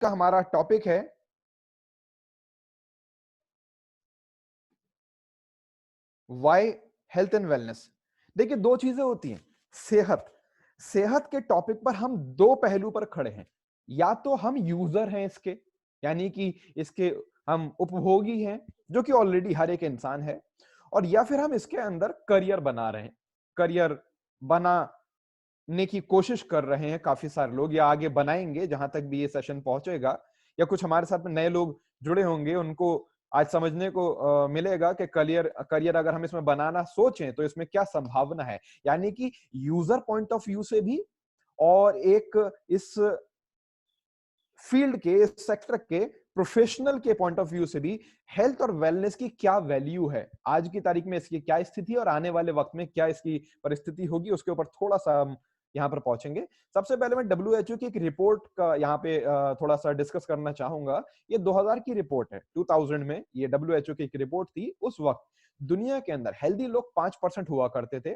का हमारा टॉपिक है व्हाई हेल्थ एंड वेलनेस। देखिए, दो चीजें होती हैं। सेहत सेहत के टॉपिक पर हम दो पहलू पर खड़े हैं। या तो हम यूजर हैं इसके, यानी कि इसके हम उपभोगी हैं, जो कि ऑलरेडी हर एक इंसान है। और या फिर हम इसके अंदर करियर बना रहे हैं, करियर बनाने की कोशिश कर रहे हैं काफी सारे लोग, या आगे बनाएंगे जहां तक भी ये सेशन पहुंचेगा। या कुछ हमारे साथ में नए लोग जुड़े होंगे, उनको आज समझने को मिलेगा कि करियर करियर अगर हम इसमें बनाना सोचें तो इसमें क्या संभावना है। यानी कि यूजर पॉइंट ऑफ व्यू से भी, और एक इस फील्ड के, इस सेक्टर के प्रोफेशनल के पॉइंट ऑफ व्यू से भी हेल्थ और वेलनेस की क्या वैल्यू है, आज की तारीख में इसकी क्या स्थिति है और आने वाले वक्त में क्या इसकी परिस्थिति होगी, उसके ऊपर थोड़ा सा हम यहाँ पर पहुंचेंगे। सबसे पहले मैं डब्ल्यूएचओ की एक रिपोर्ट का यहाँ पे थोड़ा सा डिस्कस करना चाहूंगा। ये 2000 की रिपोर्ट है, 2000 में ये डब्ल्यूएचओ की एक रिपोर्ट थी। उस वक्त दुनिया के अंदर हेल्दी लोग 5% हुआ करते थे,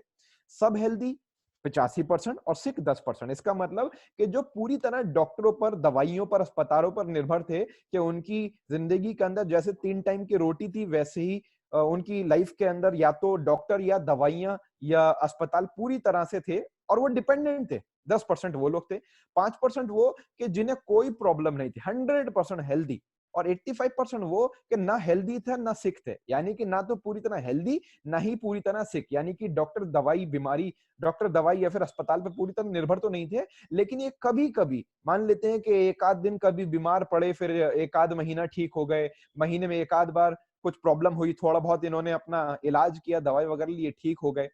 सब हेल्दी 85% और सिक 10%। इसका मतलब कि जो पूरी तरह डॉक्टरों पर, दवाइयों पर, अस्पतालों पर निर्भर थे, कि उनकी जिंदगी के अंदर जैसे 3 टाइम की रोटी थी, वैसे ही उनकी लाइफ के अंदर या तो डॉक्टर या दवाइयां या अस्पताल पूरी तरह से थे, और वो डिपेंडेंट थे। 10% वो लोग थे, 5% वो कि जिन्हें कोई प्रॉब्लम नहीं थी, 100% हेल्दी। और 85% वो कि ना हेल्दी थे ना सिक थे, यानी कि ना तो पूरी तरह हेल्दी, ना ही पूरी तरह सिक। यानी कि डॉक्टर दवाई या फिर अस्पताल पे पूरी तरह निर्भर तो नहीं थे, लेकिन ये कभी कभी मान लेते हैं कि एक आध दिन कभी बीमार पड़े, फिर एक आध महीना ठीक हो गए, महीने में एक आध बार कुछ प्रॉब्लम हुई, थोड़ा बहुत इन्होंने अपना इलाज किया, दवाई वगैरह लिए, ठीक हो गए।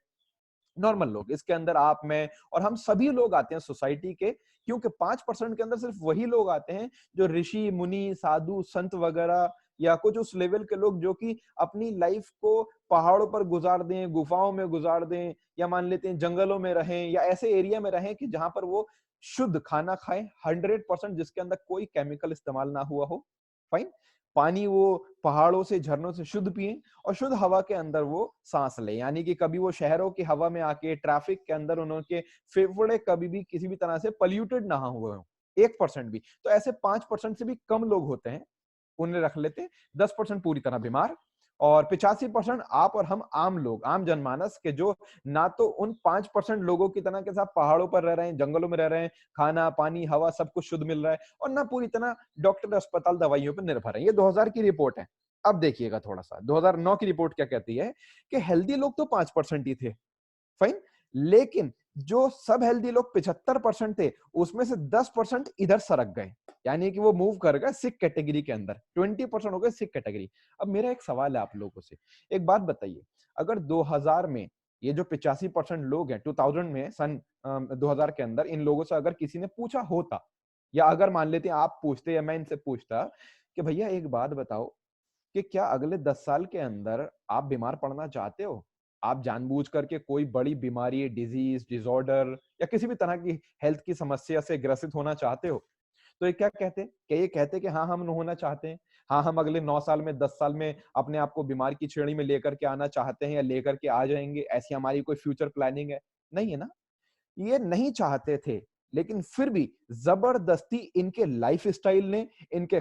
नॉर्मल लोग, इसके अंदर आप, मैं और हम सभी लोग आते हैं सोसाइटी के, क्योंकि 5% के अंदर सिर्फ वही लोग आते हैं जो ऋषि मुनि साधु संत वगैरह, या कुछ उस लेवल के लोग जो कि अपनी लाइफ को पहाड़ों पर गुजार दें, गुफाओं में गुजार दें, या मान लेते हैं जंगलों में रहें, या ऐसे एरिया में रहें कि जहां पर वो शुद्ध खाना खाएं, 100%, जिसके अंदर कोई केमिकल इस्तेमाल ना हुआ हो। फाइन। पानी वो पहाड़ों से, झरनों से शुद्ध पिए, और शुद्ध हवा के अंदर वो सांस ले, यानी कि कभी वो शहरों की हवा में आके ट्रैफिक के अंदर उनके फेफड़े कभी भी किसी भी तरह से पॉल्यूटेड ना हुए हो, 1% भी। तो ऐसे 5% से भी कम लोग होते हैं, उन्हें रख लेते हैं। 10% पूरी तरह बीमार, और 85% आप और हम आम लोग, आम जनमानस के, जो ना तो उन 5% लोगों की तरह के साथ पहाड़ों पर रह रहे हैं, जंगलों में रह रहे हैं, खाना पानी हवा सब कुछ शुद्ध मिल रहा है, और ना पूरी तरह डॉक्टर अस्पताल दवाइयों पर निर्भर है। ये 2000 की रिपोर्ट है। अब देखिएगा थोड़ा सा 2009 की रिपोर्ट क्या कहती है, कि हेल्दी लोग तो 5% ही थे। फाइन। लेकिन जो सब हेल्दी लोग 75% थे, उसमें से 10% इधर सरक गए, यानी कि वो मूव कर गए सिक कैटेगरी के अंदर, 20% हो गए सिक कैटेगरी। अब मेरा एक सवाल है आप लोगों से, एक बात बताइए, अगर 2000 में ये जो 85% लोग हैं, 2000 में, सन 2000 के अंदर इन लोगों से अगर किसी ने पूछा होता, या अगर मान लेते हैं आप पूछते या मैं इनसे पूछता कि भैया एक बात बताओ, कि क्या अगले 10 साल के अंदर आप बीमार पड़ना चाहते हो? आप जानबूझ करके कोई बड़ी बीमारी, डिजीज, डिसऑर्डर या किसी भी तरह की हेल्थ की समस्या से ग्रसित होना चाहते हो? तो ये क्या कहते? क्या ये कहते कि हाँ, हम होना चाहते हैं? हाँ, हम अगले 9 साल में, 10 साल में अपने आप को बीमारी की श्रेणी में लेकर के आना चाहते हैं, या लेकर के आ जाएँगे, ऐसी हमारी कोई फ्यूचर प्लानिंग है? नहीं है ना? ये नहीं चाहते थे, लेकिन फिर भी जबरदस्ती इनके लाइफस्टाइल ने, इनके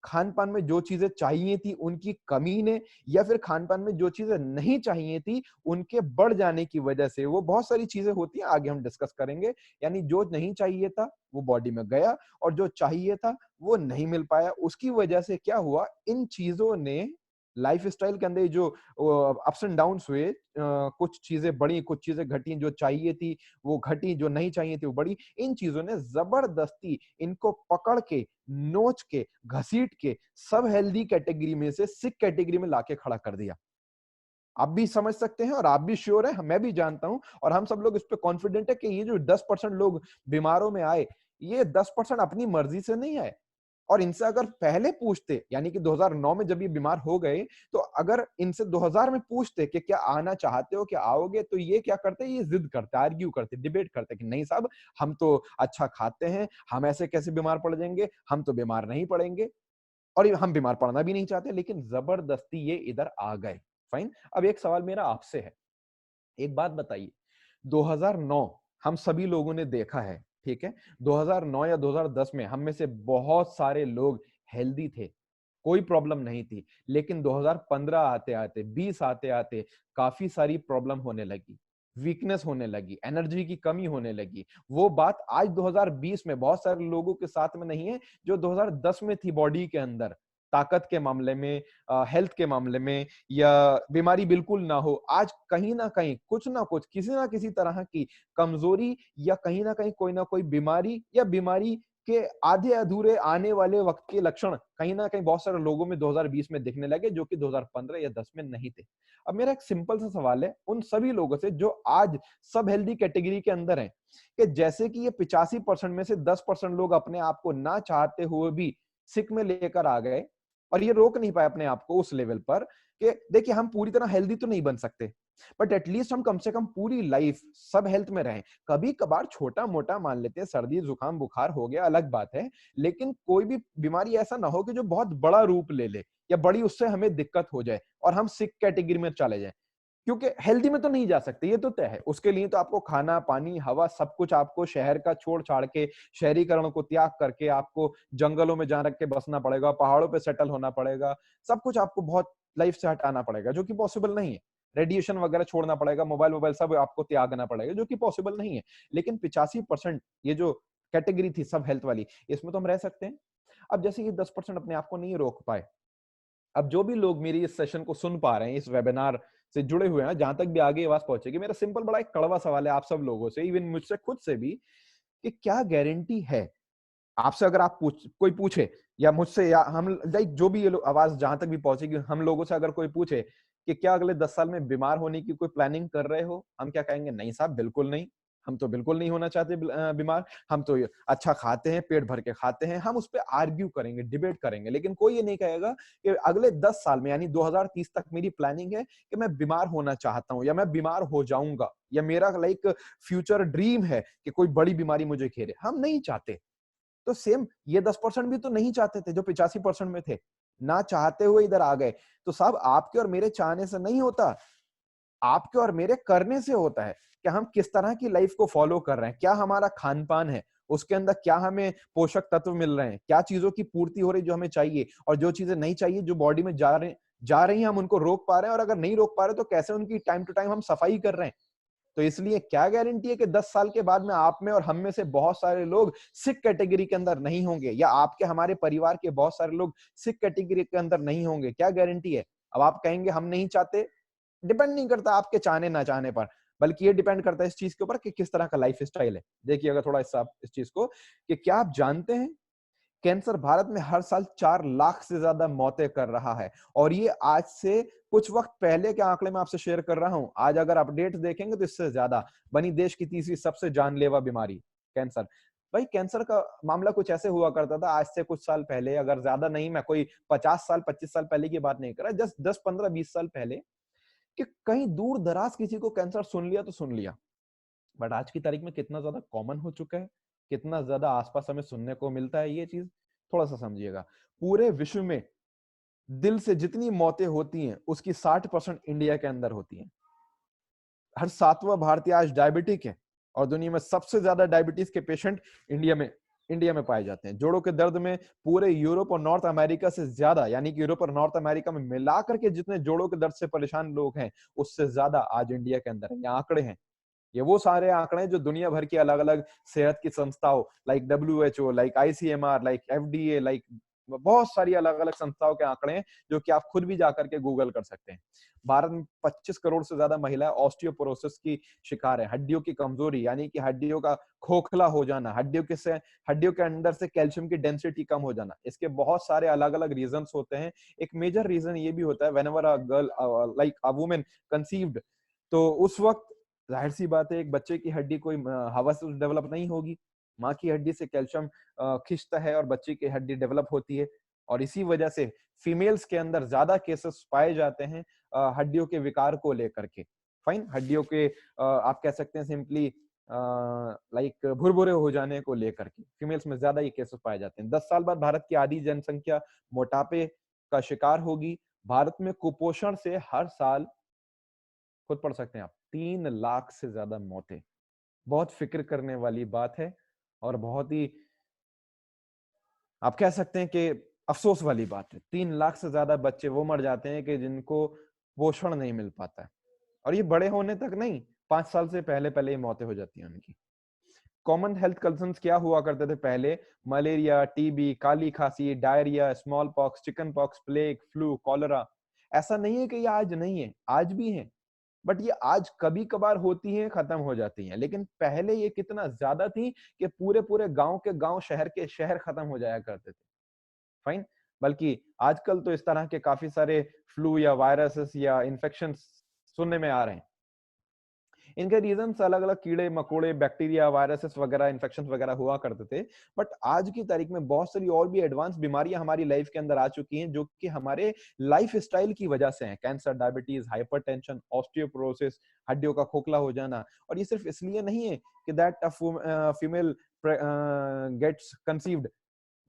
खान-पान में जो चीजें चाहिए थी उनकी कमी ने, या फिर खान-पान में जो चीजें नहीं चाहिए थी उनके बढ़ जाने की वजह से, वो बहुत सारी चीजें होती हैं, आगे हम डिस्कस करेंगे। यानी जो नहीं चाहिए था वो बॉडी में गया, और जो चाहिए था वो नहीं मिल पाया। उसकी वजह से क्या हुआ, इन चीजों ने लाइफस्टाइल के अंदर जो अप्स एंड डाउन्स हुए, कुछ चीजें बढ़ी, कुछ चीजें घटी, जो चाहिए थी वो घटी, जो नहीं चाहिए थी वो बढ़ी। इन चीजों ने जबरदस्ती इनको पकड़ के, नोच के, घसीट के सब हेल्दी कैटेगरी में से सिक कैटेगरी में लाके खड़ा कर दिया। आप भी समझ सकते हैं, और आप भी श्योर है, मैं भी जानता हूं, और हम सब लोग इस पे कॉन्फिडेंट है कि ये जो 10% लोग बीमारों में आए, ये 10% अपनी मर्जी से नहीं आए। और इनसे अगर पहले पूछते, यानी कि 2009 में जब ये बीमार हो गए, तो अगर इनसे 2000 में पूछते कि क्या आना चाहते हो, क्या आओगे, तो ये क्या करते, ये जिद करते, आर्ग्यू करते, डिबेट करते कि नहीं साहब, हम तो अच्छा खाते हैं, हम ऐसे कैसे बीमार पड़ जाएंगे, हम तो बीमार नहीं पड़ेंगे, और हम बीमार पड़ना भी नहीं चाहते, लेकिन जबरदस्ती ये इधर आ गए। फाइन। अब एक सवाल मेरा आपसे है, एक बात बताइए, 2009 हम सभी लोगों ने देखा है ठीक है, 2009 या 2010 में हम में से बहुत सारे लोग हेल्दी थे, कोई प्रॉब्लम नहीं थी। लेकिन 2015 आते-आते, 20 आते-आते काफी सारी प्रॉब्लम होने लगी, वीकनेस होने लगी, एनर्जी की कमी होने लगी। वो बात आज 2020 में बहुत सारे लोगों के साथ में नहीं है जो 2010 में थी बॉडी के अंदर, ताकत के मामले में, हेल्थ के मामले में, या बीमारी बिल्कुल ना हो। आज कहीं ना कहीं कुछ ना कुछ, किसी ना किसी तरह की कमजोरी, या कहीं ना कोई बीमारी, या बीमारी के आधे अधूरे आने वाले वक्त के लक्षण कहीं ना कहीं बहुत सारे लोगों में 2020 में दिखने लगे, जो कि 2015 या 10 में नहीं थे। अब मेरा एक सिंपल सा सवाल है उन सभी लोगों से जो आज सब हेल्दी कैटेगरी के अंदर हैं, कि जैसे कि ये 85% में से 10% लोग अपने आप को ना चाहते हुए भी सिक में लेकर आ गए, और ये रोक नहीं पाए अपने आप को उस लेवल पर कि देखिए हम पूरी तरह हेल्दी तो नहीं बन सकते, बट एटलीस्ट हम कम से कम पूरी लाइफ सब हेल्थ में रहें। कभी कभार छोटा मोटा मान लेते हैं, सर्दी जुकाम बुखार हो गया अलग बात है, लेकिन कोई भी बीमारी ऐसा ना हो कि जो बहुत बड़ा रूप ले ले, या बड़ी उससे हमें दिक्कत हो जाए और हम सिक कैटेगरी में चले जाएं। क्योंकि हेल्दी में तो नहीं जा सकते, ये तो तय है। उसके लिए तो आपको खाना पानी हवा सब कुछ, आपको शहर का छोड़ छाड़ के, शहरीकरण को त्याग करके आपको जंगलों में जा रख के बसना पड़ेगा, पहाड़ों पे सेटल होना पड़ेगा, सब कुछ आपको बहुत लाइफ से हटाना पड़ेगा, जो कि पॉसिबल नहीं है। रेडिएशन वगैरह छोड़ना पड़ेगा, मोबाइल मोबाइल सब आपको त्यागना पड़ेगा, जो कि पॉसिबल नहीं है। लेकिन 85% ये जो कैटेगरी थी सब हेल्थ वाली, इसमें तो हम रह सकते हैं। अब जैसे ये 10% अपने आप को नहीं रोक पाए, अब जो भी लोग मेरी इस सेशन को सुन पा रहे हैं, इस वेबिनार से जुड़े हुए हैं, जहां तक भी आगे आवाज पहुंचेगी, मेरा सिंपल बड़ा एक कड़वा सवाल है आप सब लोगों से, इवन मुझसे खुद से भी, कि क्या गारंटी है, आपसे अगर आप कोई पूछे, या मुझसे, या हम लाइक जो भी ये आवाज जहां तक भी पहुंचेगी, हम लोगों से अगर कोई पूछे कि क्या अगले 10 साल में बीमार होने की कोई प्लानिंग कर रहे हो, हम क्या कहेंगे? नहीं साहब, बिल्कुल नहीं। हम तो बिल्कुल नहीं होना चाहते बीमार। हम तो अच्छा खाते हैं, पेट भर के खाते हैं। हम उस पर आर्ग्यू करेंगे, डिबेट करेंगे, लेकिन कोई ये नहीं कहेगा कि अगले 10 साल में, यानी 2030 तक मेरी प्लानिंग है कि मैं बीमार होना चाहता हूं, या मैं बीमार हो जाऊंगा, या मेरा लाइक फ्यूचर ड्रीम है कि कोई बड़ी बीमारी मुझे घेरे। हम नहीं चाहते। तो सेम ये 10% भी तो नहीं चाहते थे जो 85% में थे, ना चाहते हुए इधर आ गए। तो साहब आपके और मेरे चाहने से नहीं होता, आपके और मेरे करने से होता है कि हम किस तरह की लाइफ को फॉलो कर रहे हैं, क्या हमारा खान पान है, उसके अंदर क्या हमें पोषक तत्व मिल रहे हैं, क्या चीजों की पूर्ति हो रही जो हमें चाहिए, और जो चीजें नहीं चाहिए जो बॉडी में जा रही हैं, हम उनको रोक पा रहे हैं, और अगर नहीं रोक पा रहे तो कैसे उनकी टाइम टू टाइम हम सफाई कर रहे हैं। तो इसलिए क्या गारंटी है कि 10 साल के बाद में आप में और हम में से बहुत सारे लोग सिक कैटेगरी के अंदर नहीं होंगे, या आपके हमारे परिवार के बहुत सारे लोग सिक कैटेगरी के अंदर नहीं होंगे? क्या गारंटी है? अब आप कहेंगे हम नहीं चाहते, डिपेंड नहीं करता आपके चाहने ना चाहने पर, बल्कि ये डिपेंड करता है इस चीज के ऊपर कि किस तरह का लाइफ स्टाइल है। देखिए अगर थोड़ा इस चीज को, कि क्या आप जानते हैं कैंसर भारत में हर साल 4 लाख से ज्यादा मौतें कर रहा है, और ये आज से कुछ वक्त पहले के आंकड़े मैं आपसे शेयर कर रहा हूं। आज अगर अपडेट देखेंगे तो इससे ज्यादा बनी देश की तीसरी सबसे जानलेवा बीमारी कैंसर। भाई कैंसर का मामला कुछ ऐसे हुआ करता था आज से कुछ साल पहले, अगर ज्यादा नहीं, मैं कोई 50 साल 25 साल पहले की बात नहीं कर रहा, जस्ट 10 15 20 साल पहले, कि कहीं दूर दराज किसी को कैंसर सुन लिया तो सुन लिया। बट आज की तारीख में कितना ज्यादा कॉमन हो चुका है, कितना ज्यादा आसपास हमें सुनने को मिलता है, ये चीज थोड़ा सा समझिएगा। पूरे विश्व में दिल से जितनी मौतें होती हैं उसकी 60% इंडिया के अंदर होती हैं। हर 7वां भारतीय आज डायबिटिक है, और दुनिया में सबसे ज्यादा डायबिटीज के पेशेंट इंडिया में पाए जाते हैं। जोड़ों के दर्द में पूरे यूरोप और नॉर्थ अमेरिका से ज्यादा, यानी कि यूरोप और नॉर्थ अमेरिका में मिलाकर के जितने जोड़ों के दर्द से परेशान लोग हैं, उससे ज्यादा आज इंडिया के अंदर है। ये आंकड़े हैं, ये वो सारे आंकड़े जो दुनिया भर की अलग अलग सेहत की संस्थाओं, like WHO, like ICMR, like FDA, like बहुत सारी अलग अलग संस्थाओं के आंकड़े हैं, जो कि आप खुद भी जाकर के गूगल कर सकते हैं। भारत में 25 करोड़ से ज्यादा महिलाएं ऑस्टियोपोरोसिस की शिकार है, हड्डियों की कमजोरी, यानी कि हड्डियों का खोखला हो जाना, हड्डियों के अंदर से कैल्शियम की डेंसिटी कम हो जाना। इसके बहुत सारे अलग अलग रीजन होते हैं। एक मेजर रीजन ये भी होता है, whenever a girl like a women conceived, तो उस वक्त जाहिर सी बात है एक बच्चे की हड्डी कोई हवा से डेवलप नहीं होगी। माँ की हड्डी से कैल्शियम खिंचता है और बच्चे की हड्डी डेवलप होती है, और इसी वजह से फीमेल्स के अंदर ज्यादा केसेस पाए जाते हैं हड्डियों के विकार को लेकर के। फाइन, हड्डियों के आप कह सकते हैं सिंपली लाइक भुरभुरे हो जाने को लेकर के फीमेल्स में ज्यादा ये केसेस पाए जाते हैं। 10 साल बाद भारत की आधी जनसंख्या मोटापे का शिकार होगी। भारत में कुपोषण से हर साल, खुद पढ़ सकते हैं आप, 3 लाख से ज्यादा मौतें। बहुत फिक्र करने वाली बात है। और बहुत ही आप कह सकते हैं कि अफसोस वाली बात है, 3 लाख से ज्यादा बच्चे वो मर जाते हैं कि जिनको पोषण नहीं मिल पाता है, और ये बड़े होने तक नहीं, 5 साल से पहले पहले ही मौतें हो जाती हैं उनकी। कॉमन हेल्थ कंसर्न्स क्या हुआ करते थे पहले? मलेरिया, टीबी, काली खांसी, diarrhoea, small pox, chicken pox, plague, flu, cholera. ऐसा नहीं है कि ये आज नहीं है, आज भी है, बट ये आज कभी कभार होती हैं, खत्म हो जाती हैं। लेकिन पहले ये कितना ज्यादा थी कि पूरे पूरे गांव के गांव, शहर के शहर खत्म हो जाया करते थे। फाइन। बल्कि आजकल तो इस तरह के काफी सारे फ्लू या वायरसेस या इन्फेक्शन सुनने में आ रहे हैं। इनके रीजंस अलग अलग, कीड़े मकोड़े, बैक्टीरिया, वायरसेस वगैरह, इन्फेक्शन वगैरह हुआ करते थे। बट आज की तारीख में बहुत सारी और भी एडवांस बीमारियां हमारी लाइफ के अंदर आ चुकी हैं, जो कि हमारे लाइफ स्टाइल की वजह से हैं। कैंसर, डायबिटीज, हाइपरटेंशन, ऑस्टियोपोरोसिस, हड्डियों का खोखला हो जाना। और ये सिर्फ इसलिए नहीं है कि that female gets conceived,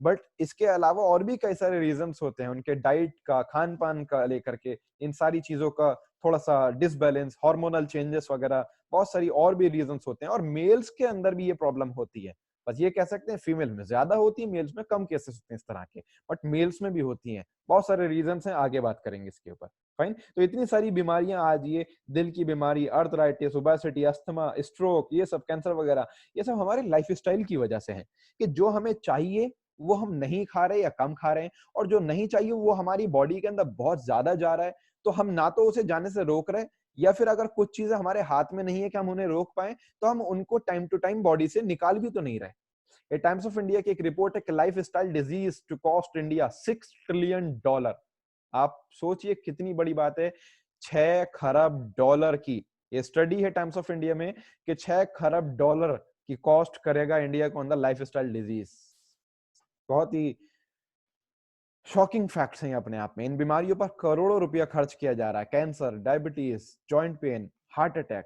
but इसके अलावा और भी कई सारे रीजंस होते हैं, उनके डाइट का, खान पान का लेकर के, इन सारी चीजों का थोड़ा सा डिसबैलेंस, हार्मोनल चेंजेस वगैरह, बहुत सारी और भी रीजंस होते हैं। और मेल्स के अंदर भी ये प्रॉब्लम होती है। बस ये कह सकते हैं फीमेल में ज्यादा होती है, मेल्स में कम केसेस होते हैं इस तरह के, बट मेल्स में भी होती हैं। बहुत सारे रीजंस हैं, आगे बात करेंगे इसके ऊपर। फाइन। तो इतनी सारी बीमारियां आज, ये दिल की बीमारी, अर्थराइटिस, ओबेसिटी, अस्थमा, स्ट्रोक, ये सब कैंसर वगैरह, ये सब हमारे लाइफस्टाइल की वजह से है कि जो हमें चाहिए वो हम नहीं खा रहे या कम खा रहे हैं, और जो नहीं चाहिए वो हमारी बॉडी के अंदर बहुत ज्यादा जा रहा है। तो हम ना तो उसे जाने से रोक रहे हैं, या फिर अगर कुछ चीजें हमारे हाथ में नहीं है कि हम उन्हें रोक पाए, तो हम उनको टाइम टू टाइम बॉडी से निकाल भी तो नहीं रहे। ये टाइम्स ऑफ इंडिया की एक रिपोर्ट है कि lifestyle disease to cost India $6 trillion. आप सोचिए कितनी बड़ी बात है, $6 खरब की ये स्टडी है टाइम्स ऑफ इंडिया में, कि $6 खरब की कॉस्ट करेगा इंडिया को अंदर लाइफ स्टाइल डिजीज। बहुत ही शॉकिंग फैक्ट्स हैं अपने आप में। इन बीमारियों पर करोड़ों रुपया खर्च किया जा रहा है, cancer, diabetes, joint pain, heart attack.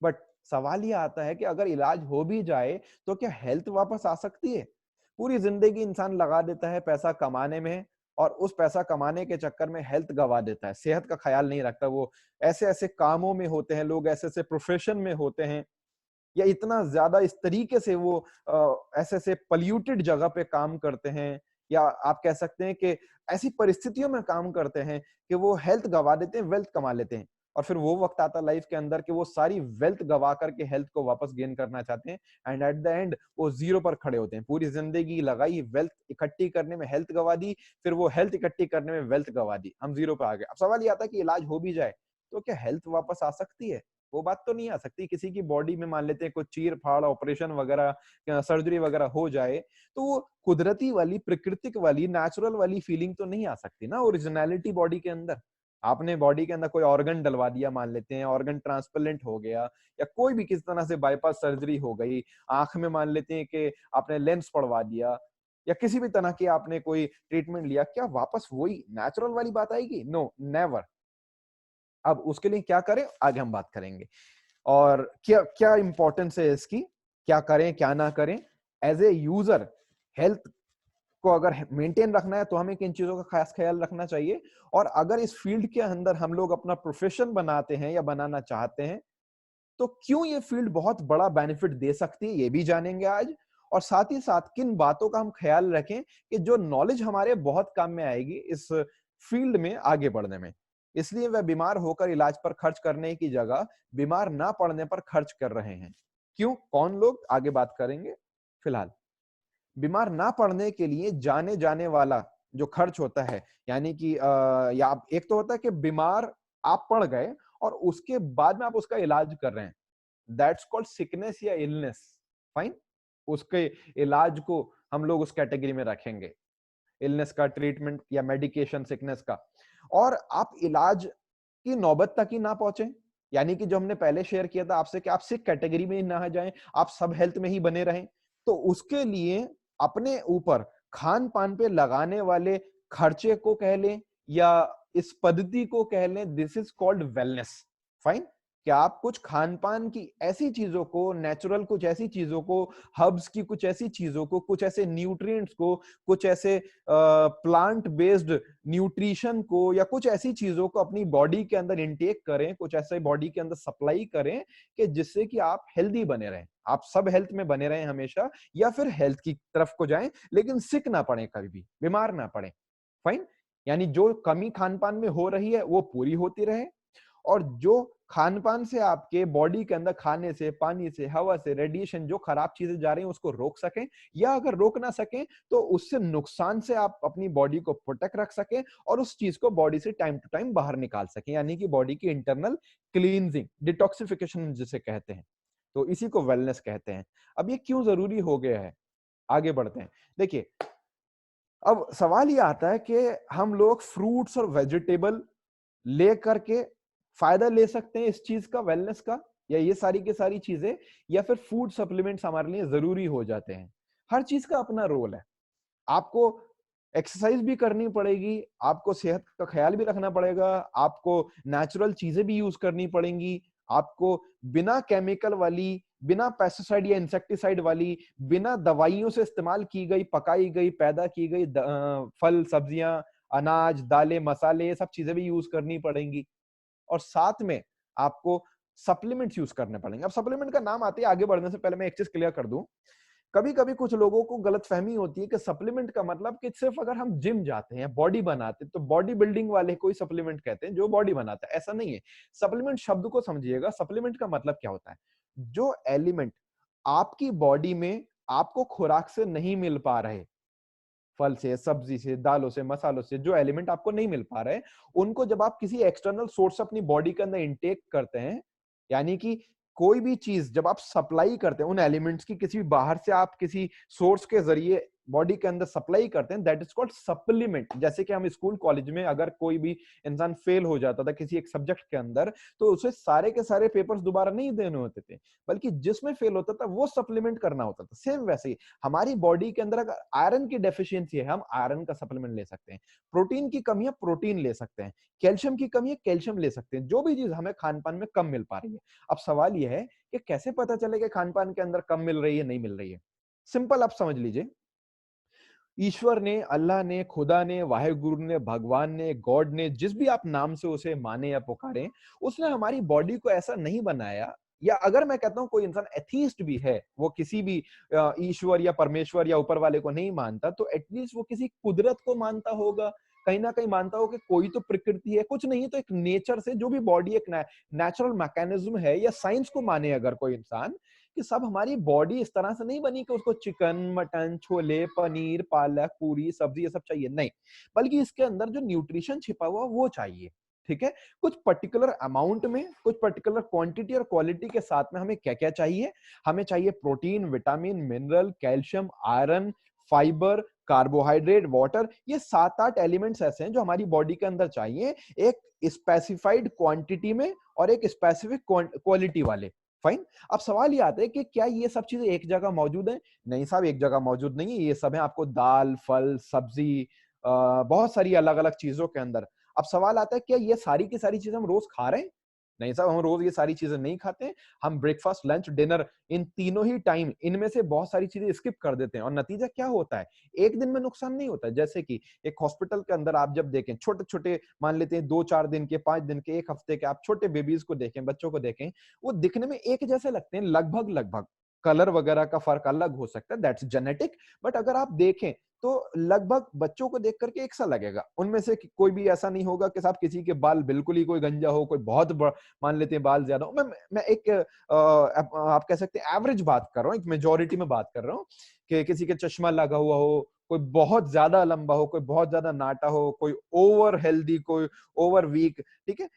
But सवाल ये आता है कि अगर इलाज हो भी जाए तो क्या हेल्थ वापस आ सकती है? पूरी जिंदगी इंसान लगा देता है पैसा कमाने में, और उस पैसा कमाने के चक्कर में हेल्थ गवा देता है, सेहत का ख्याल नहीं रखता। वो ऐसे ऐसे कामों में होते हैं, लोग ऐसे ऐसे प्रोफेशन में होते हैं, या इतना ज्यादा इस तरीके से वो ऐसे ऐसे पल्यूटेड जगह पे काम करते हैं, या आप कह सकते हैं कि ऐसी परिस्थितियों में काम करते हैं कि वो हेल्थ गवा देते हैं, वेल्थ कमा लेते हैं। और फिर वो वक्त आता लाइफ के अंदर कि वो सारी वेल्थ गवा करके हेल्थ को वापस गेन करना चाहते हैं, एंड एट द एंड वो जीरो पर खड़े होते हैं। पूरी जिंदगी लगाई वेल्थ इकट्ठी करने में, हेल्थ गवा दी, फिर वो हेल्थ इकट्ठी करने में वेल्थ गवा दी, हम जीरो पर आ गए। अब सवाल ये आता है कि इलाज हो भी जाए तो क्या हेल्थ वापस आ सकती है? वो बात तो नहीं आ सकती। किसी की बॉडी में मान लेते हैं कुछ चीर फाड़, ऑपरेशन वगैरह, सर्जरी वगैरह हो जाए, तो वो कुदरती वाली, प्राकृतिक वाली, नेचुरल वाली फीलिंग तो नहीं आ सकती ना ओरिजिनलिटी बॉडी के अंदर। आपने बॉडी के अंदर कोई ऑर्गन डलवा दिया, मान लेते हैं ऑर्गन ट्रांसप्लांट हो गया, या कोई भी किस तरह से बाईपास सर्जरी हो गई, आंख में मान लेते हैं कि आपने लेंस पड़वा दिया, या किसी भी तरह की आपने कोई ट्रीटमेंट लिया, क्या वापस वही नेचुरल वाली बात आएगी? No, never. अब उसके लिए क्या करें, आगे हम बात करेंगे। और क्या क्या इंपॉर्टेंस है इसकी, क्या करें क्या ना करें। एज ए यूजर, हेल्थ को अगर मेंटेन रखना है तो हमें किन चीजों का खास ख्याल रखना चाहिए, और अगर इस फील्ड के अंदर हम लोग अपना प्रोफेशन बनाते हैं या बनाना चाहते हैं, तो क्यों ये फील्ड बहुत बड़ा बेनिफिट दे सकती है, ये भी जानेंगे आज। और साथ ही साथ किन बातों का हम ख्याल रखें कि जो नॉलेज हमारे बहुत काम में आएगी इस फील्ड में आगे बढ़ने में। इसलिए वह बीमार होकर इलाज पर खर्च करने की जगह बीमार ना पड़ने पर खर्च कर रहे हैं। क्यों, कौन लोग, आगे बात करेंगे। फिलहाल बीमार ना पड़ने के लिए जाने जाने वाला जो खर्च होता है, यानी कि या एक तो होता है कि बीमार आप पड़ गए और उसके बाद में आप उसका इलाज कर रहे हैं, दैट्स कॉल्ड सिकनेस या इलनेस। फाइन। उसके इलाज को हम लोग उस कैटेगरी में रखेंगे, इलनेस का ट्रीटमेंट या मेडिकेशन सिकनेस का। और आप इलाज की नौबत तक ही ना पहुंचे, यानी कि जो हमने पहले शेयर किया था आपसे कि आप सिक कैटेगरी में ही ना जाएं, आप सब हेल्थ में ही बने रहें, तो उसके लिए अपने ऊपर खान पान पे लगाने वाले खर्चे को कह लें या इस पद्धति को कह लें, this is called wellness. Fine. कि आप कुछ खान पान की ऐसी चीजों को, नेचुरल कुछ ऐसी चीजों को, हर्ब्स की कुछ ऐसी चीजों को, कुछ ऐसे न्यूट्रिएंट्स को, कुछ ऐसे प्लांट बेस्ड न्यूट्रिशन को, या कुछ ऐसी चीजों को अपनी बॉडी के अंदर इंटेक करें, कुछ ऐसे बॉडी के अंदर सप्लाई करें कि जिससे कि आप हेल्दी बने रहें, आप सब हेल्थ में बने रहें हमेशा, या फिर हेल्थ की तरफ को जाएं लेकिन सिक ना पड़े, कभी भी बीमार ना पड़े। फाइन। यानी जो कमी खान पान में हो रही है वो पूरी होती रहे, और जो खान पान से आपके बॉडी के अंदर खाने से, पानी से, हवा से, रेडिएशन, जो खराब चीजें जा रही हैं उसको रोक सकें, या अगर रोक ना सकें तो उससे नुकसान से आप अपनी बॉडी को प्रोटेक्ट रख सकें और उस चीज को बॉडी से टाइम टू टाइम बाहर निकाल सकें, यानी कि बॉडी की इंटरनल क्लींजिंग, डिटॉक्सिफिकेशन जिसे कहते हैं। तो इसी को वेलनेस कहते हैं। अब ये क्यों जरूरी हो गया है, आगे बढ़ते हैं। देखिए, अब सवाल ये आता है कि हम लोग फ्रूट्स और वेजिटेबल ले करके फायदा ले सकते हैं इस चीज का, वेलनेस का, या ये सारी की सारी चीजें, या फिर फूड सप्लीमेंट्स हमारे लिए जरूरी हो जाते हैं। हर चीज का अपना रोल है। आपको एक्सरसाइज भी करनी पड़ेगी, आपको सेहत का ख्याल भी रखना पड़ेगा, आपको नेचुरल चीजें भी यूज करनी पड़ेंगी, आपको बिना केमिकल वाली, बिना पेस्टिसाइड या इंसेक्टिसाइड वाली, बिना दवाइयों से इस्तेमाल की गई, पकाई गई, पैदा की गई फल, सब्जियां, अनाज, दालें, मसाले, ये सब चीजें भी यूज करनी पड़ेंगी। और साथ में आपको सप्लीमेंट्स यूज करने पड़ेंगे। अब सप्लीमेंट का नाम आते ही आगे बढ़ने से पहले मैं एक चीज क्लियर कर दूं। कभी कभी कुछ लोगों को गलतफहमी होती है कि सप्लीमेंट का मतलब कि सिर्फ अगर हम जिम जाते हैं, बॉडी बनाते हैं, तो बॉडी बिल्डिंग वाले कोई सप्लीमेंट कहते हैं जो बॉडी बनाता है। ऐसा नहीं है। सप्लीमेंट शब्द को समझिएगा, सप्लीमेंट का मतलब क्या होता है? जो एलिमेंट आपकी बॉडी में आपको खुराक से नहीं मिल पा रहे, फल से, सब्जी से, दालों से, मसालों से, जो एलिमेंट आपको नहीं मिल पा रहे, उनको जब आप किसी एक्सटर्नल सोर्स से अपनी बॉडी के अंदर इंटेक करते हैं, यानी कि कोई भी चीज जब आप सप्लाई करते हैं उन एलिमेंट्स की, किसी बाहर से आप किसी सोर्स के जरिए बॉडी के अंदर सप्लाई करते हैं, दैट इज कॉल्ड सप्लीमेंट। जैसे कि हम स्कूल कॉलेज में अगर कोई भी इंसान फेल हो जाता था किसी एक सब्जेक्ट के अंदर, तो उसे सारे के सारे पेपर्स दोबारा नहीं देने होते थे, बल्कि जिसमें फेल होता था वो सप्लीमेंट करना होता था। सेम वैसे ही हमारी बॉडी के अंदर अगर आयरन की डेफिशिएंसी है, हम आयरन का सप्लीमेंट ले सकते हैं। प्रोटीन की कमी है, प्रोटीन ले सकते हैं। कैल्शियम की कमी है, कैल्शियम ले सकते हैं। जो भी चीज हमें खान पान में कम मिल पा रही है। अब सवाल यह है कि कैसे पता चले कि खान पान के अंदर कम मिल रही है, नहीं मिल रही है। सिंपल आप समझ लीजिए, ईश्वर ने, अल्लाह ने, खुदा ने, वाहेगुरु ने, भगवान ने, गॉड ने, जिस भी आप नाम से उसे माने या पुकारें, उसने हमारी बॉडी को ऐसा नहीं बनाया। या अगर मैं कहता हूं कोई इंसान एथीस्ट भी है, वो किसी भी ईश्वर या परमेश्वर या ऊपर वाले को नहीं मानता, तो एटलीस्ट वो किसी कुदरत को मानता होगा, कहीं ना कहीं मानता हो कि कोई तो प्रकृति है, कुछ नहीं तो एक नेचर से, जो भी बॉडी एक नेचुरल मैकेनिज्म है, या साइंस को माने अगर कोई इंसान, कि सब हमारी बॉडी इस तरह से नहीं बनी कि उसको चिकन, मटन, छोले, पनीर, पालक, पूरी, सब्जी ये सब चाहिए, नहीं, बल्कि इसके अंदर जो न्यूट्रिशन छिपा हुआ वो चाहिए। ठीक है। कुछ पर्टिकुलर अमाउंट में, कुछ पर्टिकुलर क्वांटिटी और क्वालिटी के साथ में हमें क्या क्या चाहिए? हमें चाहिए protein, vitamin, mineral, calcium, iron, fibre, carbohydrate, water. ये 7-8 एलिमेंट्स ऐसे हैं जो हमारी बॉडी के अंदर चाहिए, एक स्पेसिफाइड क्वांटिटी में और एक स्पेसिफिक क्वालिटी वाले। फाइन। अब सवाल ये आता है कि क्या ये सब चीजें एक जगह मौजूद है? नहीं साहब, एक जगह मौजूद नहीं है। ये सब है आपको दाल, फल, सब्जी, बहुत सारी अलग अलग चीजों के अंदर। अब सवाल आता है, क्या ये सारी की सारी चीजें हम रोज खा रहे हैं? नहीं साहब, हम रोज ये सारी चीजें नहीं खाते। हम ब्रेकफास्ट, लंच, डिनर, इन तीनों ही टाइम इनमें से बहुत सारी चीजें स्किप कर देते हैं, और नतीजा क्या होता है? एक दिन में नुकसान नहीं होता। जैसे कि एक हॉस्पिटल के अंदर आप जब देखें, छोटे छोटे, मान लेते हैं 2-4 दिन के, 5 दिन के, 1 हफ्ते के, आप छोटे बेबीज को देखें, बच्चों को देखें, वो दिखने में एक जैसे लगते हैं, लगभग लगभग। कलर वगैरह का फर्क अलग हो सकता है, दैट्स जेनेटिक। बट अगर आप देखें तो लगभग बच्चों को देख करके एक सा लगेगा। उनमें से कोई भी ऐसा नहीं होगा कि साहब किसी के बाल बिल्कुल ही कोई गंजा हो, कोई बहुत मान लेते हैं बाल ज्यादा हो। मैं एक आप कह सकते हैं एवरेज बात कर रहा हूँ, एक मेजोरिटी में बात कर रहा हूँ, कि किसी के चश्मा लगा हुआ हो, कोई बहुत ज्यादा लंबा हो, कोई बहुत ज्यादा नाटा हो, कोई ओवर हेल्दी, कोई ओवर वीक। ठीक है।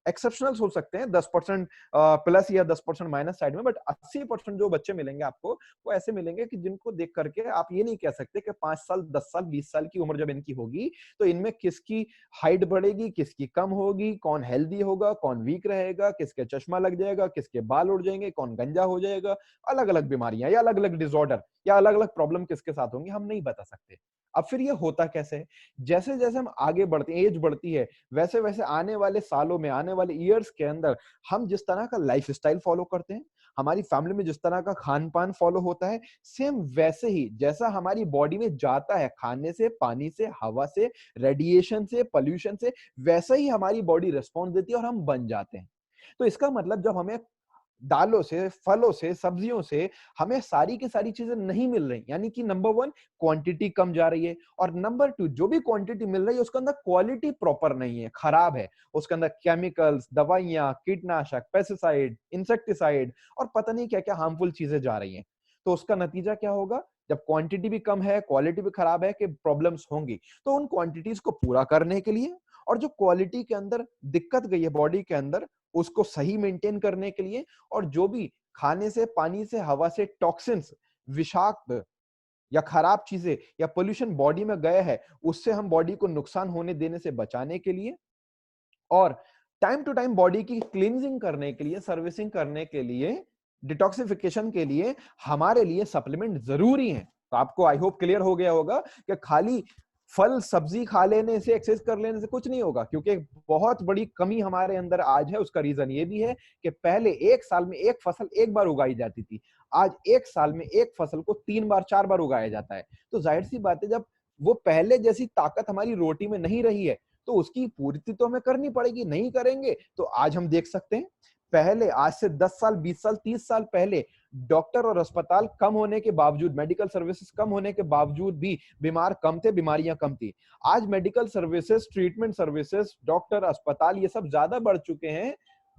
एक्सेप्शनल्स हो सकते हैं 10% प्लस या 10% माइनस साइड में, बट 80% जो बच्चे मिलेंगे आपको, वो ऐसे मिलेंगे कि जिनको देख करके आप ये नहीं कह सकते कि 5 साल, 10 साल, 20 साल की उम्र जब इनकी होगी तो इनमें किसकी हाइट बढ़ेगी, किसकी कम होगी, कौन हेल्दी होगा, कौन वीक रहेगा, किसके चश्मा लग जाएगा, किसके बाल उड़ जाएंगे, कौन गंजा हो जाएगा। अलग अलग बीमारियां या अलग अलग डिसऑर्डर या अलग अलग प्रॉब्लम किसके साथ होंगी, हम नहीं बता सकते। अब फिर ये होता कैसे है? जैसे जैसे हम आगे बढ़ते हैं, एज बढ़ती है, वैसे वैसे आने वाले सालों में, आने वाले ईयर्स के अंदर हम जिस तरह का लाइफ स्टाइल फॉलो करते हैं, हमारी फैमिली में जिस तरह का खान पान फॉलो होता है, सेम वैसे ही जैसा हमारी बॉडी में जाता है खाने से, पानी से, हवा से, रेडिएशन से, पोल्यूशन से, वैसा ही हमारी बॉडी रिस्पॉन्स देती है और हम बन जाते हैं। तो इसका मतलब जब हमें दालों से, फलों से, सब्जियों से हमें सारी की सारी चीजें नहीं मिल रही, यानी कि नंबर 1 क्वांटिटी कम जा रही है, और नंबर 2 जो भी क्वांटिटी मिल रही है उसके अंदर क्वालिटी प्रॉपर नहीं है, खराब है। उसके अंदर केमिकल्स, दवाइयां, कीटनाशक, पेस्टिसाइड, इंसेक्टिसाइड और पता नहीं क्या क्या हार्मफुल चीजें जा रही हैं। तो उसका नतीजा क्या होगा? जब क्वांटिटी भी कम है, क्वालिटी भी खराब है, कि प्रॉब्लम्स होंगी। तो उन क्वांटिटीज को पूरा करने के लिए और जो क्वालिटी के अंदर दिक्कत गई है बॉडी के अंदर, उसको सही मेंटेन करने के लिए, और जो भी खाने से, पानी से, हवा से टॉक्सिन्स, विषाक्त या खराब चीजें या पोल्यूशन बॉडी में गए हैं, उससे हम बॉडी को नुकसान होने देने से बचाने के लिए और टाइम टू टाइम बॉडी की क्लींजिंग करने के लिए, सर्विसिंग करने के लिए, डिटॉक्सिफिकेशन के लिए हमारे लिए सप्लीमेंट जरूरी हैं। तो आपको आई होप क्लियर हो गया होगा कि खाली फल सब्जी खा लेने से, एक्सरसाइज कर लेने से कुछ नहीं होगा, क्योंकि एक बहुत बड़ी कमी हमारे अंदर आज है। उसका रीजन ये भी है कि पहले एक साल में एक फसल एक बार उगाई जाती थी, आज एक साल में एक फसल को 3 बार 4 बार उगाया जाता है। तो जाहिर सी बात है, जब वो पहले जैसी ताकत हमारी रोटी में नहीं रही है, तो उसकी पूर्ति तो हमें करनी पड़ेगी। नहीं करेंगे तो आज हम देख सकते हैं, पहले आज से 10 साल, 20 साल, 30 साल पहले डॉक्टर और अस्पताल कम होने के बावजूद, मेडिकल सर्विसेज कम होने के बावजूद भी बीमार कम थे, बीमारियां कम थी। आज medical services, treatment services, doctor, अस्पताल ये सब ज्यादा बढ़ चुके हैं,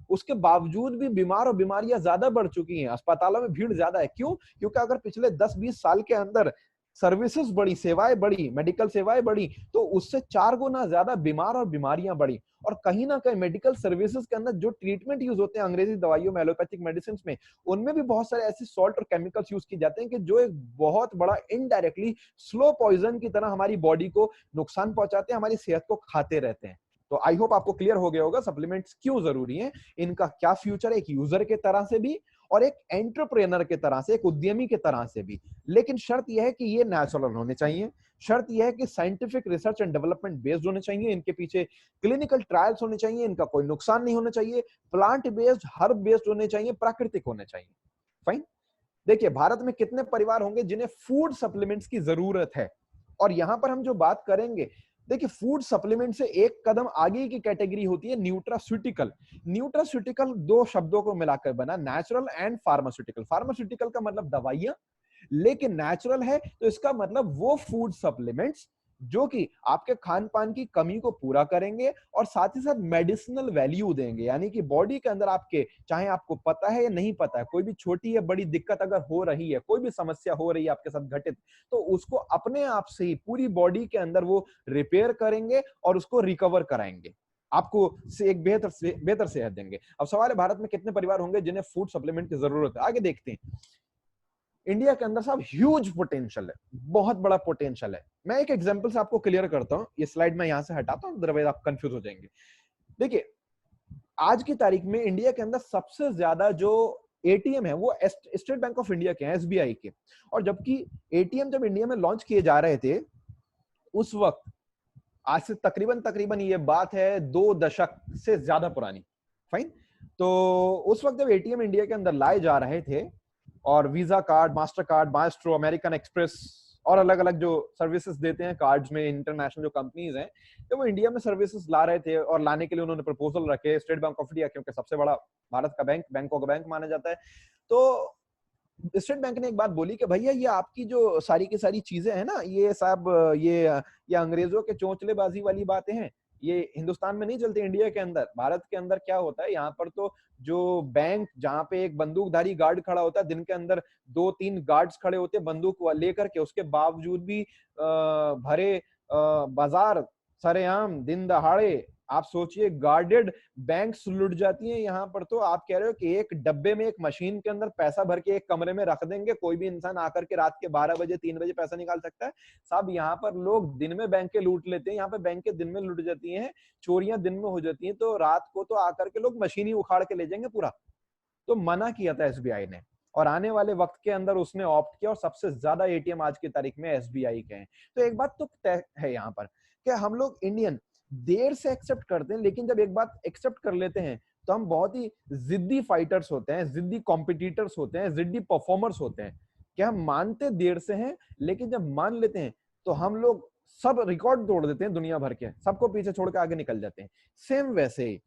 उसके बावजूद भी बीमार और बीमारियां ज्यादा बढ़ चुकी हैं, अस्पतालों में भीड़ ज्यादा है। क्यों? क्योंकि अगर पिछले 10-20 साल के अंदर सर्विसेज बढ़ी, सेवाएं बढ़ी, मेडिकल सेवाएं बढ़ी, तो उससे 4 गुना ज्यादा बीमार और बीमारियां बढ़ी। और कहीं ना कहीं मेडिकल सर्विसेज के अंदर जो ट्रीटमेंट यूज होते हैं अंग्रेजी दवाइयों में, एलोपैथिक मेडिसिन में, उनमें भी बहुत सारे ऐसे सॉल्ट और केमिकल्स यूज किए जाते हैं कि जो एक बहुत बड़ा इनडायरेक्टली स्लो पॉइजन की तरह हमारी बॉडी को नुकसान पहुंचाते हैं, हमारी सेहत को खाते रहते हैं। तो आई होप आपको क्लियर हो गया होगा सप्लीमेंट्स क्यों जरूरी है, इनका क्या फ्यूचर है, एक यूजर के तरह से भी और एक एंटरप्रेनर के तरह से, एक उद्यमी के तरह से भी। लेकिन शर्त यह है कि ये नेचुरल होने चाहिए, शर्त यह है कि scientific research and development based होने चाहिए, इनके पीछे क्लिनिकल ट्रायल्स होने चाहिए, इनका कोई नुकसान नहीं होना चाहिए, प्लांट बेस्ड, हर्ब बेस्ड होने चाहिए, प्राकृतिक होने चाहिए। फाइन। देखिए, भारत में कितने परिवार होंगे जिन्हें फूड सप्लीमेंट्स की जरूरत है, और यहां पर हम जो बात करेंगे, देखिए फूड सप्लीमेंट से एक कदम आगे की कैटेगरी होती है न्यूट्रास्यूटिकल। न्यूट्रास्यूटिकल 2 शब्दों को मिलाकर बना, नेचुरल एंड फार्मास्यूटिकल। फार्मास्यूटिकल का मतलब दवाइयां, लेकिन नेचुरल है तो इसका मतलब वो फूड सप्लीमेंट्स जो कि आपके खान पान की कमी को पूरा करेंगे और साथ ही साथ मेडिसिनल वैल्यू देंगे, यानी कि बॉडी के अंदर आपके, चाहे आपको पता है या नहीं पता है, कोई भी छोटी या बड़ी दिक्कत अगर हो रही है, कोई भी समस्या हो रही है आपके साथ घटित, तो उसको अपने आप से ही पूरी बॉडी के अंदर वो रिपेयर करेंगे और उसको रिकवर कराएंगे, आपको से एक बेहतर सेहत देंगे। अब सवाल है, भारत में कितने परिवार होंगे जिन्हें फूड सप्लीमेंट की जरूरत है? आगे देखते हैं। इंडिया के अंदर साहब ह्यूज पोटेंशियल है, बहुत बड़ा पोटेंशियल है। मैं एक एग्जांपल से आपको क्लियर करता हूं, ये स्लाइड मैं यहां से हटाता हूं, अदरवाइज आप कंफ्यूज हो जाएंगे। देखिए, आज की तारीख में इंडिया के अंदर सबसे ज्यादा जो एटीएम है वो स्टेट बैंक ऑफ इंडिया के हैं, एसबीआई के। और जबकि एटीएम जब इंडिया में लॉन्च किए जा रहे थे, उस वक्त, आज से तकरीबन तकरीबन ये बात है 2 दशक से ज्यादा पुरानी। फाइन। तो उस वक्त जब एटीएम इंडिया के अंदर लाए जा रहे थे, और visa card, master card, Maestro, American express और अलग अलग जो सर्विसेज देते हैं कार्ड्स में, इंटरनेशनल जो कंपनीज हैं, तो वो इंडिया में सर्विसेज ला रहे थे, और लाने के लिए उन्होंने प्रपोजल रखे। स्टेट बैंक ऑफ इंडिया, क्योंकि सबसे बड़ा भारत का बैंक, बैंकों का बैंक माना जाता है, तो स्टेट बैंक ने एक बात बोली कि भैया ये आपकी जो सारी की सारी चीजें हैं ना, ये सब ये अंग्रेजों के चोंचलेबाजी वाली बातें हैं, ये हिंदुस्तान में नहीं चलती, इंडिया के अंदर, भारत के अंदर क्या होता है, यहाँ पर तो जो बैंक, जहां पे एक बंदूकधारी गार्ड खड़ा होता है, दिन के अंदर 2-3 गार्ड्स खड़े होते हैं बंदूक लेकर के, उसके बावजूद भी भरे बाजार, सरेआम, दिन दहाड़े, आप सोचिए गार्डेड बैंक्स लुट जाती हैं। यहाँ पर तो आप कह रहे हो कि एक डब्बे में, एक मशीन के अंदर पैसा भर के एक कमरे में रख देंगे, कोई भी इंसान आकर के रात के 12 बजे 3 बजे पैसा निकाल सकता है। साहब, यहाँ पर लोग दिन में बैंक के लूट लेते हैं, यहाँ पे बैंक के दिन में लूट जाती हैं, चोरियां दिन में हो जाती हैं, तो रात को तो आकर के लोग मशीन ही उखाड़ के ले जाएंगे पूरा। तो मना किया था एसबीआई ने, और आने वाले वक्त के अंदर उसने ऑप्ट किया और सबसे ज्यादा एटीएम आज की तारीख में एसबीआई के हैं। तो एक बात तो तय है यहाँ पर कि हम लोग इंडियन देर से एक्सेप्ट करते हैं, लेकिन जब एक बात एक्सेप्ट कर लेते हैं तो हम बहुत ही जिद्दी फाइटर्स होते हैं, जिद्दी कॉम्पिटिटर्स होते हैं, जिद्दी परफॉर्मर्स होते हैं कि हम मानते देर से हैं, लेकिन जब मान लेते हैं तो हम लोग सब रिकॉर्ड तोड़ देते हैं दुनिया भर के, सबको पीछे छोड़ के आगे निकल जाते हैं। सेम वैसे ही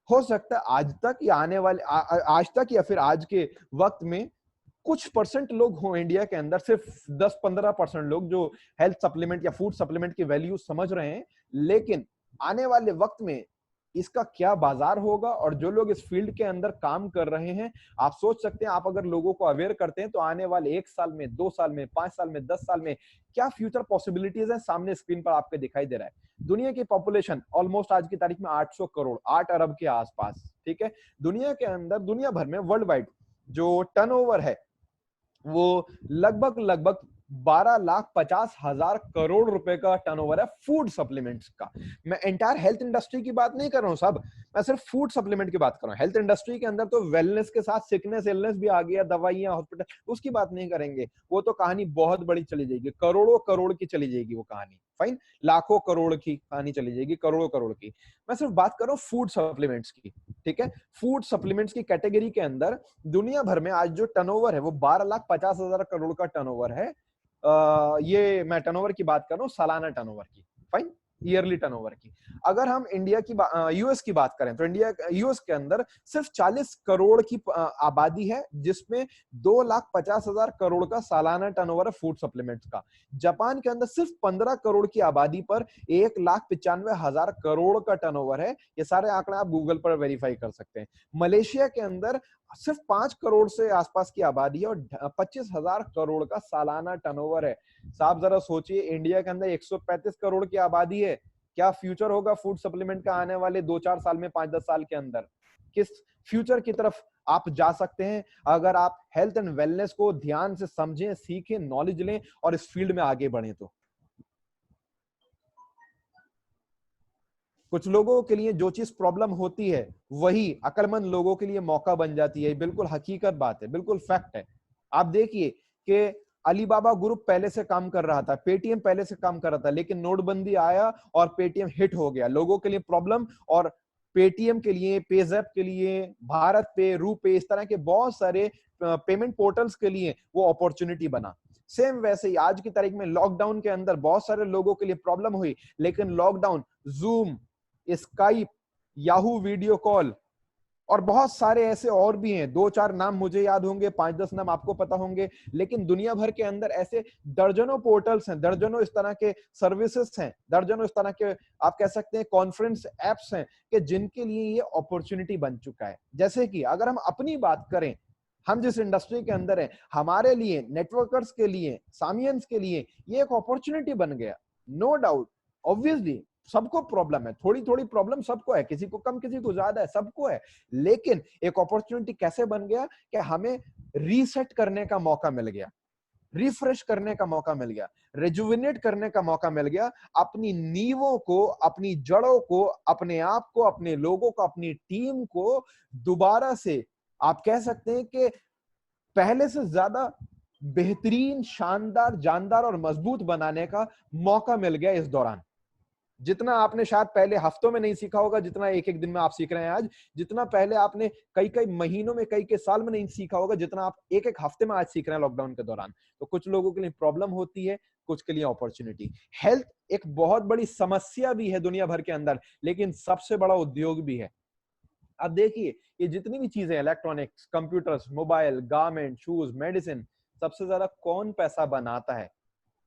हो सकता है आज तक या आने वाले आज तक या फिर आज के वक्त में कुछ परसेंट लोग हो इंडिया के अंदर, सिर्फ 10-15% लोग जो हेल्थ सप्लीमेंट या फूड सप्लीमेंट की वैल्यू समझ रहे हैं। लेकिन आने वाले वक्त में इसका क्या बाजार होगा, और जो लोग इस फील्ड के अंदर काम कर रहे हैं, आप सोच सकते हैं, आप अगर लोगों को अवेयर करते हैं तो आने वाले 1 साल में, 2 साल में, 5 साल में, 10 साल में क्या फ्यूचर पॉसिबिलिटीज है सामने स्क्रीन पर आपके दिखाई दे रहा है। दुनिया की पॉपुलेशन ऑलमोस्ट आज की तारीख में 800 करोड़, 8 अरब के आसपास, ठीक है। दुनिया के अंदर, दुनिया भर में वर्ल्ड वाइड जो टर्नओवर है वो लगभग लगभग 12,50,000 करोड़ रुपए का टर्नओवर है फूड सप्लीमेंट्स का। मैं एंटायर हेल्थ इंडस्ट्री की बात नहीं कर रहा हूं सब, मैं सिर्फ फूड सप्लीमेंट की बात कर रहा हूं। हेल्थ इंडस्ट्री के अंदर तो वेलनेस के साथ सिकनेस इलनेस भी आ गया, दवाइयां, हॉस्पिटल, उसकी बात नहीं करेंगे, वो तो कहानी बहुत बड़ी चली जाएगी, करोड़ों करोड़ की चली जाएगी वो कहानी, फाइन, लाखों करोड़ की कहानी चली जाएगी, करोड़ों करोड़ की। मैं सिर्फ बात कर रहा हूं फूड सप्लीमेंट्स की, ठीक है। फूड सप्लीमेंट्स की कैटेगरी के अंदर दुनिया भर में आज जो टर्नओवर है वो 12,50,000 करोड़ का टर्नओवर है। ये मैं टर्नओवर की बात कर रहा हूँ, सालाना टर्नओवर की, फाइन, ईयरली टर्नओवर की। अगर हम इंडिया की यूएस की बात करें तो इंडिया यूएस के अंदर सिर्फ 40 करोड़ की आबादी है, जिसमें 2,50,000 करोड़ का सालाना टर्नओवर है फूड सप्लीमेंट्स का। जापान के अंदर सिर्फ 15 करोड़ की आबादी पर 1,95,000 करोड़ का टर्नओवर है। ये सारे आंकड़े आप गूगल पर वेरीफाई कर सकते हैं। मलेशिया के अंदर सिर्फ 5 करोड़ से आसपास की आबादी है और 25,000 करोड़ का सालाना टर्नओवर है। साहब जरा सोचिए, इंडिया के अंदर 135 करोड़ की आबादी है, क्या फ्यूचर होगा फूड सप्लीमेंट का आने वाले 2-4 साल में, 5-10 साल के अंदर? किस फ्यूचर की तरफ आप जा सकते हैं अगर आप हेल्थ एंड वेलनेस को ध्यान से समझें, सीखें, नॉलेज लें और इस फील्ड में आगे बढ़ें तो। कुछ लोगों के लिए जो चीज प्रॉब्लम होती है वही अक्लमंद लोगों के लिए मौका बन जाती है। बिल्कुल हकीकत बात है, बिल्कुल फैक्ट है। आप देखिए कि अलीबाबा ग्रुप पहले से काम कर रहा था, पेटीएम पहले से काम कर रहा था, लेकिन नोटबंदी आया और पेटीएम हिट हो गया। लोगों के लिए प्रॉब्लम, और पेटीएम के लिए, पेजैप के लिए, भारत पे, रूपे, इस तरह के बहुत सारे पेमेंट पोर्टल्स के लिए वो अपॉर्चुनिटी बना। सेम वैसे ही आज की तारीख में लॉकडाउन के अंदर बहुत सारे लोगों के लिए प्रॉब्लम हुई, लेकिन lockdown, zoom, Skype, Yahoo video call और बहुत सारे ऐसे और भी हैं, 2-4 नाम मुझे याद होंगे, 5-10 नाम आपको पता होंगे, लेकिन दुनिया भर के अंदर ऐसे दर्जनों पोर्टल्स हैं, दर्जनों इस तरह के सर्विसेज हैं, दर्जनों इस तरह के आप कह सकते हैं कॉन्फ्रेंस एप्स हैं कि जिनके लिए ये अपॉर्चुनिटी बन चुका है। जैसे कि अगर हम अपनी बात करें, हम जिस इंडस्ट्री के अंदर हैं, हमारे लिए, नेटवर्कर्स के लिए, सामियंस के लिए ये एक अपॉर्चुनिटी बन गया। नो डाउट, ऑब्वियसली सबको प्रॉब्लम है, थोड़ी थोड़ी प्रॉब्लम सबको है, किसी को कम, किसी को ज्यादा है, सबको है, लेकिन एक अपॉर्चुनिटी कैसे बन गया कि हमें रीसेट करने का मौका मिल गया, रिफ्रेश करने का मौका मिल गया, रेजुविनेट करने का मौका मिल गया, अपनी नींवों को, अपनी जड़ों को, अपने आप को, अपने लोगों को, अपनी टीम को दोबारा से आप कह सकते हैं कि पहले से ज्यादा बेहतरीन, शानदार, जानदार और मजबूत बनाने का मौका मिल गया इस दौरान। जितना आपने शायद पहले हफ्तों में नहीं सीखा होगा, जितना एक एक दिन में आप सीख रहे हैं आज, जितना पहले आपने कई कई महीनों में, कई के साल में नहीं सीखा होगा, जितना आप एक एक हफ्ते में आज सीख रहे हैं लॉकडाउन के दौरान। तो कुछ लोगों के लिए प्रॉब्लम होती है, कुछ के लिए अपॉर्चुनिटी। हेल्थ एक बहुत बड़ी समस्या भी है दुनिया भर के अंदर, लेकिन सबसे बड़ा उद्योग भी है। अब देखिए, ये जितनी भी चीजें, electronics, computers, mobile, garment, shoes, medicine, सबसे ज्यादा कौन पैसा बनाता है?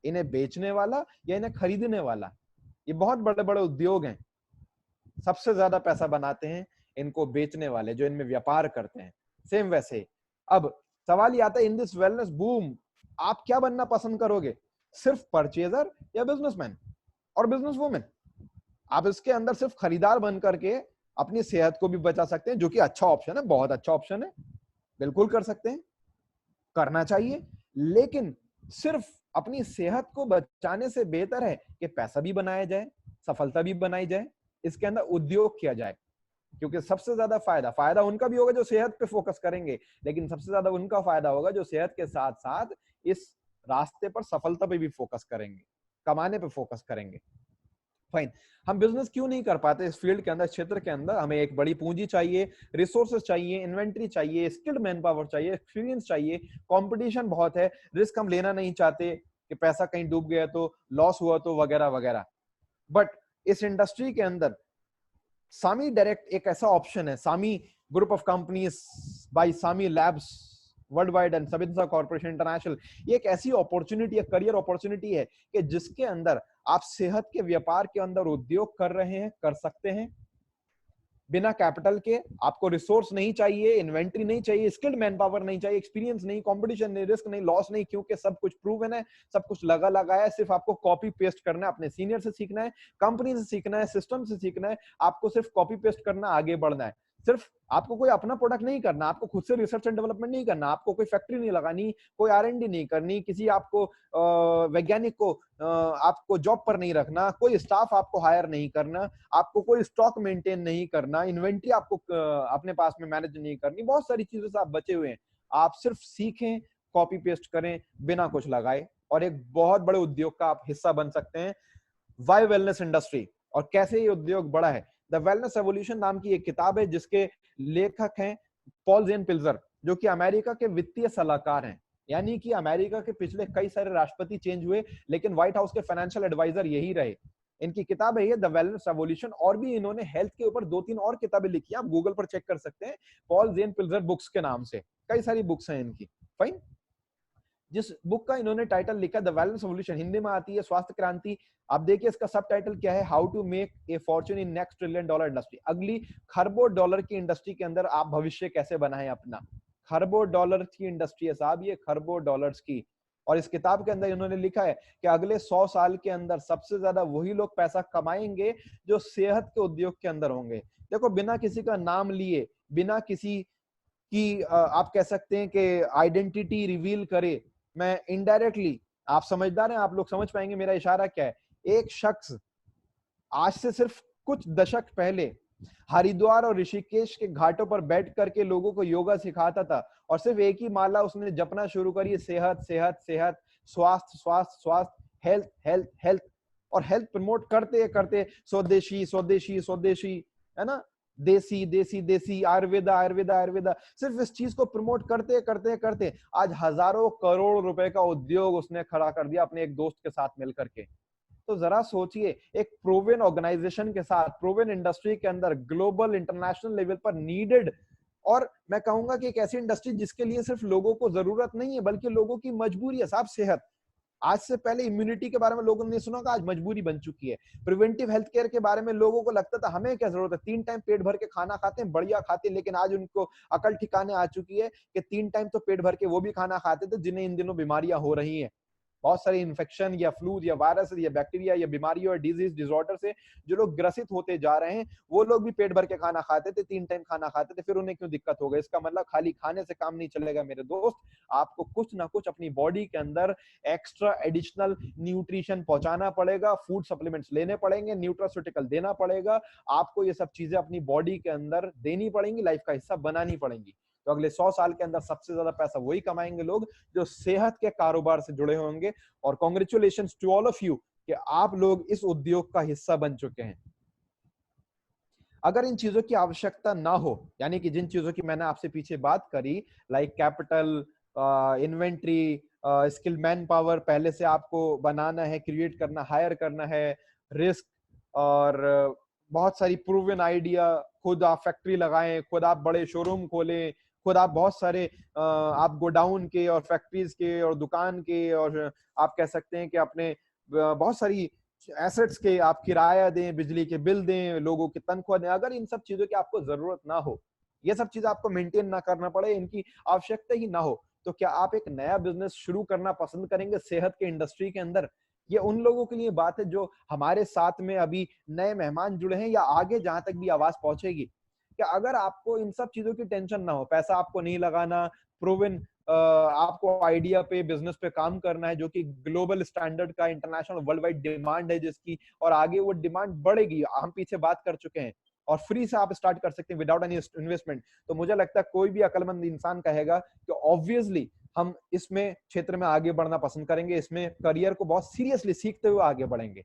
इन्हें बेचने वाला या इन्हें खरीदने वाला? ये बहुत बड़े बड़े उद्योग हैं, सबसे ज्यादा पैसा बनाते हैं इनको बेचने वाले, जो इनमें व्यापार करते हैं। सेम वैसे अब सवाल ये आता है, इन दिस वेलनेस बूम आप क्या बनना पसंद करोगे? सिर्फ परचेजर या बिजनेसमैन और बिजनेस वुमेन? आप इसके अंदर सिर्फ खरीदार बन करके अपनी सेहत को भी बचा सकते हैं, जो कि अच्छा ऑप्शन है, बहुत अच्छा ऑप्शन है, बिल्कुल कर सकते हैं, करना चाहिए। लेकिन सिर्फ अपनी सेहत को बचाने से बेहतर है कि पैसा भी बनाया जाए, सफलता भी बनाई जाए, इसके अंदर उद्योग किया जाए। क्योंकि सबसे ज्यादा फायदा फायदा उनका भी होगा जो सेहत पे फोकस करेंगे, लेकिन सबसे ज्यादा उनका फायदा होगा जो सेहत के साथ साथ इस रास्ते पर सफलता पे भी फोकस करेंगे, कमाने पे फोकस करेंगे। फाइन। हम बिजनेस क्यों नहीं कर पाते इस फील्ड के अंदर, क्षेत्र के अंदर? हमें एक बड़ी पूंजी चाहिए, रिसोर्सेज चाहिए, इन्वेंट्री चाहिए, स्किल्ड मैन पावर चाहिए, एक्सपीरियंस चाहिए, कंपटीशन बहुत है, रिस्क हम लेना नहीं चाहते कि पैसा कहीं डूब गया तो, लॉस हुआ तो, वगैरह वगैरह। बट इस इंडस्ट्री के अंदर सामी डायरेक्ट एक ऐसा ऑप्शन है, Sami group of companies by Sami Labs world wide and Sabinsa Corporation International, ये एक ऐसी अपॉर्चुनिटी है, करियर अपॉर्चुनिटी है कि जिसके अंदर आप सेहत के व्यापार के अंदर उद्योग कर रहे हैं, कर सकते हैं बिना कैपिटल के। आपको रिसोर्स नहीं चाहिए, इन्वेंट्री नहीं चाहिए, स्किल्ड मैन पावर नहीं चाहिए, एक्सपीरियंस नहीं, कंपटीशन नहीं, रिस्क नहीं, लॉस नहीं, क्योंकि सब कुछ प्रूवन है, सब कुछ लगा लगाया है। सिर्फ आपको कॉपी पेस्ट करना है, अपने सीनियर से सीखना है, कंपनी से सीखना है, सिस्टम से सीखना है, आपको सिर्फ कॉपी पेस्ट करना, आगे बढ़ना है। सिर्फ आपको कोई अपना प्रोडक्ट नहीं करना, आपको खुद से रिसर्च एंड डेवलपमेंट नहीं करना, आपको कोई फैक्ट्री नहीं लगानी, कोई R&D नहीं करनी, किसी आपको वैज्ञानिक को आपको जॉब पर नहीं रखना, कोई स्टाफ आपको हायर नहीं करना, आपको कोई स्टॉक मेंटेन नहीं करना, इन्वेंट्री आपको अपने पास में मैनेज नहीं करनी, बहुत सारी चीजों से आप बचे हुए हैं। आप सिर्फ सीखें, कॉपी पेस्ट करें बिना कुछ लगाए, और एक बहुत बड़े उद्योग का आप हिस्सा बन सकते हैं। वाई वेलनेस इंडस्ट्री और कैसे ये उद्योग बड़ा है, द वेलनेस एवोल्यूशन नाम की एक किताब है जिसके लेखक हैं पॉल जेन पिल्जर, जो कि अमेरिका के वित्तीय सलाहकार हैं। यानी कि अमेरिका के पिछले कई सारे राष्ट्रपति चेंज हुए, लेकिन व्हाइट हाउस के फाइनेंशियल एडवाइजर यही रहे। इनकी किताब है ये द वेलनेस एवोल्यूशन, और भी इन्होंने हेल्थ के ऊपर 2-3 और किताबें लिखी हैं, आप गूगल पर चेक कर सकते हैं, पॉल जेन पिल्जर बुक्स के नाम से कई सारी बुक्स हैं इनकी। फाइन। जिस बुक का इन्होंने टाइटल लिखा द वेलनेस एवोल्यूशन, हिंदी में आती है स्वास्थ्य क्रांति। आप देखिए इसका सब टाइटल क्या है, how to make a fortune in next trillion dollar industry. अगली खरबों डॉलर की इंडस्ट्री के अंदर आप भविष्य कैसे बनाएं अपना। खरबों डॉलर की इंडस्ट्री है साहब, ये खरबों डॉलर्स की। और इस किताब के अंदर इन्होंने लिखा है कि अगले 100 साल के अंदर सबसे ज्यादा वही लोग पैसा कमाएंगे जो सेहत के उद्योग के अंदर होंगे। देखो, बिना किसी का नाम लिए, बिना किसी की आप कह सकते हैं कि आइडेंटिटी रिवील करे, मैं इनडायरेक्टली, आप समझदार हैं, आप लोग समझ पाएंगे मेरा इशारा क्या है। एक शख्स आज से सिर्फ कुछ दशक पहले हरिद्वार और ऋषिकेश के घाटों पर बैठ करके लोगों को योगा सिखाता था, और सिर्फ एक ही माला उसने जपना शुरू करी, सेहत सेहत सेहत, स्वास्थ्य स्वास्थ्य स्वास्थ्य, हेल्थ हेल्थ हेल्थ। और हेल्थ प्रमोट करते करते स्वदेशी स्वदेशी स्वदेशी, है ना, देसी देसी देसी, आयुर्वेदा आयुर्वेदा आयुर्वेदा, सिर्फ इस चीज को प्रमोट करते करते करते आज हजारों करोड़ रुपए का उद्योग उसने खड़ा कर दिया अपने एक दोस्त के साथ मिलकर के। तो जरा सोचिए, एक प्रूवन ऑर्गेनाइजेशन के साथ, प्रूवन इंडस्ट्री के अंदर, ग्लोबल इंटरनेशनल लेवल पर नीडेड, और मैं कहूंगा कि एक ऐसी इंडस्ट्री जिसके लिए सिर्फ लोगों को जरूरत नहीं है बल्कि लोगों की मजबूरी है साहब। सेहत, आज से पहले इम्यूनिटी के बारे में लोगों ने सुना होगा, आज मजबूरी बन चुकी है। प्रिवेंटिव हेल्थ केयर के बारे में लोगों को लगता था हमें क्या जरूरत है, 3 टाइम पेट भर के खाना खाते हैं, बढ़िया खाते हैं, लेकिन आज उनको अकल ठिकाने आ चुकी है कि 3 टाइम तो पेट भर के वो भी खाना खाते थे जिन्हें इन दिनों बीमारियां हो रही हैं। बहुत सारे इन्फेक्शन या फ्लू या वायरस या बैक्टीरिया या बीमारियों और डिजीज डिसऑर्डर से जो लोग ग्रसित होते जा रहे हैं, वो लोग भी पेट भर के खाना खाते थे, 3 टाइम खाना खाते थे, फिर उन्हें क्यों दिक्कत हो गई? इसका मतलब खाली खाने से काम नहीं चलेगा मेरे दोस्त, आपको कुछ ना कुछ अपनी बॉडी के अंदर एक्स्ट्रा एडिशनल न्यूट्रिशन पहुंचाना पड़ेगा, फूड सप्लीमेंट्स लेने पड़ेंगे, न्यूट्रास्यूटिकल देना पड़ेगा, आपको ये सब चीजें अपनी बॉडी के अंदर देनी पड़ेंगी, लाइफ का हिस्सा बनानी पड़ेंगी। तो अगले 100 साल के अंदर सबसे ज्यादा पैसा वही कमाएंगे लोग जो सेहत के कारोबार से जुड़े होंगे। और congratulations to all of you कि आप लोग इस उद्योग का हिस्सा बन चुके हैं। अगर इन चीजों की आवश्यकता ना हो, यानी कि जिन चीजों की मैंने आपसे पीछे बात करी, like capital, inventory, skill man power पहले से आपको बनाना है, क्रिएट करना, हायर करना है, रिस्क, और बहुत सारी प्रूवन आइडिया, खुद आप फैक्ट्री लगाएं, खुद आप बड़े शोरूम खोलें, खुद आप बहुत सारे आप गोडाउन के और फैक्ट्रीज के और दुकान के, और आप कह सकते हैं कि अपने बहुत सारी एसेट्स के आप किराया दें, बिजली के बिल दें, लोगों की तनख्वाह दें। अगर इन सब चीजों की आपको जरूरत ना हो, ये सब चीजें आपको मेंटेन ना करना पड़े, इनकी आवश्यकता ही ना हो, तो क्या आप एक नया बिजनेस शुरू करना पसंद करेंगे सेहत के इंडस्ट्री के अंदर? ये उन लोगों के लिए बात है जो हमारे साथ में अभी नए मेहमान जुड़े हैं, या आगे जहां तक भी आवाज पहुंचेगी, कि अगर आपको इन सब चीजों की टेंशन ना हो, पैसा आपको नहीं लगाना, प्रूवन आपको आइडिया पे, बिजनेस पे काम करना है जो कि ग्लोबल स्टैंडर्ड का, इंटरनेशनल वर्ल्ड वाइड डिमांड है जिसकी, और आगे वो डिमांड बढ़ेगी, हम पीछे बात कर चुके हैं, और फ्री से आप स्टार्ट कर सकते हैं विदाउट एनी इन्वेस्टमेंट, तो मुझे लगता है कोई भी अक्लमंद इंसान कहेगा कि ऑब्वियसली हम इसमें क्षेत्र में आगे बढ़ना पसंद करेंगे, इसमें करियर को बहुत सीरियसली सीखते हुए आगे बढ़ेंगे।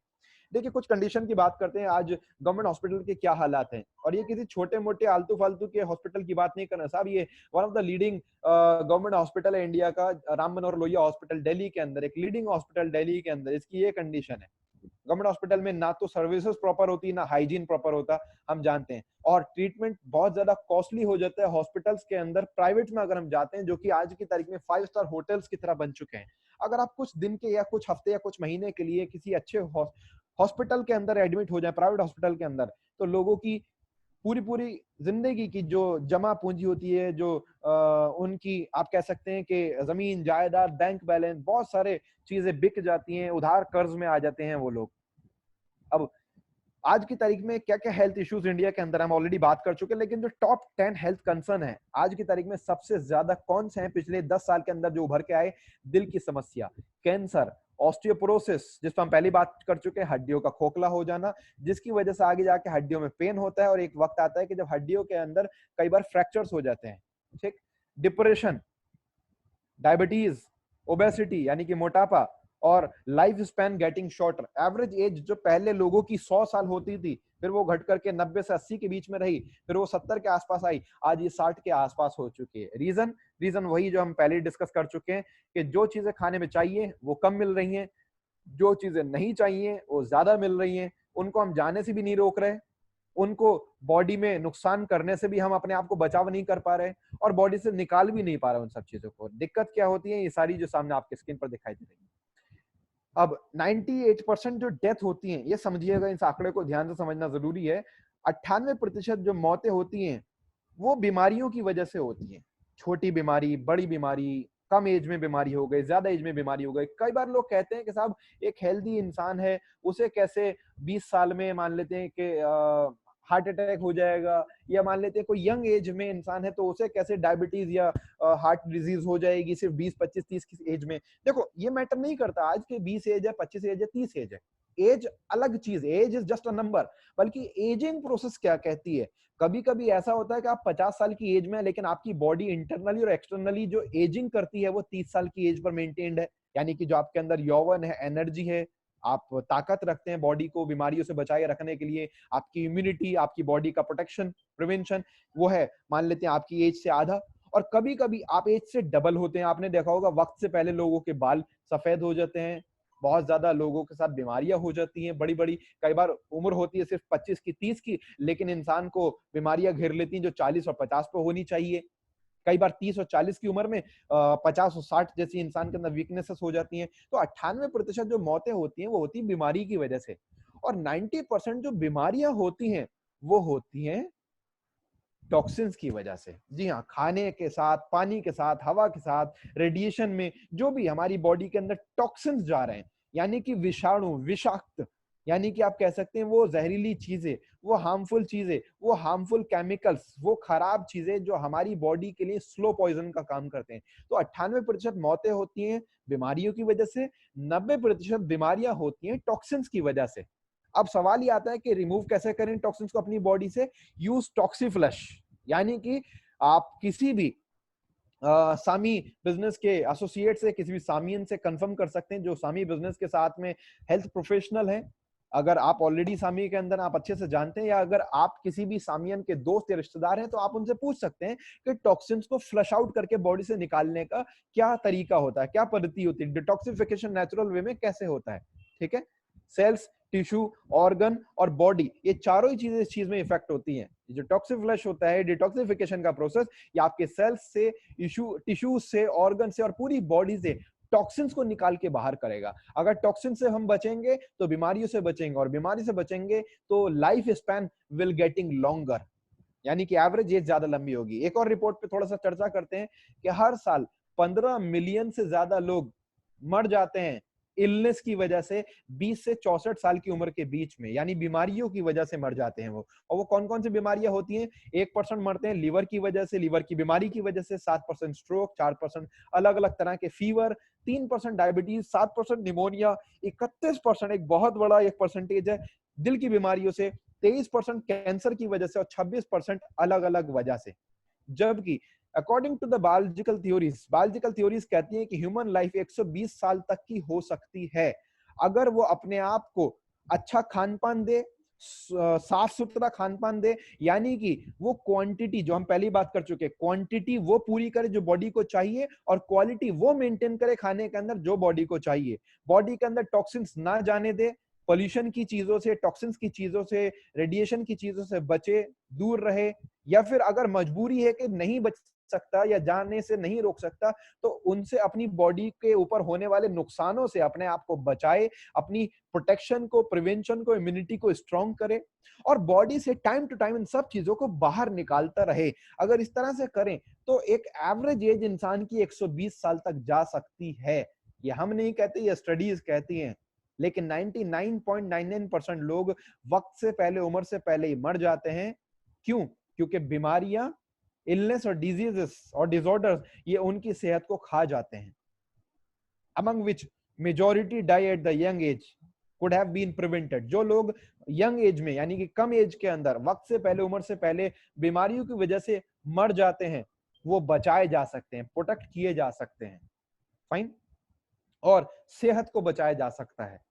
देखिए कुछ कंडीशन की बात करते हैं, आज गवर्नमेंट हॉस्पिटल के क्या हालात हैं, और ये किसी छोटे मोटे आलतू फालतू के हॉस्पिटल की बात नहीं करना साहब, ये one of the leading government hospital है इंडिया का, राम मनोहर लोहिया हॉस्पिटल दिल्ली के अंदर, एक लीडिंग हॉस्पिटल दिल्ली के अंदर, इसकी ये कंडीशन है। गवर्नमेंट हॉस्पिटल में ना तो सर्विसेज प्रॉपर होती है, ना हाइजीन प्रॉपर होता, हम जानते हैं, और ट्रीटमेंट बहुत ज्यादा कॉस्टली हो जाता है हॉस्पिटल्स के अंदर। प्राइवेट में अगर हम जाते हैं, जो कि आज की तारीख में 5 स्टार होटल्स की तरह बन चुके हैं, अगर आप कुछ दिन के या कुछ हफ्ते या कुछ महीने के लिए किसी अच्छे हॉस्पिटल के अंदर एडमिट हो जाए, प्राइवेट हॉस्पिटल के अंदर, तो लोगों की पूरी पूरी जिंदगी की जो जमा पूंजी होती है, जो उनकी आप कह सकते हैं कि जमीन जायदाद, बैंक बैलेंस, बहुत सारे चीजें बिक जाती हैं, उधार कर्ज में आ जाते हैं वो लोग। अब आज की तारीख में क्या क्या हेल्थ इश्यूज इंडिया के अंदर हम ऑलरेडी बात कर चुके हैं, लेकिन जो टॉप 10 हेल्थ कंसर्न है आज की तारीख में सबसे ज्यादा कौन से हैं पिछले 10 साल के अंदर जो उभर के आए? दिल की समस्या, कैंसर, ऑस्टियोपोरोसिस, जिस पर हम पहली बात कर चुके हैं, हड्डियों का खोखला हो जाना, जिसकी वजह से आगे जाके हड्डियों में पेन होता है, और एक वक्त आता है कि जब हड्डियों के अंदर कई बार फ्रैक्चर्स हो जाते हैं। ठीक, डिप्रेशन, डायबिटीज, ओबेसिटी यानी कि मोटापा, और life span getting shorter. Average age जो पहले लोगों की 100 साल होती थी, फिर वो घट करके 90 से 80 के बीच में रही, फिर वो 70 के आसपास आई, आज ये 60 के आसपास हो चुकी है। रीजन वही जो हम पहले डिस्कस कर चुके हैं कि जो चीजें खाने में चाहिए वो कम मिल रही हैं, जो चीजें नहीं चाहिए वो ज्यादा मिल रही हैं, उनको हम जाने से भी नहीं रोक रहे, उनको बॉडी में नुकसान करने से भी हम अपने आप को बचाव नहीं कर पा रहे, और बॉडी से निकाल भी नहीं पा रहे उन सब चीजों को। दिक्कत क्या होती है? ये सारी जो सामने आपके स्क्रीन पर दिखाई दे रही है। अब 98% जो डेथ होती हैं, ये समझिएगा, इस आंकड़े को ध्यान से समझना जरूरी है। 98% जो मौतें होती हैं वो बीमारियों की वजह से होती हैं। छोटी बीमारी, बड़ी बीमारी, कम एज में बीमारी हो गई, ज्यादा एज में बीमारी हो गई। कई बार लोग कहते हैं कि साहब एक हेल्दी इंसान है, उसे कैसे 20 साल में मान लेते हैं कि हार्ट अटैक हो जाएगा, या मान लेते हैं कोई यंग एज में इंसान है तो उसे कैसे डायबिटीज या हार्ट डिजीज हो जाएगी सिर्फ 20, 25, 30 की एज में। देखो ये मैटर नहीं करता आज के 20 एज है, 25 एज है, 30 एज है, एज अलग चीज, age is just a number, बल्कि एजिंग प्रोसेस क्या कहती है। कभी कभी ऐसा होता है कि आप 50 साल की एज में है, लेकिन आपकी बॉडी इंटरनली और एक्सटर्नली जो एजिंग करती है वो 30 साल की एज पर मेंटेन्ड है, यानी कि जो आपके अंदर यौवन है, एनर्जी है, आप ताकत रखते हैं बॉडी को बीमारियों से बचाए रखने के लिए, आपकी इम्यूनिटी, आपकी बॉडी का प्रोटेक्शन, प्रिवेंशन, वो है मान लेते हैं आपकी एज से आधा। और कभी कभी आप एज से डबल होते हैं। आपने देखा होगा वक्त से पहले लोगों के बाल सफेद हो जाते हैं, बहुत ज्यादा लोगों के साथ बीमारियां हो जाती हैं बड़ी बड़ी। कई बार उम्र होती है सिर्फ 25 की, 30 की, लेकिन इंसान को बीमारियां घेर लेती हैं जो 40 और 50 पे होनी चाहिए। कई बार 30 और 40 की उम्र में 50 और 60 जैसी इंसान के अंदर वीकनेसेस हो जाती हैं। तो 98% जो मौतें होती हैं वो होती है बीमारी की वजह से, और 90% जो बीमारियां होती हैं वो होती हैं टॉक्सिन्स की वजह से। जी हाँ, खाने के साथ, पानी के साथ, हवा के साथ, रेडिएशन में जो भी हमारी बॉडी के अंदर टॉक्सिन्स जा रहे हैं, यानी कि विषाणु, विषाक्त, यानी कि आप कह सकते हैं वो जहरीली चीजें, वो हार्मफुल चीजें, वो हार्मफुल केमिकल्स, वो खराब चीजें जो हमारी बॉडी के लिए स्लो पॉइजन का काम करते हैं। तो 98% मौतें होती हैं बीमारियों की वजह से, 90% बीमारियां होती हैं टॉक्सिन्स की वजह से। अब सवाल ये आता है कि रिमूव कैसे करें टॉक्सिन्स को अपनी बॉडी से? यूज टॉक्सीफ्लश, यानी कि आप किसी भी सामी बिजनेस के एसोसिएट से, किसी भी सामियन से कंफर्म कर सकते हैं जो सामी बिजनेस के साथ में हेल्थ प्रोफेशनल है। अगर आप ऑलरेडी सामी के अंदर आप अच्छे से जानते हैं, या अगर आप किसी भी सामियन के दोस्त या रिश्तेदार हैं, तो आप उनसे पूछ सकते हैं कि टॉक्सिन्स को फ्लश आउट करके बॉडी से निकालने का क्या तरीका होता है, क्या पद्धति होती है, डिटॉक्सिफिकेशन नेचुरल वे में कैसे होता है। ठीक है, सेल्स, टिश्यू, ऑर्गन और बॉडी, ये चारों ही चीजें इस चीज में इफेक्ट होती हैं। जो टॉक्सिफ्लश होता है, डिटॉक्सिफिकेशन का प्रोसेस, ये आपके सेल्स से, टिश्यू से, ऑर्गन से और पूरी बॉडी से टॉक्सिन्स को निकाल के बाहर करेगा। अगर टॉक्सिन से हम बचेंगे तो बीमारियों से बचेंगे, और बीमारी से बचेंगे तो life span will getting longer, यानी कि एवरेज एज ज्यादा लंबी होगी। एक और रिपोर्ट पे थोड़ा सा चर्चा करते हैं कि हर साल 15 मिलियन से ज्यादा लोग मर जाते हैं इलनेस की वजह से 20 से 64 साल की उम्र के बीच में, यानी बीमारियों की वजह से मर जाते हैं वो। और वो कौन कौन सी बीमारियां होती हैं? 1% मरते हैं लीवर की वजह से, लीवर की बीमारी की वजह से, 7% स्ट्रोक, 4% अलग अलग तरह के फीवर, 3% डायबिटीज, 7% निमोनिया, 31% एक बहुत बड़ा एक परसेंटेज है दिल की बीमारियों से, 23% कैंसर की वजह से और 26% अलग अलग वजह से। जबकि according to the biological theories कहती हैं कि ह्यूमन लाइफ 120 साल तक की हो सकती है अगर वो अपने आप को अच्छा खान पान दे, साफ सुथरा खान पान दे, यानी कि वो क्वांटिटी जो हम पहली बात कर चुके हैं, क्वांटिटी वो पूरी करे जो बॉडी को चाहिए और क्वालिटी वो मेंटेन करे खाने के अंदर जो बॉडी को चाहिए। बॉडी के अंदर टॉक्सिन्स ना जाने दे, पोल्यूशन की चीजों से, टॉक्सिन्स की चीजों से, रेडिएशन की चीजों से बचे, दूर रहे, या फिर अगर मजबूरी है कि नहीं बच सकता या जाने से नहीं रोक सकता तो उनसे अपनी बॉडी के ऊपर होने वाले नुकसानों से अपने आप को बचाए, अपनी प्रोटेक्शन को, प्रिवेंशन को, इम्यूनिटी को स्ट्रॉन्ग करे और बॉडी से टाइम टू टाइम इन सब चीजों को बाहर निकालता रहे। अगर इस तरह से करें तो एक एवरेज एज इंसान की 120 साल तक जा सकती है। ये हम नहीं कहते, ये स्टडीज कहती हैं। लेकिन 99.99% लोग वक्त से पहले, उम्र से पहले ही मर जाते हैं। क्यों? क्योंकि बीमारियां, इलनेस और डिजीजेस और डिसऑर्डर्स ये उनकी सेहत को खा जाते हैं। among which majority die at the young age could have been prevented। जो लोग यंग एज में यानी कि कम एज के अंदर, वक्त से पहले, उम्र से पहले बीमारियों की वजह से मर जाते हैं, वो बचाए जा सकते हैं, प्रोटेक्ट किए जा सकते हैं। फाइन। और सेहत को बचाया जा सकता है।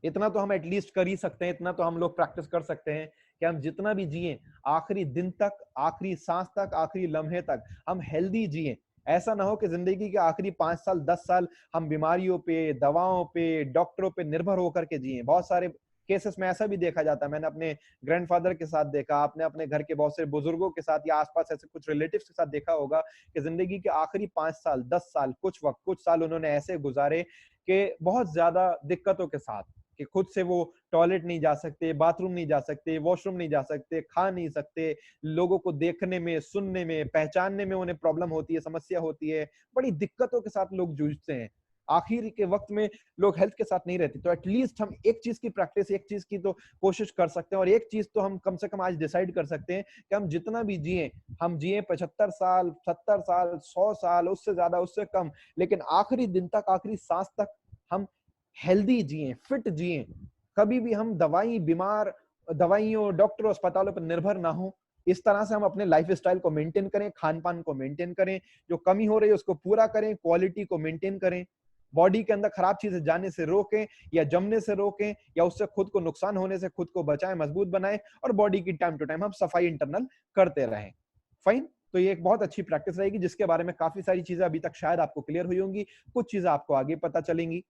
इतना तो हम एटलीस्ट कर ही सकते हैं, इतना तो हम लोग प्रैक्टिस कर सकते हैं कि हम जितना भी जिए, आखिरी दिन तक, आखिरी सांस तक, आखिरी लम्हे तक हम हेल्दी जिए। ऐसा ना हो कि जिंदगी के आखिरी 5 साल 10 साल हम बीमारियों पे, दवाओं पे, डॉक्टरों पे निर्भर होकर के जिए। बहुत सारे केसेस में ऐसा भी देखा जाता है, मैंने अपने ग्रैंडफादर के साथ देखा, आपने अपने घर के बहुत से बुजुर्गों के साथ या आसपास ऐसे कुछ रिलेटिव्स के साथ देखा होगा कि जिंदगी के आखिरी 5 साल 10 साल कुछ साल उन्होंने ऐसे गुजारे कि बहुत ज्यादा दिक्कतों के साथ, कि खुद से वो टॉयलेट नहीं जा सकते, बाथरूम नहीं जा सकते, वॉशरूम नहीं जा सकते, खा नहीं सकते, लोगों को देखने में, सुनने में, पहचानने में उन्हें प्रॉब्लम होती है, समस्या होती है, बड़ी दिक्कतों के साथ लोग जूझते हैं। आखिर के वक्त में लोग हेल्थ के साथ नहीं रहते। तो एटलीस्ट हम एक चीज की प्रैक्टिस, एक चीज की तो कोशिश कर सकते हैं, और एक चीज तो हम कम से कम आज डिसाइड कर सकते हैं कि हम जितना भी जिए, हम जिए 75 साल, 70 साल, 100 साल, उससे ज्यादा, उससे कम, लेकिन आखिरी दिन तक, आखिरी सांस तक हम हेल्दी जिए, फिट जिए। कभी भी हम दवाइयों, डॉक्टरों, अस्पतालों पर निर्भर ना हो। इस तरह से हम अपने लाइफ स्टाइल को मेंटेन करें, खान पान को मेंटेन करें, जो कमी हो रही है उसको पूरा करें, क्वालिटी को मेंटेन करें, बॉडी के अंदर खराब चीजें जाने से रोकें या जमने से रोकें, या उससे खुद को नुकसान होने से खुद को बचाएं, मजबूत बनाएं, और बॉडी की टाइम टू टाइम हम सफाई इंटरनल करते रहें। फाइन। तो ये एक बहुत अच्छी प्रैक्टिस रहेगी, जिसके बारे में काफी सारी चीजें अभी तक शायद आपको क्लियर हुई होंगी, कुछ चीजें आपको आगे पता चलेंगी।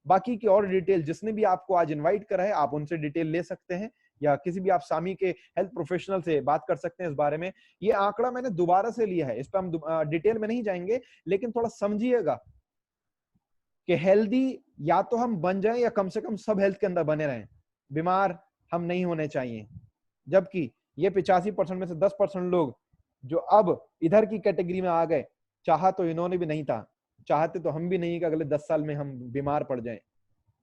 बाकी की और डिटेल जिसने भी आपको आज इनवाइट करा है, आप उनसे डिटेल ले सकते हैं, या किसी भी आप सामी के हेल्थ प्रोफेशनल से बात कर सकते हैं इस बारे में। ये आंकड़ा मैंने दोबारा से लिया है, इस पर हम डिटेल में नहीं जाएंगे, लेकिन थोड़ा समझिएगा कि हेल्दी या तो हम बन जाएं या कम से कम सब हेल्थ के अंदर बने रहें, बीमार हम नहीं होने चाहिए। जबकि ये 85% में से 10% लोग जो अब इधर की कैटेगरी में आ गए, चाहा तो इन्होंने भी नहीं था, चाहते तो हम भी नहीं कि अगले 10 साल में हम बीमार पड़ जाएं,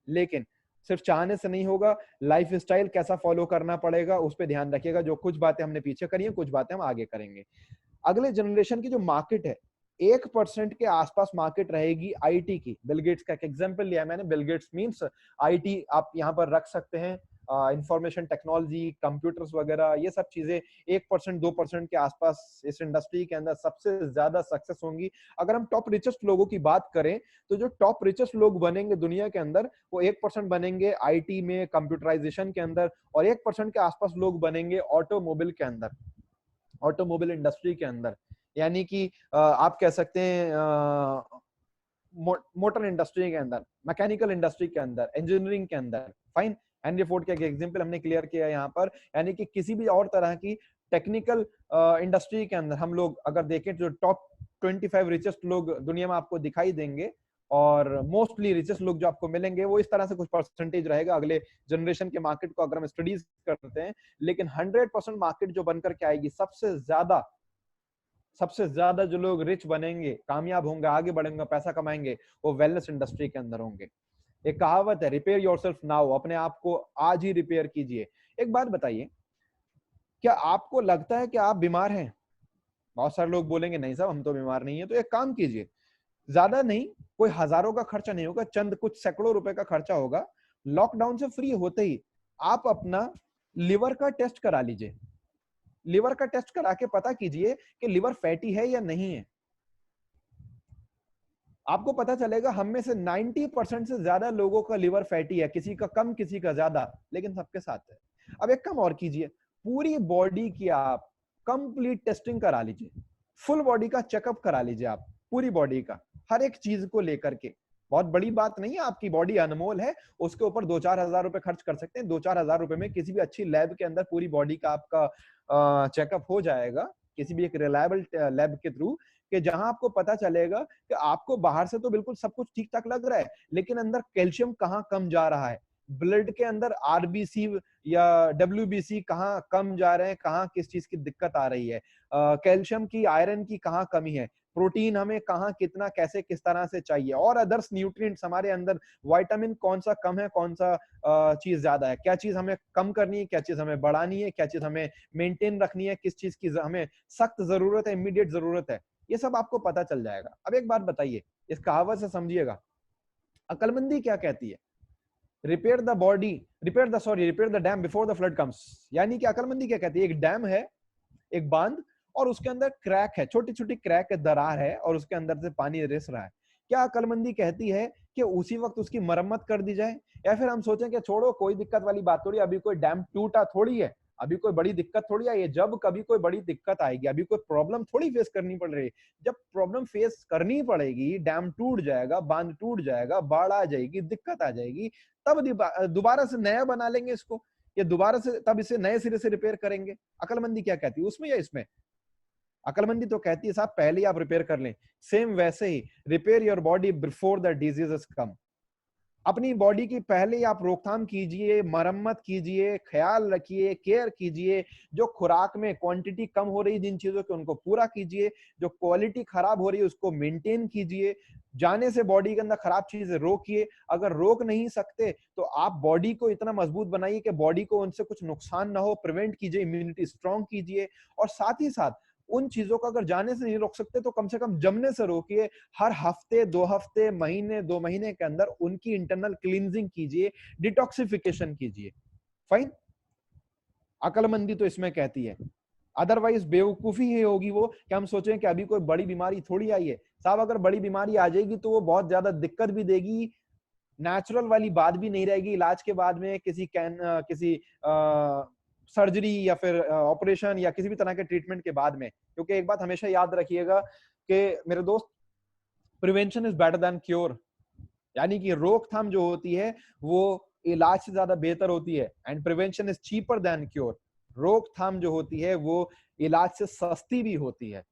लेकिन सिर्फ चाहने से नहीं होगा, लाइफ स्टाइल कैसा फॉलो करना पड़ेगा उस पर ध्यान रखिएगा। जो कुछ बातें हमने पीछे करी हैं, कुछ बातें हम आगे करेंगे। अगले जनरेशन की जो मार्केट है, 1% के आसपास मार्केट रहेगी आईटी की। बिल गेट्स का एक एग्जांपल लिया मैंने। बिल गेट्स मींस आईटी आप यहां पर रख सकते हैं, इंफॉर्मेशन टेक्नोलॉजी, कंप्यूटर्स वगैरह, ये सब चीजें 1% 2% के आसपास इस इंडस्ट्री के अंदर सबसे ज्यादा सक्सेस होंगी। अगर हम टॉप रिचेस्ट लोगों की बात करें, तो जो टॉप रिचेस्ट लोग बनेंगे दुनिया के अंदर, वो 1% बनेंगे आईटी में, कंप्यूटराइजेशन के अंदर, और 1% के आसपास लोग बनेंगे ऑटोमोबाइल के अंदर, ऑटोमोबाइल इंडस्ट्री के अंदर। यानी कि आप कह सकते हैं मोटर इंडस्ट्री के अंदर, मैकेनिकल इंडस्ट्री के अंदर, इंजीनियरिंग के अंदर। फाइन। हेनरी फोर्ड का एक एग्जांपल हमने क्लियर किया यहाँ पर। यानी कि किसी भी और तरह की टेक्निकल इंडस्ट्री के अंदर हम लोग अगर देखें, जो टॉप 25 रिचेस्ट लोग दुनिया में आपको दिखाई देंगे, और मोस्टली रिचेस्ट लोग जो आपको मिलेंगे, वो इस तरह से कुछ परसेंटेज रहेगा अगले जनरेशन के मार्केट को अगर हम स्टडीज करते हैं। लेकिन 100% मार्केट जो बनकर के आएगी, सबसे ज्यादा जो लोग रिच बनेंगे, कामयाब होंगे, आगे बढ़ेंगे, पैसा कमाएंगे, वो वेलनेस इंडस्ट्री के अंदर होंगे। एक कहावत है, रिपेयर योरसेल्फ नाउ, अपने आप को आज ही रिपेयर कीजिए। एक बात बताइए, क्या आपको लगता है कि आप बीमार हैं? बहुत सारे लोग बोलेंगे नहीं साहब हम तो बीमार नहीं है। तो एक काम कीजिए, ज्यादा नहीं, कोई हजारों का खर्चा नहीं होगा, चंद कुछ सैकड़ों रुपए का खर्चा होगा। लॉकडाउन से फ्री होते ही आप अपना लिवर का टेस्ट करा लीजिए। लिवर का टेस्ट करा के पता कीजिए कि लिवर फैटी है या नहीं है। आपको पता चलेगा हम में से 90% से ज्यादा लोगों का लिवर फैटी है, किसी का कम किसी का ज्यादा, लेकिन सबके साथ है। अब एक काम और कीजिए, पूरी बॉडी की आप कंप्लीट टेस्टिंग करा लीजिए, फुल बॉडी का चेकअप करा लीजिए आप, पूरी बॉडी का हर एक चीज को लेकर के। बहुत बड़ी बात नहीं है, आपकी बॉडी अनमोल है, उसके ऊपर 2-4 हजार रुपए खर्च कर सकते हैं। 2-4 हजार रुपए में किसी भी अच्छी लैब के अंदर पूरी बॉडी का आपका चेकअप हो जाएगा, किसी भी एक रिलायबल लैब के थ्रू, कि जहां आपको पता चलेगा कि आपको बाहर से तो बिल्कुल सब कुछ ठीक ठाक लग रहा है, लेकिन अंदर कैल्शियम कहाँ कम जा रहा है, ब्लड के अंदर आरबीसी या डब्ल्यूबीसी कहाँ कम जा रहे हैं, कहाँ किस चीज की दिक्कत आ रही है, कैल्शियम की, आयरन की कहाँ कमी है, प्रोटीन हमें कहाँ कितना कैसे किस तरह से चाहिए, और अदर्स न्यूट्रिएंट्स हमारे अंदर, विटामिन कौन सा कम है, कौन सा चीज ज्यादा है, क्या चीज हमें कम करनी है, क्या चीज हमें बढ़ानी है, क्या चीज हमें मेंटेन रखनी है, किस चीज की हमें सख्त जरूरत है, इमीडिएट जरूरत है, ये सब आपको पता चल जाएगा। अब एक बात बताइए, इस कहावत से समझिएगा, अकलमंदी क्या कहती है? Repair the body, repair the dam before the flood comes. यानी कि अकलमंदी क्या कहती है, एक डैम है, एक बांध, और उसके अंदर क्रैक है, छोटी छोटी क्रैक है, दरार है, और उसके अंदर से पानी रिस रहा है। क्या अकलमंदी कहती है कि उसी वक्त उसकी मरम्मत कर दी जाए, या फिर हम सोचें कि छोड़ो कोई दिक्कत वाली बात थोड़ी, अभी कोई डैम टूटा थोड़ी है, अभी कोई बड़ी दिक्कत थोड़ी आई है, जब कभी कोई बड़ी दिक्कत आएगी, अभी कोई प्रॉब्लम थोड़ी फेस करनी पड़ रही है, जब प्रॉब्लम फेस करनी पड़ेगी, डैम टूट जाएगा, बांध टूट जाएगा, बाढ़ आ जाएगी, दिक्कत आ जाएगी, तब दोबारा से नया बना लेंगे इसको, या दोबारा से तब इसे नए सिरे से रिपेयर करेंगे। अकलमंदी क्या कहती है उसमें या इसमें? अकलमंदी तो कहती है साहब पहले ही आप रिपेयर कर लें। सेम वैसे ही, repair your body before the diseases come. अपनी बॉडी की पहले ही आप रोकथाम कीजिए, मरम्मत कीजिए, ख्याल रखिए, केयर कीजिए, जो खुराक में क्वांटिटी कम हो रही है जिन चीजों की, उनको पूरा कीजिए, जो क्वालिटी खराब हो रही है उसको मेंटेन कीजिए, जाने से बॉडी के अंदर खराब चीजें रोकिए। अगर रोक नहीं सकते तो आप बॉडी को इतना मजबूत बनाइए कि बॉडी को उनसे कुछ नुकसान ना हो, प्रिवेंट कीजिए, इम्यूनिटी स्ट्रांग कीजिए, और साथ ही साथ उन चीजों को अगर जाने से नहीं रोक सकते तो कम से कम जमने से रोकिए। हर हफ्ते, 2 हफ्ते, महीने, 2 महीने के अंदर उनकी इंटरनल क्लींजिंग कीजिए, डिटॉक्सिफिकेशन कीजिए। फाइन, अकलमंदी तो इसमें कहती है। अदरवाइज बेवकूफी ही होगी वो कि हम सोचें कि अभी कोई बड़ी बीमारी थोड़ी आई है। साहब अगर बड़ी बीमारी आ जाएगी तो वो बहुत ज्यादा दिक्कत भी देगी, नेचुरल वाली बात भी नहीं रहेगी। इलाज के बाद में किसी सर्जरी या फिर ऑपरेशन या किसी भी तरह के ट्रीटमेंट के बाद में, क्योंकि एक बात हमेशा याद रखिएगा कि मेरे दोस्त, prevention is better than cure. यानी कि रोकथाम जो होती है वो इलाज से ज्यादा बेहतर होती है, and prevention is cheaper than cure. रोकथाम जो होती है वो इलाज से सस्ती भी होती है।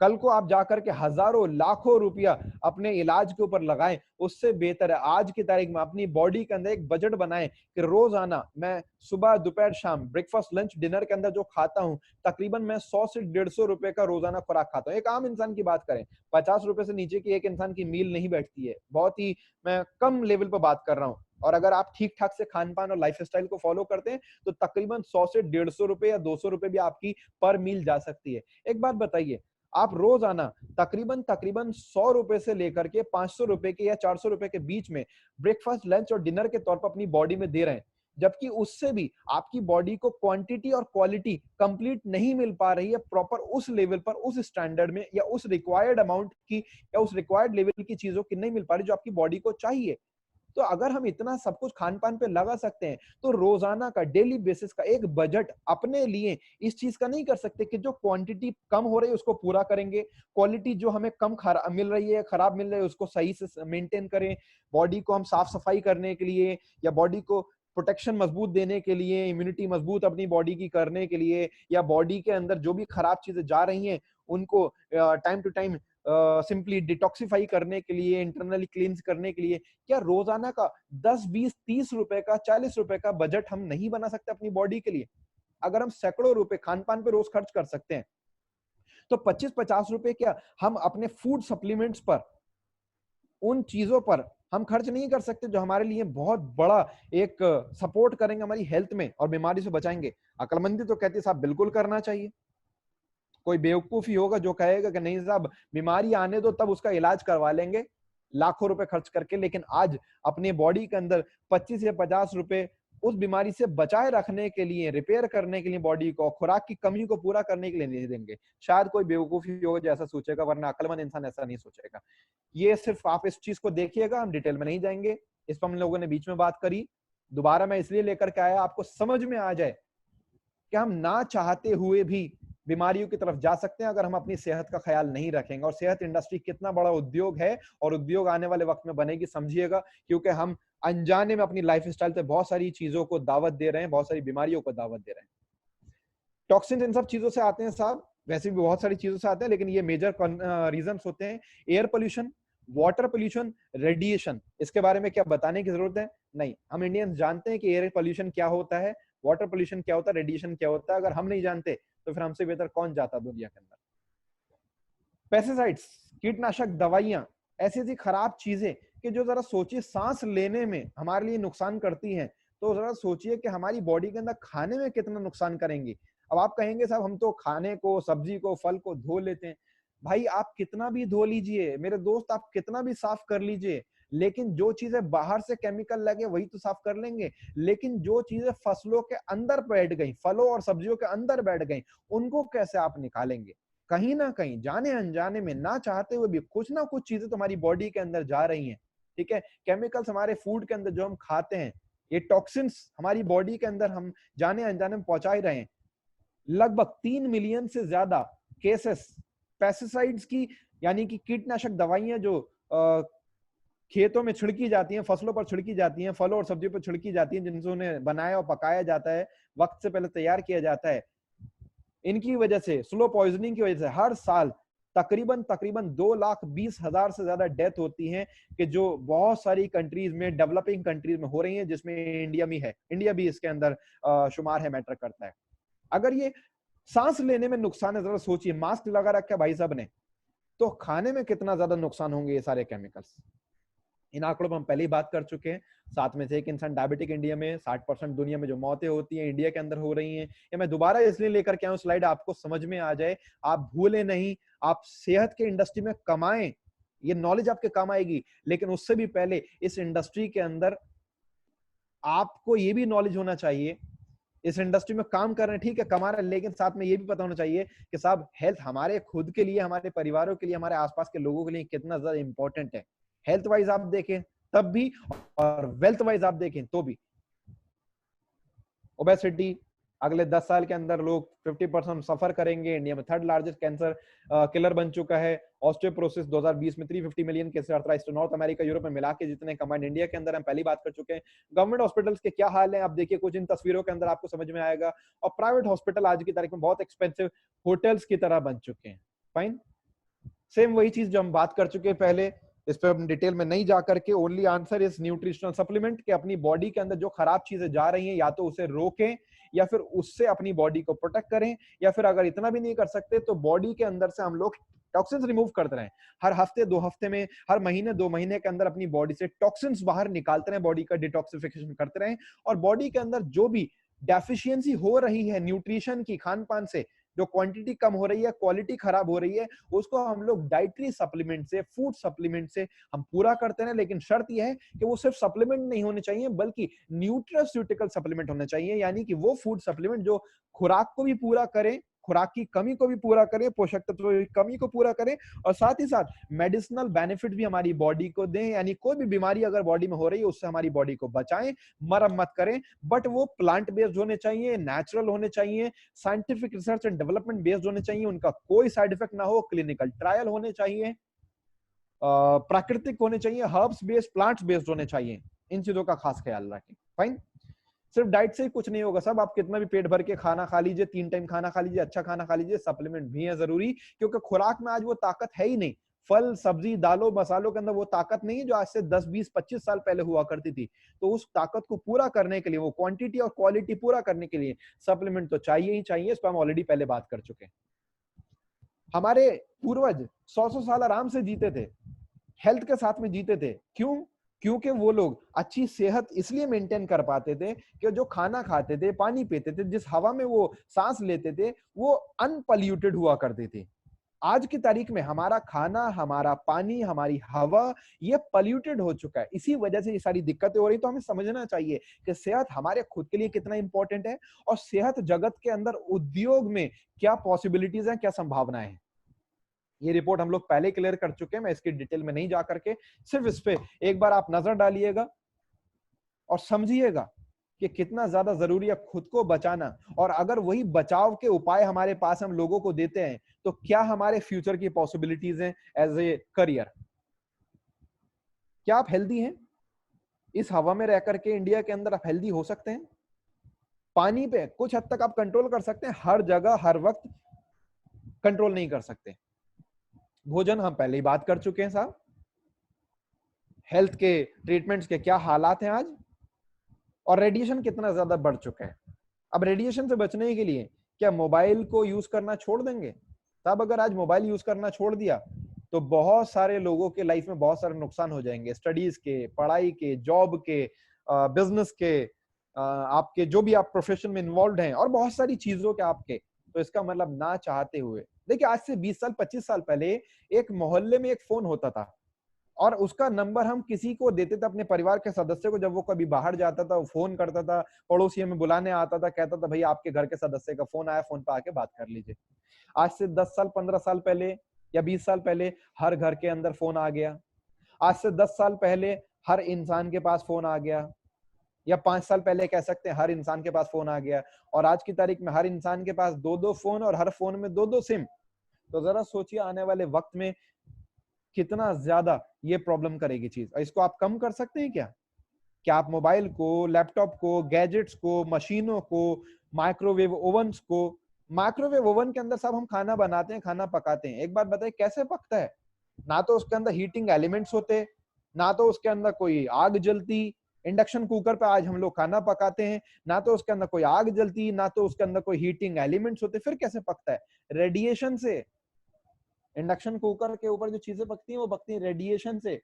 कल को आप जाकर के हजारों लाखों रुपया अपने इलाज के ऊपर लगाएं, उससे बेहतर है आज की तारीख में अपनी बॉडी के अंदर एक बजट बनाएं कि रोजाना मैं सुबह, दोपहर, शाम, ब्रेकफास्ट, लंच, डिनर के अंदर जो खाता हूं, तकरीबन मैं 100 से 150 रुपए का रोजाना खुराक खाता हूं। एक आम इंसान की बात करें, 50 रुपए से नीचे की एक इंसान की मील नहीं बैठती है, बहुत ही मैं कम लेवल पर बात कर रहा हूं। और अगर आप ठीक ठाक से खान पान और लाइफस्टाइल को फॉलो करते हैं तो तकरीबन 100 से 150 रुपए या 200 रुपए भी आपकी पर मील जा सकती है। एक बात बताइए, आप रोजाना तकरीबन 100 रुपए से लेकर के 500 रुपए के या 400 रुपए के बीच में ब्रेकफास्ट, लंच और डिनर के तौर पर अपनी बॉडी में दे रहे हैं, जबकि उससे भी आपकी बॉडी को क्वांटिटी और क्वालिटी कंप्लीट नहीं मिल पा रही है प्रॉपर उस लेवल पर, उस स्टैंडर्ड में, या उस रिक्वायर्ड अमाउंट की या उस रिक्वायर्ड लेवल की चीजों की नहीं मिल पा रही जो आपकी बॉडी को चाहिए। तो अगर हम इतना सब कुछ खान पान पे लगा सकते हैं तो रोजाना का, डेली बेसिस का एक बजट अपने लिए इस चीज का नहीं कर सकते कि जो क्वांटिटी कम हो रही है उसको पूरा करेंगे, क्वालिटी जो हमें कम मिल रही है, खराब मिल रही है, उसको सही से मेंटेन करें, बॉडी को हम साफ सफाई करने के लिए या बॉडी को प्रोटेक्शन मजबूत देने के लिए, इम्यूनिटी मजबूत अपनी बॉडी की करने के लिए, या बॉडी के अंदर जो भी खराब चीजें जा रही हैं उनको time to time simply detoxify करने के लिए, इंटरनली क्लींस करने के लिए, क्या रोजाना का 10, 20, 30 रुपए का, 40 रुपए का बजट हम नहीं बना सकते अपनी बॉडी के लिए? अगर हम सैकड़ों रुपए खान पान पे रोज खर्च कर सकते हैं तो 25-50 रुपए क्या हम अपने फूड सप्लीमेंट्स पर, उन चीजों पर हम खर्च नहीं कर सकते जो हमारे लिए बहुत बड़ा एक सपोर्ट करेंगे हमारी हेल्थ में और बीमारी से बचाएंगे? अकलमंदी तो कहती है साहब बिल्कुल करना चाहिए। कोई बेवकूफ ही होगा जो कहेगा कि नहीं साहब बीमारी आने दो तब उसका इलाज करवा लेंगे, लाखों रुपए खर्च करके। लेकिन आज अपनी बॉडी के अंदर 25 या 50 रुपए उस बीमारी से बचाए रखने के लिए, रिपेयर करने के लिए बॉडी को, खुराक की कमी को पूरा करने के लिए नहीं देंगे। शायद कोई बेवकूफी होगा जो ऐसा सोचेगा, वरना अक्लमंद इंसान ऐसा नहीं सोचेगा। ये सिर्फ आप इस चीज को देखिएगा, हम डिटेल में नहीं जाएंगे, इस पर हम लोगों ने बीच में बात करी। दोबारा मैं इसलिए लेकर के आया, आपको समझ में आ जाए कि हम ना चाहते हुए भी बीमारियों की तरफ जा सकते हैं अगर हम अपनी सेहत का ख्याल नहीं रखेंगे। और सेहत इंडस्ट्री कितना बड़ा उद्योग है और उद्योग आने वाले वक्त में बनेगी, समझिएगा, क्योंकि हम अनजाने में अपनी लाइफस्टाइल पे बहुत सारी चीजों को दावत दे रहे हैं, बहुत सारी बीमारियों को दावत दे रहे हैं। टॉक्सिन इन सब चीजों से आते हैं साहब, वैसे भी बहुत सारी चीजों से आते हैं, लेकिन ये मेजर रीजंस होते हैं। Air pollution, water pollution, radiation. इसके बारे में क्या बताने की जरूरत है? नहीं, हम इंडियंस जानते हैं कि एयर पोल्यूशन क्या होता है, वाटर पोल्यूशन क्या होता है, रेडिएशन क्या होता है। अगर हम नहीं जानते तो फिर हमसे बेहतर कौन जाता दुनिया के अंदर। पेस्टिसाइड्स, कीटनाशक दवाइयां, ऐसी ऐसी खराब चीजें कि जो जरा सोचिए सांस लेने में हमारे लिए नुकसान करती हैं, तो जरा सोचिए कि हमारी बॉडी के अंदर खाने में कितना नुकसान करेंगी। अब आप कहेंगे साहब हम तो खाने को, सब्जी को, फल को धो लेते हैं। भाई आप कितना भी धो लीजिए मेरे दोस्त, आप कितना भी साफ कर लीजिए, लेकिन जो चीजें बाहर से केमिकल लगे वही तो साफ कर लेंगे। लेकिन जो चीजें फसलों के अंदर बैठ गई, फलों और सब्जियों के अंदर बैठ गई, उनको कैसे आप निकालेंगे? कहीं ना कहीं जाने अनजाने में, ना चाहते हुए भी कुछ ना कुछ चीजें तुम्हारी बॉडी के अंदर जा रही हैं। ठीक है, केमिकल्स हमारे फूड के अंदर जो हम खाते हैं, ये टॉक्सिन्स हमारी बॉडी के अंदर हम जाने अनजाने में पहुंचा ही रहे हैं। लगभग 3 मिलियन से ज्यादा केसेस पेस्टिसाइड्स की, यानी कि कीटनाशक दवाइयां जो खेतों में छिड़की जाती हैं, फसलों पर छिड़की जाती हैं, फलों और सब्जियों पर छिड़की जाती हैं, जिनसे उन्हें बनाया और पकाया जाता है, वक्त से पहले तैयार किया जाता है, इनकी वजह से, स्लो पॉइजनिंग की वजह से हर साल तकरीबन 2,20,000 से ज्यादा डेथ होती हैं, कि जो बहुत सारी कंट्रीज में, डेवलपिंग कंट्रीज में हो रही हैं, जिसमें इंडिया भी है। इंडिया भी इसके अंदर शुमार है, मैटर करता है। अगर ये सांस लेने में नुकसान है, जरा सोचिए, मास्क लगा रखा है भाई साहब ने, तो खाने में कितना ज्यादा नुकसान होंगे ये सारे केमिकल्स। इन आंकड़ों पर हम पहले ही बात कर चुके हैं। साथ में से एक इंसान डायबिटिक, इंडिया में 60% दुनिया में जो मौतें होती हैं इंडिया के अंदर हो रही हैं। ये मैं दोबारा इसलिए लेकर के आऊं स्लाइड, आपको समझ में आ जाए, आप भूलें नहीं। आप सेहत के इंडस्ट्री में कमाएं, ये नॉलेज आपके काम आएगी, लेकिन उससे भी पहले इस इंडस्ट्री के अंदर आपको ये भी नॉलेज होना चाहिए, इस इंडस्ट्री में काम कर रहे हैं, ठीक है, कमा रहे हैं, लेकिन साथ में ये भी पता होना चाहिए कि साहब हेल्थ हमारे खुद के लिए, हमारे परिवारों के लिए, हमारे आसपास के लोगों के लिए कितना ज्यादा इंपॉर्टेंट है। हेल्थ वाइज आप देखें तब भी, और वेल्थ वाइज आप देखें तो भी। ओबेसिटी, अगले 10 साल के अंदर लोग 50% सफर करेंगे। इंडिया में 3rd लार्जेस्ट कैंसर किलर बन चुका है। ऑस्टियोपोरोसिस 2020 में 350 मिलियन केसेस, अर्थराइटिस तो नॉर्थ अमेरिका, यूरोप में मिला के जितने कमांड इंडिया के अंदर, हम पहली बात कर चुके हैं। गवर्नमेंट हॉस्पिटल्स के क्या हाल है आप देखिए, कुछ इन तस्वीरों के अंदर आपको समझ में आएगा। और प्राइवेट हॉस्पिटल आज की तारीख में बहुत एक्सपेंसिव होटल्स की तरह बन चुके हैं। फाइन, सेम वही चीज जो हम बात कर चुके हैं पहले, इस पर हम डिटेल में नहीं जाकर के, only answer is nutritional supplement, के अपनी बॉडी के अंदर जो खराब चीजें जा रही हैं, या तो उसे रोकें, या फिर उससे अपनी बॉडी को प्रोटेक्ट करें, या फिर अगर इतना भी नहीं कर सकते तो बॉडी के अंदर से हम लोग टॉक्सिन्स रिमूव करते रहें। हर हफ्ते 2 हफ्ते में, हर महीने 2 महीने के अंदर अपनी बॉडी से टॉक्सिन्स बाहर निकालते रहें, बॉडी का डिटॉक्सिफिकेशन करते रहें। और बॉडी के अंदर जो भी डेफिशिएंसी हो रही है न्यूट्रिशन की, खान पान से जो क्वांटिटी कम हो रही है, क्वालिटी खराब हो रही है, उसको हम लोग डाइटरी सप्लीमेंट से, फूड सप्लीमेंट से हम पूरा करते हैं। लेकिन शर्त यह है कि वो सिर्फ सप्लीमेंट नहीं होने चाहिए, बल्कि न्यूट्रास्यूटिकल सप्लीमेंट होने चाहिए, यानी कि वो फूड सप्लीमेंट जो खुराक को भी पूरा करें, खुराक की कमी को भी पूरा करें, पोषक तत्वों की कमी को पूरा करें, और साथ ही साथ मेडिसिनल बेनिफिट भी हमारी बॉडी को दें। यानी कोई भी बीमारी अगर बॉडी में हो रही है, उससे हमारी बॉडी को बचाएं, मरम्मत करें, बट वो प्लांट बेस्ड होने चाहिए, नेचुरल होने चाहिए, scientific research and development based होने चाहिए, उनका कोई साइड इफेक्ट ना हो, क्लिनिकल ट्रायल होने चाहिए, प्राकृतिक होने चाहिए, हर्ब्स बेस्ड, प्लांट्स बेस्ड होने चाहिए। इन चीजों का खास ख्याल रखें। फाइन, सिर्फ डाइट से ही कुछ नहीं होगा सब, आप कितना भी पेट भर के खाना खा लीजिए, 3 टाइम खाना खा लीजिए, अच्छा खाना खा लीजिए, सप्लीमेंट भी है जरूरी, क्योंकि खुराक में आज वो ताकत है ही नहीं। फल, सब्जी, दालों, मसालों के अंदर वो ताकत नहीं है जो आज से 10, 20, 25 साल पहले हुआ करती थी। तो उस ताकत को पूरा करने के लिए, वो क्वांटिटी और क्वालिटी पूरा करने के लिए सप्लीमेंट तो चाहिए ही चाहिए। इस पर हम ऑलरेडी पहले बात कर चुके हैं। हमारे पूर्वज 100-100 साल आराम से जीते थे, हेल्थ के साथ में जीते थे। क्यों? क्योंकि वो लोग अच्छी सेहत इसलिए मेंटेन कर पाते थे कि जो खाना खाते थे, पानी पीते थे, जिस हवा में वो सांस लेते थे, वो अनपॉल्यूटेड हुआ करती थी। आज की तारीख में हमारा खाना, हमारा पानी, हमारी हवा, ये पॉल्यूटेड हो चुका है। इसी वजह से ये सारी दिक्कतें हो रही। तो हमें समझना चाहिए कि सेहत हमारे खुद के लिए कितना इंपॉर्टेंट है और सेहत जगत के अंदर उद्योग में क्या पॉसिबिलिटीज हैं, क्या संभावनाएं हैं। ये रिपोर्ट हम लोग पहले क्लियर कर चुके हैं, मैं इसकी डिटेल में नहीं जा करके, सिर्फ इस पे एक बार आप नजर डालिएगा और समझिएगा कि कितना ज्यादा जरूरी है खुद को बचाना। और अगर वही बचाव के उपाय हमारे पास हम लोगों को देते हैं तो क्या हमारे फ्यूचर की पॉसिबिलिटीज हैं एज ए करियर। क्या आप हेल्दी हैं? इस हवा में रह करके इंडिया के अंदर आप हेल्दी हो सकते हैं? पानी पे कुछ हद तक आप कंट्रोल कर सकते हैं, हर जगह हर वक्त कंट्रोल नहीं कर सकते। भोजन हम पहले ही बात कर चुके हैं साहब। हेल्थ के ट्रीटमेंट्स के क्या हालात हैं आज, और रेडिएशन कितना ज्यादा बढ़ चुका है। अब रेडिएशन से बचने के लिए क्या मोबाइल को यूज करना छोड़ देंगे? तब अगर आज मोबाइल यूज करना छोड़ दिया तो बहुत सारे लोगों के लाइफ में बहुत सारे नुकसान हो जाएंगे, स्टडीज के, पढ़ाई के, जॉब के, बिजनेस के, आपके जो भी आप प्रोफेशन में इन्वॉल्व हैं और बहुत सारी चीजों के आपके। तो इसका मतलब ना चाहते हुए, देखिए आज से 20 साल 25 साल पहले एक मोहल्ले में एक फोन होता था और उसका नंबर हम किसी को देते थे, अपने परिवार के सदस्य को। जब वो कभी बाहर जाता था वो फोन करता था, पड़ोसी हमें बुलाने आता था, कहता था भाई आपके घर के सदस्य का फोन आया, फोन पे आके बात कर लीजिए। आज से 10 साल 15 साल पहले या 20 साल पहले हर घर के अंदर फोन आ गया। आज से 10 साल पहले हर इंसान के पास फोन आ गया, या 5 साल पहले कह सकते हैं हर इंसान के पास फोन आ गया। और आज की तारीख में हर इंसान के पास 2-2 फोन और हर फोन में 2-2 सिम। तो जरा सोचिए आने वाले वक्त में कितना ज्यादा ये प्रॉब्लम करेगी चीज। और इसको आप कम कर सकते हैं क्या आप मोबाइल को, लैपटॉप को, गैजेट्स को, मशीनों को, माइक्रोवेव ओवन्स को, माइक्रोवेव ओवन के अंदर सब हम खाना बनाते हैं, खाना पकाते हैं। एक बात बताइए कैसे पकता है? ना तो उसके अंदर हीटिंग एलिमेंट्स होते, ना तो उसके अंदर कोई आग जलती। इंडक्शन कुकर पे आज हम लोग खाना पकाते हैं, ना तो उसके अंदर कोई आग जलती, ना तो उसके अंदर कोई हीटिंग एलिमेंट्स होते। फिर कैसे पकता है? रेडिएशन से। इंडक्शन कुकर के ऊपर जो चीजें पकती हैं वो पकती हैं रेडिएशन से।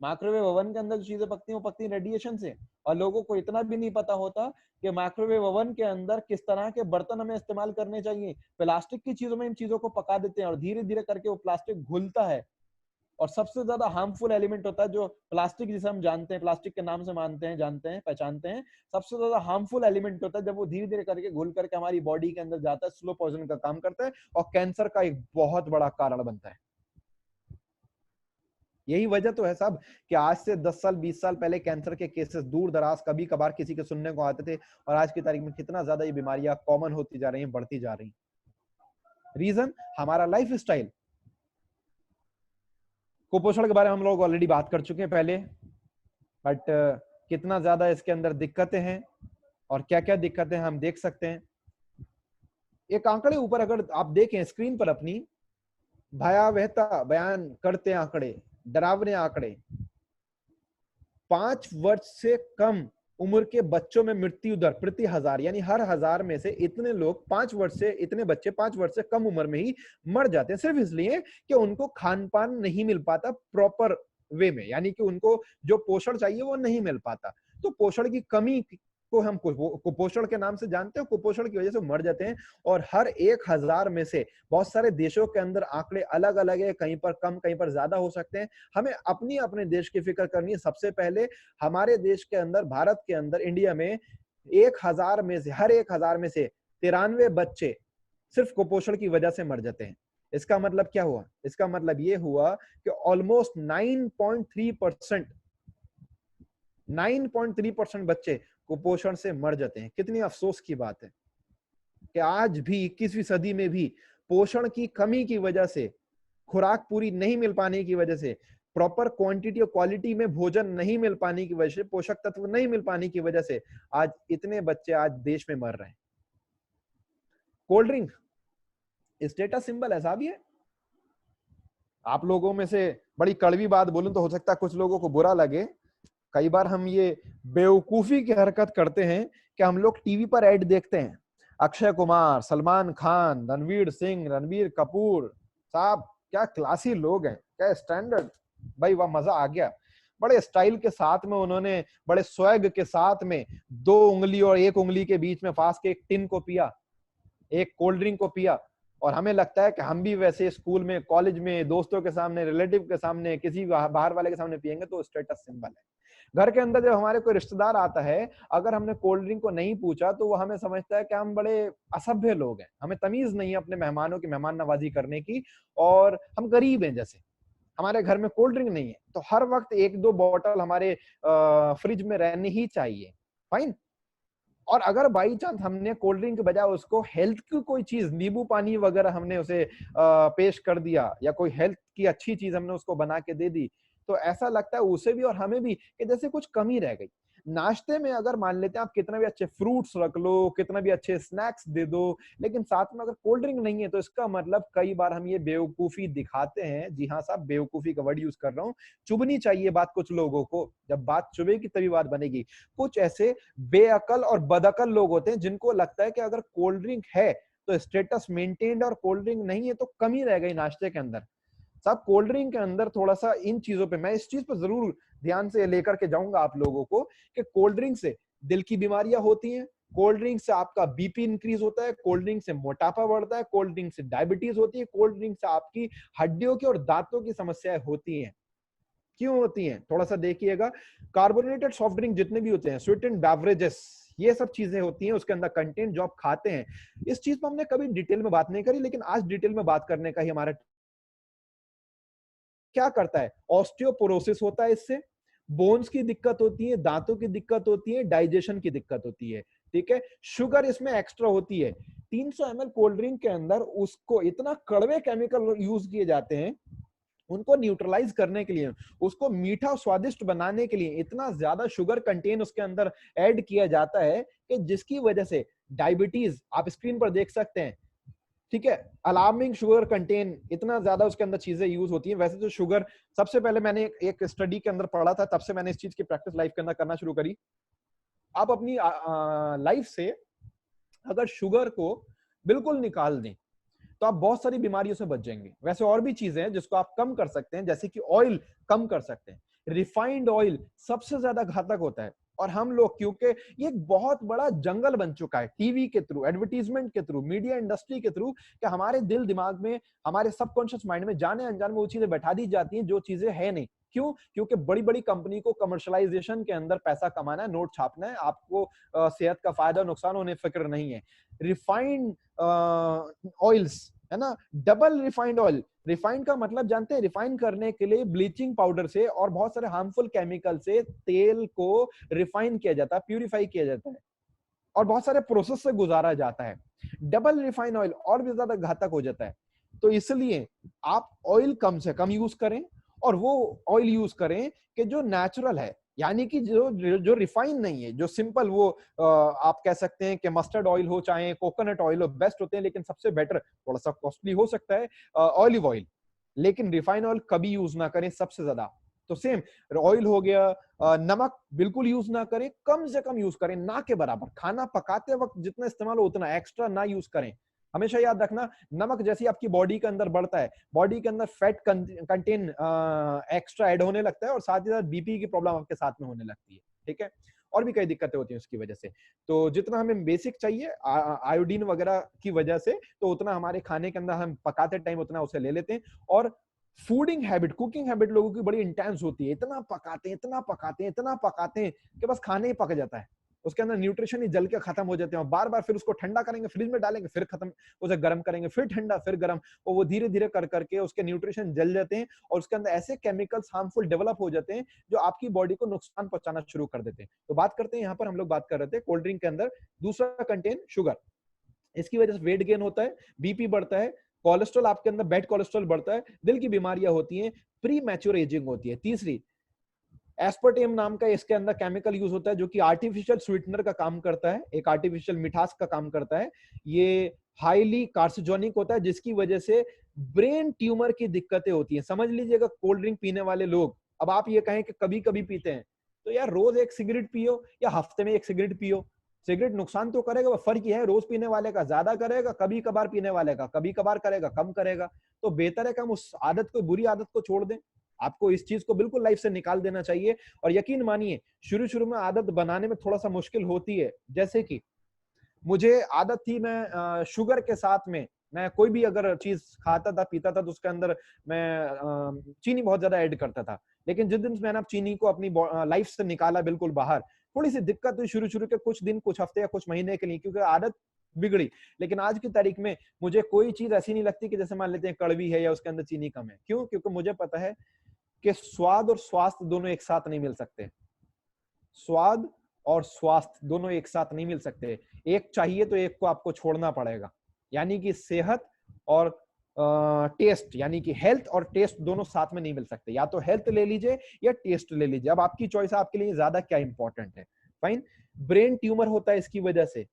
माइक्रोवेव ओवन के अंदर जो चीजें पकती हैं वो पकती हैं रेडिएशन से। और लोगों को इतना भी नहीं पता होता कि माइक्रोवेव ओवन के अंदर किस तरह के बर्तन हमें इस्तेमाल करने चाहिए। प्लास्टिक की चीजों में इन चीजों को पका देते हैं और धीरे धीरे करके वो प्लास्टिक घुलता है। और सबसे ज्यादा हार्मफुल एलिमेंट होता है जो प्लास्टिक, जिसे हम जानते हैं, प्लास्टिक के नाम से मानते हैं, जानते हैं, पहचानते हैं, सबसे ज्यादा हार्मफुल एलिमेंट होता है जब वो धीरे धीरे करके घुल करके हमारी बॉडी के अंदर जाता है, स्लो पॉइजन का काम करता है और कैंसर का एक बहुत बड़ा कारण बनता है। यही वजह तो है साहब कि आज से 10 साल 20 साल पहले कैंसर के केसेस दूर दराज कभी कभार किसी के सुनने को आते थे, और आज की तारीख में कितना ज्यादा ये बीमारियां कॉमन होती जा रही हैं, बढ़ती जा रही हैं। रीजन हमारा लाइफ स्टाइल। कुपोषण के बारे में हम लोग ऑलरेडी बात कर चुके हैं पहले, बट कितना ज्यादा इसके अंदर दिक्कतें हैं और क्या क्या दिक्कतें हम देख सकते हैं। एक आंकड़े ऊपर अगर आप देखें स्क्रीन पर अपनी, भयावहता बयान करते आंकड़े, डरावने आंकड़े। 5 वर्ष से कम उम्र के बच्चों में मृत्यु दर प्रति 1000, यानी हर 1000 में से इतने लोग 5 वर्ष से, इतने बच्चे 5 वर्ष से कम उम्र में ही मर जाते हैं, सिर्फ इसलिए कि उनको खान पान नहीं मिल पाता प्रॉपर वे में, यानी कि उनको जो पोषण चाहिए वो नहीं मिल पाता। तो पोषण की कमी को हम कुपोषण के नाम से जानते हैं, कुपोषण की वजह से मर जाते हैं। और हर 1000 में से बहुत सारे देशों के अंदर आंकड़े अलग अलग है, कहीं पर कम कहीं पर ज्यादा हो सकते हैं। हमें अपनी अपने देश की फिक्र करनी है। सबसे पहले हमारे देश के अंदर, भारत के अंदर, इंडिया में 1000 में से, हर 1000 में से 93 बच्चे सिर्फ कुपोषण की वजह से मर जाते हैं। इसका मतलब क्या हुआ? इसका मतलब ये हुआ कि ऑलमोस्ट 9.3% बच्चे कुपोषण से मर जाते हैं। कितनी अफसोस की बात है कि आज भी 21वीं सदी में भी पोषण की कमी की वजह से, खुराक पूरी नहीं मिल पाने की वजह से, प्रॉपर क्वांटिटी और क्वालिटी में भोजन नहीं मिल पाने की वजह से, पोषक तत्व नहीं मिल पाने की वजह से आज इतने बच्चे आज देश में मर रहे हैं। कोल्ड ड्रिंक स्टेटस सिंबल है साहब। ये आप लोगों में से बड़ी कड़वी बात बोलूं तो हो सकता है कुछ लोगों को बुरा लगे, कई बार हम ये बेवकूफी की हरकत करते हैं कि हम लोग टीवी पर ऐड देखते हैं, अक्षय कुमार, सलमान खान, रणवीर सिंह, रणबीर कपूर साहब, क्या क्लासी लोग हैं, क्या स्टैंडर्ड, भाई वाह, मजा आ गया। बड़े स्टाइल के साथ में उन्होंने, बड़े स्वैग के साथ में 2 उंगली और 1 उंगली के बीच में फांस के एक टिन को पिया, एक कोल्ड ड्रिंक को पिया, और हमें लगता है कि हम भी वैसे स्कूल में, कॉलेज में, दोस्तों के सामने, रिलेटिव के सामने, किसी बाहर वाले के सामने पियेंगे तो स्टेटस सिंबल है। घर के अंदर जब हमारे कोई रिश्तेदार आता है, अगर हमने कोल्ड ड्रिंक को नहीं पूछा तो वो हमें समझता है कि हम बड़े असभ्य लोग हैं, हमें तमीज नहीं है अपने मेहमानों की मेहमान नवाजी करने की, और हम गरीब हैं। जैसे हमारे घर में कोल्ड ड्रिंक नहीं है तो हर वक्त एक दो बॉटल हमारे फ्रिज में रहनी ही चाहिए। फाइन। और अगर बाई चांस हमने कोल्ड ड्रिंक के बजाय उसको हेल्थ की कोई चीज, नींबू पानी वगैरह हमने उसे पेश कर दिया, या कोई हेल्थ की अच्छी चीज हमने उसको बना के दे दी, तो ऐसा लगता है उसे भी और हमें भी कि जैसे कुछ कमी रह गई। नाश्ते में अगर मान लेते हैं आप कितना भी अच्छे फ्रूट्स रख लो, कितना भी अच्छे स्नैक्स दे दो, लेकिन साथ में अगर कोल्ड ड्रिंक नहीं है तो इसका मतलब कई बार हम ये बेवकूफी दिखाते हैं। जी हाँ साहब, बेवकूफी का वर्ड यूज कर रहा हूँ। चुभनी चाहिए बात कुछ लोगों को, जब बात चुभेगी तभी बात बनेगी। कुछ ऐसे बेअकल और बदअकल लोग होते हैं जिनको लगता है कि अगर कोल्ड ड्रिंक है तो स्टेटस मेंटेन्ड, और कोल्ड ड्रिंक नहीं है तो कमी रह गई नाश्ते के अंदर। साहब कोल्ड ड्रिंक के अंदर थोड़ा सा इन चीजों पे, मैं इस चीज पर जरूर ध्यान से लेकर के जाऊंगा आप लोगों को, कि कोल्ड ड्रिंक से दिल की बीमारियां होती हैं, कोल्ड ड्रिंक से आपका बीपी इंक्रीज होता है, कोल्ड ड्रिंक से मोटापा बढ़ता है, कोल्ड ड्रिंक से डायबिटीज होती है, कोल्ड ड्रिंक से आपकी हड्डियों की और दांतों की समस्याएं होती हैं। क्यों होती हैं? थोड़ा सा देखिएगा। कार्बोनेटेड सॉफ्ट ड्रिंक जितने भी होते हैं, स्वीटेंड बेवरेजेस, ये सब चीजें होती हैं उसके अंदर कंटेंट जो आप खाते हैं। इस चीज पर हमने कभी डिटेल में बात नहीं करी, लेकिन आज डिटेल में बात करने का ही हमारा। क्या करता है? ऑस्टियोपोरोसिस होता है इससे, बोन्स की दिक्कत होती है, दांतों की दिक्कत होती है, डाइजेशन की दिक्कत होती है। ठीक है, शुगर इसमें एक्स्ट्रा होती है। 300 ml कोल्ड ड्रिंक के अंदर उसको इतना कड़वे केमिकल यूज किए जाते हैं, उनको न्यूट्रलाइज करने के लिए, उसको मीठा और स्वादिष्ट बनाने के लिए इतना ज्यादा शुगर कंटेन उसके अंदर ऐड किया जाता है कि जिसकी वजह से डायबिटीज, आप स्क्रीन पर देख सकते हैं, ठीक है, अलार्मिंग शुगर कंटेन, इतना ज्यादा उसके अंदर चीजें यूज होती हैं। वैसे तो शुगर, सबसे पहले मैंने एक स्टडी के अंदर पढ़ा था, तब से मैंने इस चीज की प्रैक्टिस लाइफ के अंदर करना शुरू करी। आप अपनी लाइफ से अगर शुगर को बिल्कुल निकाल दें तो आप बहुत सारी बीमारियों से बच जाएंगे। वैसे और भी चीजें हैं जिसको आप कम कर सकते हैं, जैसे कि ऑयल कम कर सकते हैं। रिफाइंड ऑयल सबसे ज्यादा घातक होता है, और हम लोग, क्योंकि ये एक बहुत बड़ा जंगल बन चुका है टीवी के थ्रू, एडवर्टीजमेंट के थ्रू, मीडिया इंडस्ट्री के थ्रू, कि हमारे दिल दिमाग में, हमारे सबकॉन्शियस माइंड में जाने अनजाने में वो चीजें बैठा दी जाती हैं जो चीजें है नहीं। क्यों? क्योंकि बड़ी बड़ी कंपनी को कमर्शलाइजेशन के अंदर पैसा कमाना है, नोट छापना है, आपको सेहत का फायदा नुकसान होने फिक्र नहीं है। रिफाइंड ऑयल्स है ना, डबल रिफाइंड ऑयल, रिफाइंड का मतलब जानते हैं? रिफाइन करने के लिए ब्लीचिंग पाउडर से और बहुत सारे हार्मफुल केमिकल से तेल को रिफाइन किया जाता है, प्यूरिफाई किया जाता है, और बहुत सारे प्रोसेस से गुजारा जाता है। डबल रिफाइंड ऑयल और भी ज्यादा घातक हो जाता है। तो इसलिए आप ऑयल कम से कम यूज करें, और वो ऑयल यूज करें कि जो नेचुरल है, यानी कि जो रिफाइन नहीं है, जो सिंपल, वो आप कह सकते हैं कि मस्टर्ड ऑयल हो चाहे कोकोनट ऑयल हो, बेस्ट होते हैं, लेकिन सबसे बेटर, थोड़ा सा कॉस्टली हो सकता है, ऑलिव ऑयल। लेकिन रिफाइन ऑयल कभी यूज ना करें सबसे ज्यादा। तो सेम ऑयल हो गया, नमक बिल्कुल यूज ना करें, कम से कम यूज करें, ना के बराबर। खाना पकाते वक्त जितना इस्तेमाल हो उतना, एक्स्ट्रा ना यूज करें। हमेशा याद रखना, नमक जैसे आपकी बॉडी के अंदर बढ़ता है, बॉडी के अंदर फैट कंटेन एक्स्ट्रा ऐड होने लगता है, और साथ ही साथ बीपी की प्रॉब्लम आपके साथ में होने लगती है। ठीक है, और भी कई दिक्कतें होती हैं उसकी वजह से। तो जितना हमें बेसिक चाहिए आयोडीन वगैरह की वजह से, तो उतना हमारे खाने के अंदर हम पकाते टाइम उतना उसे ले लेते हैं। और फूडिंग हैबिट, कुकिंग हैबिट लोगों की बड़ी इंटेंस होती है, इतना पकाते हैं, इतना पकाते हैं, इतना पकाते हैं कि बस खाने ही पक जाता है, उसके अंदर न्यूट्रिशन ही जल के खत्म हो जाते हैं। और बार बार फिर उसको ठंडा करेंगे, फ्रिज में डालेंगे, फिर खत्म, उसे गर्म करेंगे, फिर ठंडा, फिर गर्म, और वो धीरे धीरे कर करके उसके न्यूट्रिशन जल जाते हैं, और उसके अंदर ऐसे केमिकल्स हार्मफुल डेवलप हो जाते हैं जो आपकी बॉडी को नुकसान पहुंचाना शुरू कर देते हैं। तो बात करते हैं, यहाँ पर हम लोग बात कर रहे थे कोल्ड ड्रिंक के अंदर दूसरा कंटेंट शुगर। इसकी वजह से वेट गेन होता है, बीपी बढ़ता है, कोलेस्ट्रॉल आपके अंदर, बैड कोलेस्ट्रॉल बढ़ता है, दिल की बीमारियां होती हैं, प्री मैच्योर एजिंग होती है। तीसरी, एस्पर्टेम नाम का इसके अंदर केमिकल यूज होता है जो कि आर्टिफिशियल स्वीटनर का काम करता है, एक आर्टिफिशियल मिठास का काम करता है। ये हाईली कार्सिनोजेनिक होता है, जिसकी वजह से ब्रेन ट्यूमर की दिक्कतें होती हैं। समझ लीजिएगा, कोल्ड ड्रिंक पीने वाले लोग, अब आप ये कहें कि कभी कभी पीते हैं, तो यार रोज एक सिगरेट पियो या हफ्ते में एक सिगरेट पियो, सिगरेट नुकसान तो करेगा, फर्क यह है रोज पीने वाले का ज्यादा करेगा, कभी कभार पीने वाले का कभी कभार करेगा, कम करेगा। तो बेहतर है कि हम उस आदत को, बुरी आदत को छोड़ दें। आपको इस चीज को बिल्कुल लाइफ से निकाल देना चाहिए। और यकीन मानिए, शुरू शुरू में आदत बनाने में थोड़ा सा मुश्किल होती है। जैसे कि मुझे आदत थी, मैं शुगर के साथ में मैं कोई भी अगर चीज खाता था पीता था तो उसके अंदर मैं चीनी बहुत ज्यादा ऐड करता था। लेकिन जिस दिन मैंने चीनी को अपनी लाइफ से निकाला बिल्कुल बाहर, थोड़ी सी दिक्कत हुई शुरू शुरू के कुछ दिन, कुछ हफ्ते या कुछ महीने के लिए, क्योंकि आदत बिगड़ी। लेकिन आज की तारीख में मुझे कोई चीज ऐसी नहीं लगती कि जैसे मान लेते हैं कड़वी है या उसके अंदर चीनी कम है। क्यों? क्योंकि मुझे पता है कि स्वाद और स्वास्थ्य दोनों एक साथ नहीं मिल सकते। स्वाद और स्वास्थ्य दोनों एक साथ नहीं मिल सकते। एक चाहिए तो एक को आपको छोड़ना पड़ेगा। यानी कि सेहत और टेस्ट, यानी कि हेल्थ और टेस्ट दोनों साथ में नहीं मिल सकते। या तो हेल्थ ले लीजिए या टेस्ट ले लीजिए, अब आपकी चॉइस है, आपके लिए ज्यादा क्या इंपॉर्टेंट है। फाइन। ब्रेन ट्यूमर होता है इसकी वजह से,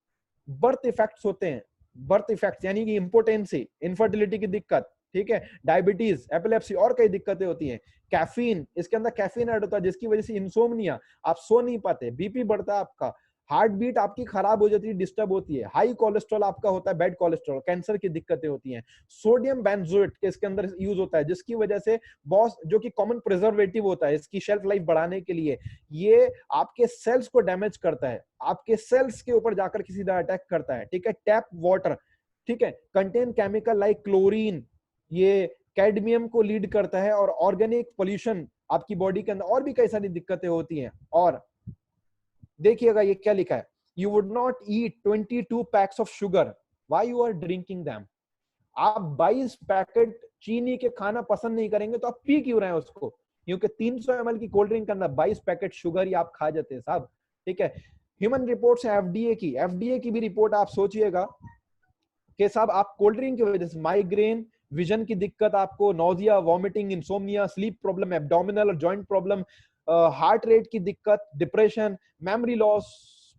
बर्थ इफेक्ट्स होते हैं, बर्थ इफेक्ट्स यानी कि इंपोर्टेंसी, इनफर्टिलिटी की दिक्कत, ठीक है, डायबिटीज, एपिलेप्सी और कई दिक्कतें होती हैं। कैफीन, इसके अंदर कैफीन ऐड होता है जिसकी वजह से इंसोम्निया, आप सो नहीं पाते, बीपी बढ़ता है आपका, हार्ट बीट आपकी खराब हो जाती है, डिस्टर्ब होती है, हाई कोलेस्ट्रॉल आपका होता है, बैड कोलेस्ट्रॉल, कैंसर की दिक्कतें होती हैं। सोडियम बेंजोएट इसके अंदर यूज होता है जिसकी वजह से बॉस, जो कि कॉमन प्रिजर्वेटिव होता है इसकी शेल्फ लाइफ बढ़ाने के लिए, ये आपके सेल्स को डैमेज करता है, आपके सेल्स के ऊपर जाकर किसी तरह अटैक करता है। ठीक है, टैप वाटर, ठीक है, कंटेन केमिकल लाइक क्लोरीन, ये कैडमियम को लीड करता है, और ऑर्गेनिक पोल्यूशन आपकी बॉडी के अंदर, और भी कई सारी दिक्कतें होती हैं। और देखिएगा ये क्या लिखा है, you would not eat 22 packs of sugar, why you are drinking them. आप 22 पैकेट चीनी के खाना पसंद नहीं करेंगे तो आप पी क्यों रहे हैं उसको? क्योंकि 300 ml की कोल्ड ड्रिंक के अंदर 22 पैकेट शुगर ही आप खा जाते हैं साहब। ठीक है, ह्यूमन रिपोर्ट्स है एफडीए की भी रिपोर्ट आप सोचिएगा कि साहब आप कोल्ड ड्रिंक की वजह से माइग्रेन, विजन की दिक्कत, आपको nausea, vomiting, insomnia, sleep problem, abdominal और जॉइंट प्रॉब्लम, हार्ट रेट की दिक्कत, depression, memory loss,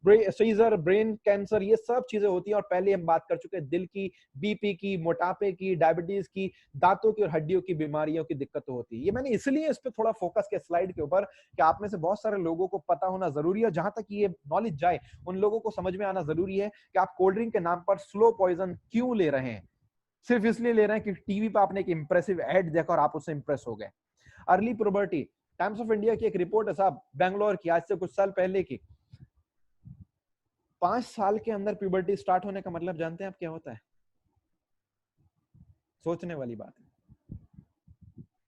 seizure, brain cancer, ये सब चीजें होती हैं। और पहले हम बात कर चुके हैं दिल की, बीपी की, मोटापे की, डायबिटीज की, दांतों की और हड्डियों की बीमारियों की दिक्कत होती है। ये मैंने इसलिए इस पे थोड़ा फोकस किया स्लाइड के ऊपर कि आप में से बहुत सारे लोगों को पता होना जरूरी है, जहां तक ये नॉलेज जाए उन लोगों को समझ में आना जरूरी है कि आप कोल्ड ड्रिंक के नाम पर स्लो पॉइजन क्यों ले रहे हैं। सिर्फ इसलिए ले रहे हैं कि टीवी पे आपने एक इंप्रेसिव एड देखा और आप उससे इंप्रेस हो गए। Early puberty, times of India की एक रिपोर्ट है साहब, बैंगलोर की, आज से कुछ साल पहले की। 5 साल के अंदर प्यूबर्टी स्टार्ट होने का मतलब जानते हैं आप क्या होता है? सोचने वाली बात है।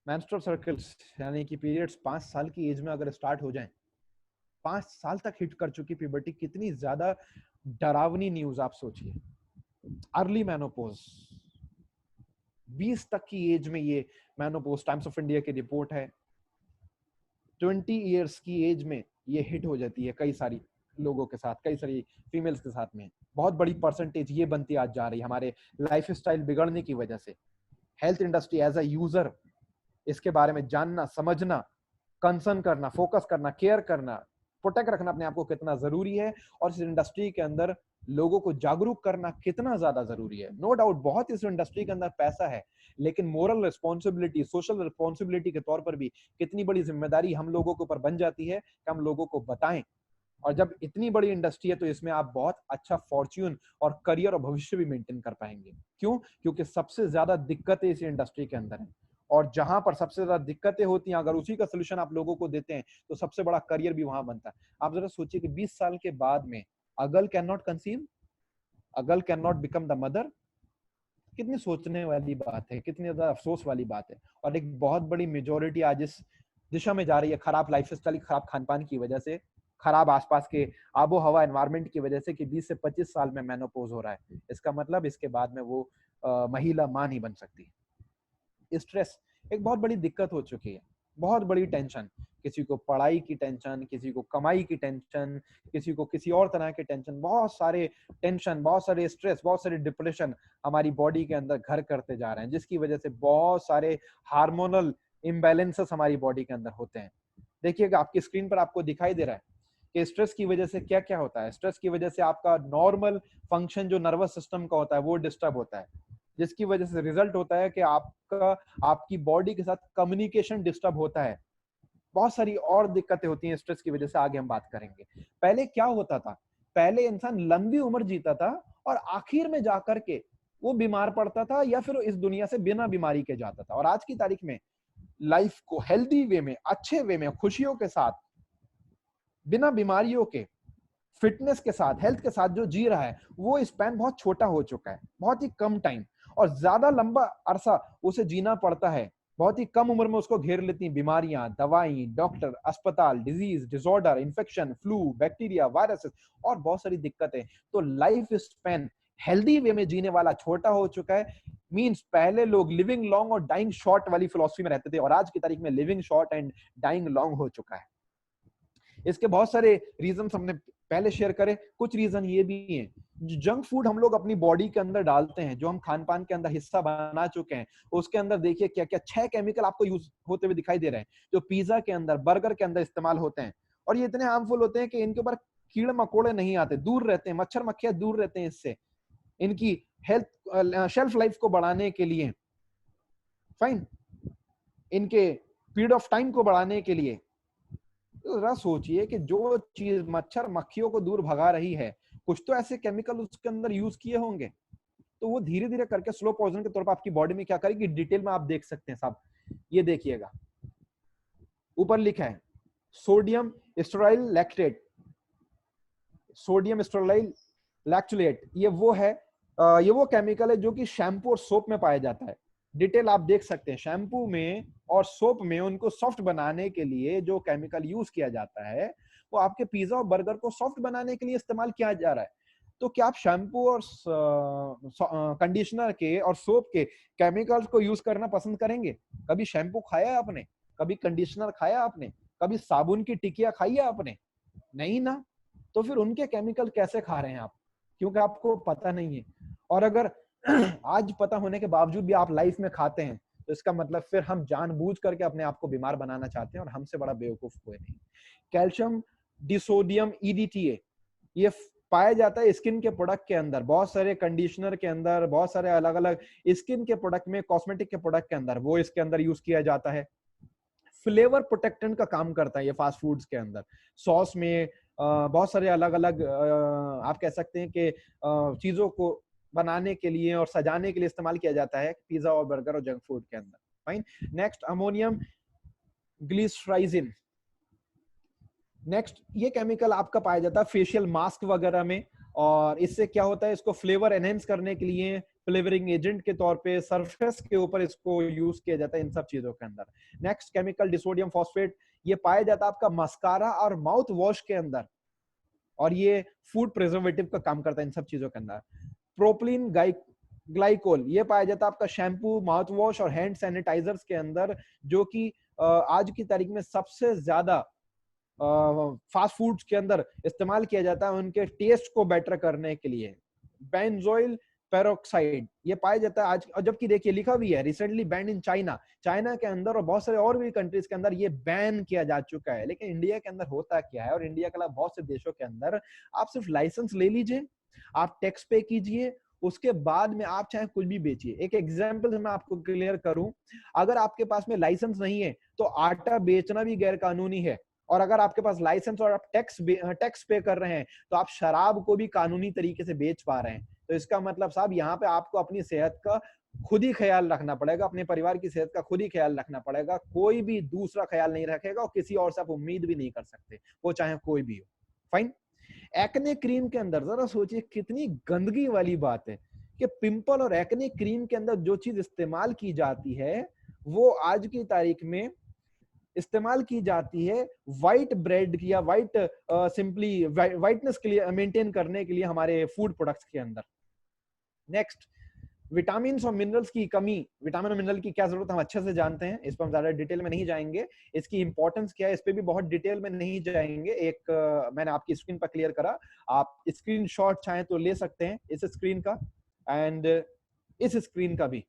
मेंस्ट्रुअल सर्कल्स यानी कि पीरियड्स 5 साल की एज में अगर स्टार्ट हो जाएं, 5 साल तक हिट कर चुकी प्यूबर्टी, कितनी ज्यादा डरावनी न्यूज आप सोचिए। अर्ली मेनोपॉज, 20 तक की एज में ये मेनोपॉज, टाइम्स ऑफ इंडिया की रिपोर्ट है। 20 इयर्स की एज में ये हिट हो जाती है कई सारी लोगों के साथ, कई सारी फीमेल्स के साथ में। बहुत बड़ी परसेंटेज ये बनती आज जा रही है हमारे लाइफस्टाइल बिगड़ने की वजह से। Health industry as a user, इसके बारे में जानना, समझना, कंसर्न करना, फोकस करना, केयर करना, प्रोटेक्ट रखना अपने आप को कितना जरूरी है, और इस इंडस्ट्री के अंदर लोगों को जागरूक करना कितना ज्यादा जरूरी है। नो डाउट बहुत इस इंडस्ट्री के अंदर पैसा है, लेकिन मोरल रिस्पॉन्सिबिलिटी, सोशल रिस्पॉन्सिबिलिटी के तौर पर भी कितनी बड़ी जिम्मेदारी हम लोगों के ऊपर बन जाती है कि हम लोगों को बताएं। और जब इतनी बड़ी इंडस्ट्री है तो इसमें आप बहुत अच्छा फॉर्च्यून और करियर और भविष्य भी मेंटेन कर पाएंगे। क्यों? क्योंकि सबसे ज्यादा दिक्कतें इस इंडस्ट्री के अंदर है, और जहां पर सबसे ज्यादा दिक्कतें होती हैं अगर उसी का सोल्यूशन आप लोगों को देते हैं तो सबसे बड़ा करियर भी वहां बनता है। आप जरा सोचिए कि 20 साल के बाद में अगल कैन नॉट कंसीव, अगल can not become the mother, कितनी सोचने वाली बात है, कितनी ज्यादा अफसोस वाली बात है। और एक बहुत बड़ी मेजोरिटी आज इस दिशा में जा रही है, खराब लाइफस्टाइल, खराब खान पान की वजह से, खराब आसपास के आबो हवा एनवायरनमेंट की वजह से, कि 20 से 25 साल में मेनोपॉज हो रहा है। इसका मतलब इसके बाद में वो महिला मां नहीं बन सकती। स्ट्रेस एक बहुत बड़ी दिक्कत हो चुकी है, बहुत बड़ी टेंशन, किसी को पढ़ाई की टेंशन, किसी को कमाई की टेंशन, किसी को किसी और तरह के टेंशन, बहुत सारे टेंशन, बहुत सारे स्ट्रेस, बहुत सारे डिप्रेशन हमारी बॉडी के अंदर घर करते जा रहे हैं, जिसकी वजह से बहुत सारे हार्मोनल इम्बैलेंसेस हमारी बॉडी के अंदर होते हैं। देखिएगा आपकी स्क्रीन पर आपको दिखाई दे रहा है कि स्ट्रेस की वजह से क्या क्या होता है। स्ट्रेस की वजह से आपका नॉर्मल फंक्शन जो नर्वस सिस्टम का होता है वो डिस्टर्ब होता है, जिसकी वजह से रिजल्ट होता है कि आपका, आपकी बॉडी के साथ कम्युनिकेशन डिस्टर्ब होता है। बहुत सारी और दिक्कतें होती हैं स्ट्रेस की वजह से, आगे हम बात करेंगे। पहले क्या होता था, पहले इंसान लंबी उम्र जीता था और आखिर में जाकर के वो बीमार पड़ता था या फिर इस दुनिया से बिना बीमारी के जाता था। और आज की तारीख में लाइफ को हेल्दी वे में, अच्छे वे में, खुशियों के साथ, बिना बीमारियों के, फिटनेस के साथ, हेल्थ के साथ जो जी रहा है वो स्पैन बहुत छोटा हो चुका है, बहुत ही कम टाइम। और ज्यादा लंबा अरसा उसे जीना पड़ता है। बहुत ही कम उम्र में उसको घेर लेती हैं बीमारियां, दवाई, डॉक्टर, अस्पताल, disease, disorder, infection, flu, bacteria, viruses और बहुत सारी दिक्कतें। तो लाइफ स्पैन हेल्दी वे में जीने वाला छोटा हो चुका है। मींस पहले लोग लिविंग लॉन्ग और डाइंग शॉर्ट वाली फिलॉसफी में रहते थे, और आज की तारीख में living short and dying long हो चुका है। इसके बहुत सारे रीजन हमने पहले शेयर करे। कुछ रीजन ये भी हैं, जंक फूड हम लोग अपनी बॉडी के अंदर डालते हैं, जो हम खान पान के अंदर हिस्सा बना चुके हैं, उसके अंदर देखिए क्या क्या 6 केमिकल आपको यूज होते हुए दिखाई दे रहे हैं, जो पिज्जा के अंदर, बर्गर के अंदर इस्तेमाल होते हैं। और ये इतने हार्मफुल होते हैं कि इनके ऊपर कीड़े मकोड़े नहीं आते, दूर रहते हैं, मच्छर मक्खियां दूर रहते हैं इससे, इनकी हेल्थ शेल्फ लाइफ को बढ़ाने के लिए, फाइन, इनके पीरियड ऑफ टाइम को बढ़ाने के लिए। तो जरा सोचिए कि जो चीज मच्छर मक्खियों को दूर भगा रही है, कुछ तो ऐसे केमिकल उसके अंदर यूज किए होंगे। तो वो धीरे धीरे करके स्लो पॉइजन के तौर पर आपकी बॉडी में क्या करेगी, डिटेल में आप देख सकते हैं साहब। ये देखिएगा, ऊपर लिखा है sodium stearyl lactate, sodium stearyl lactylate. ये वो है, ये वो केमिकल है जो कि शैम्पू और सोप में पाया जाता है। डिटेल आप देख सकते हैं, शैम्पू में और सोप में उनको सॉफ्ट बनाने के लिए जो केमिकल यूज किया जाता है, वो आपके पिज्जा और बर्गर को सॉफ्ट बनाने के लिए इस्तेमाल किया जा रहा है। तो क्या आप शैम्पू और कंडीशनर के और सोप के केमिकल्स को यूज करना पसंद करेंगे? कभी शैम्पू खाया आपने? कभी कंडीशनर खाया आपने? कभी साबुन की टिकिया खाई है आपने? नहीं ना। तो फिर उनके केमिकल कैसे खा रहे हैं आप? क्योंकि आपको पता नहीं है। और अगर आज पता होने के बावजूद भी आप लाइफ में खाते हैं, तो इसका मतलब फिर हम जानबूझ करके अपने आप को बीमार बनाना चाहते हैं, और हमसे बड़ा बेवकूफ कोई नहीं। कैल्शियम डिसोडियम ईडीटीए, ये पाया जाता है स्किन के प्रोडक्ट के अंदर, बहुत सारे कंडीशनर के अंदर, बहुत सारे अलग अलग स्किन के प्रोडक्ट में, कॉस्मेटिक के प्रोडक्ट के अंदर वो इसके अंदर यूज किया जाता है। फ्लेवर प्रोटेक्टेंट का काम करता है ये फास्ट फूड्स के अंदर, सॉस में, बहुत सारे अलग अलग आप कह सकते हैं कि चीजों को बनाने के लिए और सजाने के लिए इस्तेमाल किया जाता है पिज्जा और बर्गर और जंक फूड के अंदर। Fine. Next, ammonium glycyrrhizin. Next, ये केमिकल आपका पाया जाता है फेशियल मास्क वगैरह में, और इससे क्या होता है, इसको फ्लेवर एनहेंस करने के लिए फ्लेवरिंग एजेंट के तौर पे सरफेस के ऊपर इसको यूज किया जाता है इन सब चीजों के अंदर। नेक्स्ट केमिकल डिसोडियम फॉस्फेट, ये पाया जाता है आपका मस्कारा और माउथ वॉश के अंदर, और ये फूड प्रिजर्वेटिव का काम करता है इन सब चीजों के अंदर। प्रोपिलीन ग्लाइकोल, ये पाया जाता है आपका शैम्पू, माउथ वॉश और हैंड सैनिटाइजर्स के अंदर, जो कि आज की तारीख में सबसे ज्यादा फास्ट फूड्स के अंदर इस्तेमाल किया जाता है उनके टेस्ट को बेटर करने के लिए। बेंजोइल पेरोक्साइड, ये पाया जाता है आज, और जबकि देखिए लिखा भी है recently ban in China, China के अंदर और बहुत सारे और भी कंट्रीज के अंदर ये बैन किया जा चुका है। लेकिन इंडिया के अंदर होता क्या है, और इंडिया के अलावा बहुत से देशों के अंदर आप सिर्फ लाइसेंस ले लीजिए, आप टैक्स पे कीजिए, उसके बाद में आप चाहे कुछ भी बेचिए। एक एग्जांपल मैं आपको क्लियर करूं, अगर आपके पास में लाइसेंस नहीं है तो आटा बेचना भी गैर कानूनी है, और अगर आपके पास लाइसेंस और आप टैक्स पे कर रहे हैं तो आप शराब को भी कानूनी तरीके से बेच पा रहे हैं। तो इसका मतलब साहब यहाँ पे आपको अपनी सेहत का खुद ही ख्याल रखना पड़ेगा, अपने परिवार की सेहत का खुद ही ख्याल रखना पड़ेगा, कोई भी दूसरा ख्याल नहीं रखेगा, और किसी और से आप उम्मीद भी नहीं कर सकते, वो चाहे कोई भी हो। फाइन। एक्ने क्रीम के अंदर जरा सोचिए कितनी गंदगी वाली बात है कि पिंपल और एक्ने क्रीम के अंदर जो चीज इस्तेमाल की जाती है, वो आज की तारीख में इस्तेमाल की जाती है व्हाइट ब्रेड या व्हाइट सिंपली व्हाइटनेस के लिए, मेंटेन करने के लिए हमारे फूड प्रोडक्ट्स के अंदर। नेक्स्ट, विटामिन और मिनरल्स की कमी, विटामिन और मिनरल की क्या जरूरत हम अच्छे से जानते हैं, इस पर हम ज्यादा डिटेल में नहीं जाएंगे, इसकी इंपॉर्टेंस क्या है इस पे भी बहुत डिटेल में नहीं जाएंगे। एक मैंने आपकी स्क्रीन पर क्लियर करा, आप स्क्रीनशॉट चाहें तो ले सकते हैं इस स्क्रीन का एंड इस स्क्रीन का भी।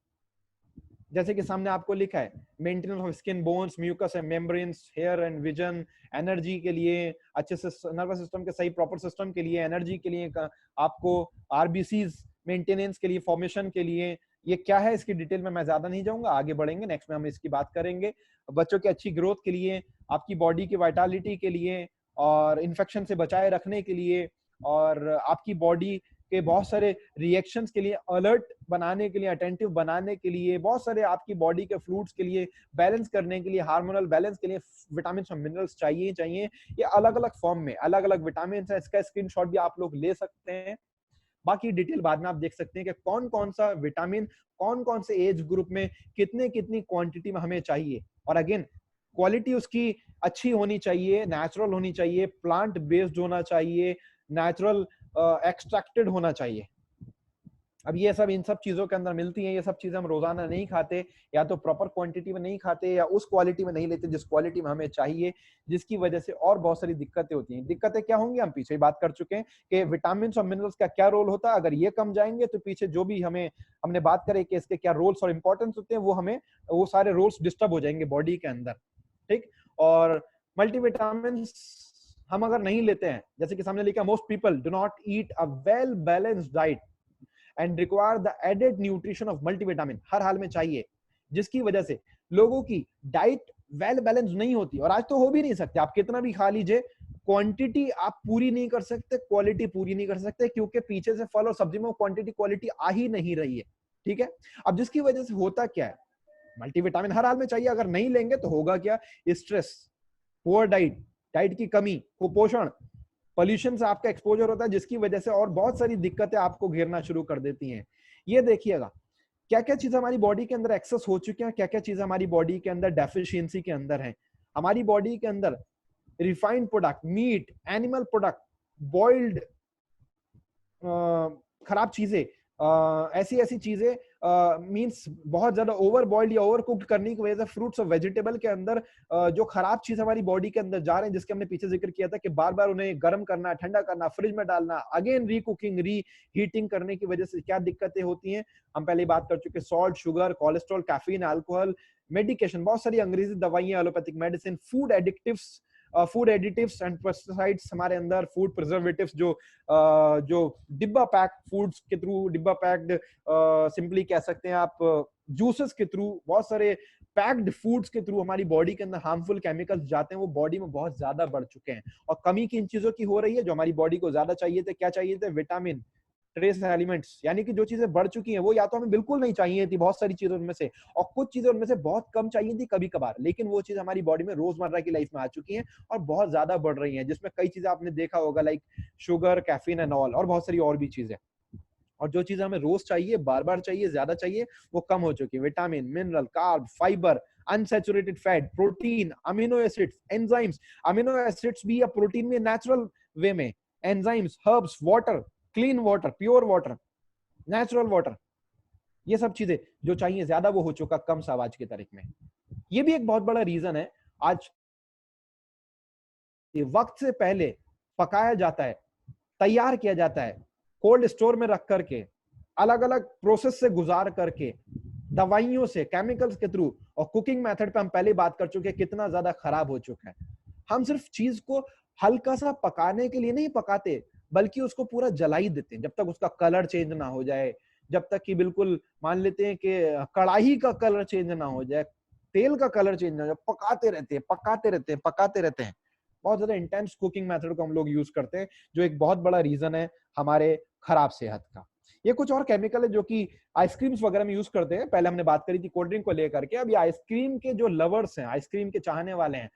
जैसे कि सामने आपको लिखा है maintenance of skin, bones, mucus and membranes, hair and vision, energy के लिए, अच्छे से नर्वस सिस्टम के सही प्रॉपर सिस्टम के लिए, एनर्जी के लिए, आपको आरबीसीज मेंटेनेंस के लिए, फॉर्मेशन के लिए। ये क्या है इसकी डिटेल में मैं ज्यादा नहीं जाऊंगा, आगे बढ़ेंगे, नेक्स्ट में हम इसकी बात करेंगे। बच्चों की अच्छी ग्रोथ के लिए, आपकी बॉडी की वाइटालिटी के लिए, और इन्फेक्शन से बचाए रखने के लिए, और आपकी बॉडी के बहुत सारे रिएक्शंस के लिए, अलर्ट बनाने के लिए, अटेंटिव बनाने के लिए, बहुत सारे आपकी बॉडी के फ्लूइड्स के लिए, बैलेंस करने के लिए, हार्मोनल बैलेंस के लिए विटामिन और मिनरल्स चाहिए चाहिए। ये अलग अलग फॉर्म में अलग अलग विटामिन है, इसका स्क्रीनशॉट भी आप लोग ले सकते हैं। बाकी डिटेल बाद में आप देख सकते हैं कि कौन कौन सा विटामिन कौन कौन से एज ग्रुप में कितने कितनी क्वांटिटी में हमें चाहिए। और अगेन क्वालिटी उसकी अच्छी होनी चाहिए, नेचुरल होनी चाहिए, प्लांट बेस्ड होना चाहिए, नेचुरल एक्सट्रैक्टेड होना चाहिए। अब ये सब इन सब चीजों के अंदर मिलती हैं, ये सब चीजें हम रोजाना नहीं खाते, या तो प्रॉपर क्वांटिटी में नहीं खाते, या उस क्वालिटी में नहीं लेते जिस क्वालिटी में हमें चाहिए, जिसकी वजह से और बहुत सारी दिक्कतें होती हैं। दिक्कतें क्या होंगी, हम पीछे ही बात कर चुके हैं कि विटामिन और मिनरल्स का क्या रोल होता है। अगर ये कम जाएंगे तो पीछे जो भी हमने बात करें कि इसके क्या रोल्स और इंपॉर्टेंस होते हैं, वो सारे रोल्स डिस्टर्ब हो जाएंगे बॉडी के अंदर। ठीक। और मल्टीविटामिन हम अगर नहीं लेते हैं, जैसे कि सामने लिखा, most people do not eat a well balanced diet and require the added nutrition of multivitamin. हर हाल में चाहिए, जिसकी वजह से लोगों की डाइट वेल बैलेंस नहीं होती। और आज तो हो भी नहीं सकते, आप कितना भी खा लीजिए, क्वांटिटी आप पूरी नहीं कर सकते, क्वालिटी पूरी नहीं कर सकते, क्योंकि पीछे से फल और सब्जी में क्वांटिटी क्वालिटी आ ही नहीं रही है। ठीक है। अब जिसकी वजह से होता क्या है, मल्टीविटामिन हर हाल में चाहिए, अगर नहीं लेंगे तो होगा क्या, स्ट्रेस, पुअर डाइट, डाइट की कमी, कुपोषण, पोल्यूशन से आपका एक्सपोजर होता है, जिसकी वजह से और बहुत सारी दिक्कतें आपको घेरना शुरू कर देती हैं। ये देखिएगा क्या क्या चीज हमारी बॉडी के अंदर एक्सेस हो चुकी है, क्या क्या चीज हमारी बॉडी के अंदर डेफिशिएंसी के अंदर है। हमारी बॉडी के अंदर refined product, meat, animal product, boiled खराब चीजें, ऐसी ऐसी चीजें, मींस बहुत ज्यादा ओवर बॉइल्ड या ओवर कुक्ड करने की वजह से फ्रूट्स और वेजिटेबल के अंदर जो खराब चीज हमारी बॉडी के अंदर जा रहे हैं, जिसके हमने पीछे जिक्र किया था कि बार बार उन्हें गर्म करना, ठंडा करना, फ्रिज में डालना, अगेन री कुकिंग, री हीटिंग करने की वजह से क्या दिक्कतें होती हैं, हम पहले बात कर चुके। Salt, sugar, cholesterol, caffeine, alcohol, medication, बहुत सारी अंग्रेजी दवाइयां, allopathic medicine, food additives and pesticides हमारे अंदर, फूड प्रिजर्वेटिव्स जो डिब्बा पैक फूड्स के थ्रू, डिब्बा पैक्ड, सिंपली कह सकते हैं आप, जूसेस के थ्रू, बहुत सारे पैक्ड फूड्स के थ्रू हमारी बॉडी के अंदर हार्मफुल केमिकल्स जाते हैं, वो बॉडी में बहुत ज्यादा बढ़ चुके हैं। और कमी किन चीजों की हो रही है, जो हमारी बॉडी को ज्यादा चाहिए थे, क्या चाहिए थे, विटामिन, ट्रेस एलिमेंट्स, यानी कि जो चीजें बढ़ चुकी हैं वो या तो हमें बिल्कुल नहीं चाहिए थी, बहुत सारी चीजों उनमें से, और कुछ चीजें उनमें से बहुत कम चाहिए थी कभी कभार, लेकिन वो चीज हमारी बॉडी में रोजमर्रा की लाइफ में आ चुकी हैं और बहुत ज्यादा बढ़ रही हैं, जिसमें कई चीजें आपने देखा होगा, like sugar, caffeine and all, और बहुत सारी और भी चीजें। और जो चीजें हमें रोज चाहिए, बार बार चाहिए, ज्यादा चाहिए, वो कम हो चुकी है। Vitamin, mineral, carb, fibre, unsaturated fat, protein, amino acids, enzymes, amino acids भी या प्रोटीन में नेचुरल वे में, enzymes, herbs, water, clean water, pure water, natural water, ये सब चीजें जो चाहिए ज्यादा, वो हो चुका कम सावाज की तारीख में। ये भी एक बहुत बड़ा रीजन है। आज वक्त से पहले पकाया जाता है, तैयार किया जाता है, कोल्ड स्टोर में रख करके, अलग अलग प्रोसेस से गुजार करके, दवाइयों से, केमिकल्स के थ्रू, और कुकिंग मेथड पे हम पहले बात कर चुके हैं कितना ज्यादा खराब हो चुका है। हम सिर्फ चीज को हल्का सा पकाने के लिए नहीं पकाते, बल्कि उसको पूरा जला ही देते हैं, जब तक उसका कलर चेंज ना हो जाए, जब तक कि बिल्कुल मान लेते हैं कि कढ़ाई का कलर चेंज ना हो जाए, तेल का कलर चेंज ना हो जाए, पकाते रहते हैं, पकाते रहते हैं, पकाते रहते हैं। बहुत ज्यादा इंटेंस कुकिंग मेथड को हम लोग यूज करते हैं, जो एक बहुत बड़ा रीजन है हमारे खराब सेहत का। ये कुछ और केमिकल है जो कि आइसक्रीम्स वगैरह में यूज करते हैं। पहले हमने बात करी थी कोल्ड ड्रिंक को लेकर के, अब ये आइसक्रीम के जो लवर्स हैं, आइसक्रीम के चाहने वाले हैं,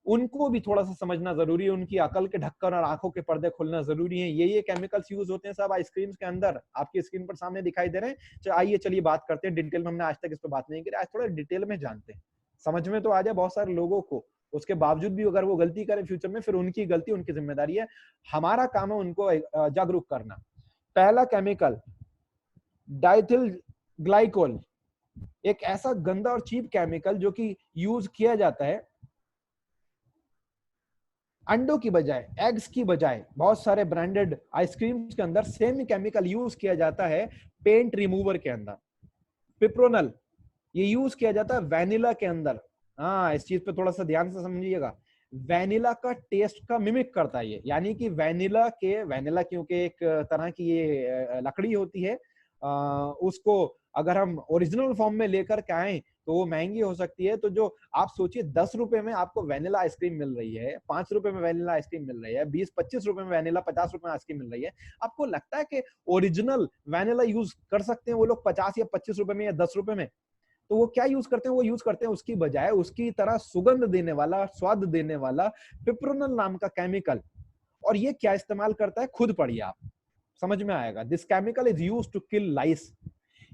उनको भी थोड़ा सा समझना जरूरी है, उनकी अकल के ढक्कन और आंखों के पर्दे खुलना जरूरी है। ये केमिकल्स यूज होते हैं सब आइसक्रीम्स के अंदर, आपकी स्क्रीन पर सामने दिखाई दे रहे हैं। आइए चलिए बात करते हैं डिटेल में, हमने आज तक इस पर बात नहीं की, आज थोड़ा डिटेल में जानते हैं, समझ में तो आ जाए बहुत सारे लोगों को। उसके बावजूद भी अगर वो गलती करें फ्यूचर में, फिर उनकी गलती, उनकी जिम्मेदारी है, हमारा काम है उनको जागरूक करना। पहला केमिकल डाइथिल ग्लाइकोल, एक ऐसा गंदा और चीप केमिकल जो कि यूज किया जाता है अंडों की बजाय, एग्स की बजाय, बहुत सारे ब्रांडेड आइसक्रीम्स के अंदर सेम केमिकल यूज किया जाता है पेंट रिमूवर के अंदर। पिप्रोनल, ये यूज किया जाता है वैनिला के अंदर। हाँ, इस चीज पे थोड़ा सा ध्यान से समझिएगा, वैनिला का टेस्ट का मिमिक करता है ये, यानी कि वैनिला क्योंकि एक तरह की ये लकड़ी होती है, उसको अगर हम ओरिजिनल फॉर्म में लेकर के आए तो वो महंगी हो सकती है। तो जो आप सोचिए 10 रुपए में आपको वैनिला आइसक्रीम मिल रही है, 5 रुपए में वैनिला आइसक्रीम मिल रही है, 20-25 रुपए में वैनिला, 50 रुपए में आइसक्रीम मिल रही है। आपको लगता है कि ओरिजिनल वैनिला यूज कर सकते हैं वो लोग 50 या 25 रुपए में या 10 रुपए में? तो वो क्या यूज करते हैं, वो यूज करते हैं उसकी बजाय उसकी तरह सुगंध देने वाला, स्वाद देने वाला पिप्रोनल नाम का केमिकल। और ये क्या इस्तेमाल करता है, खुद पढ़िए आप, समझ में आएगा। This chemical is used to kill lice,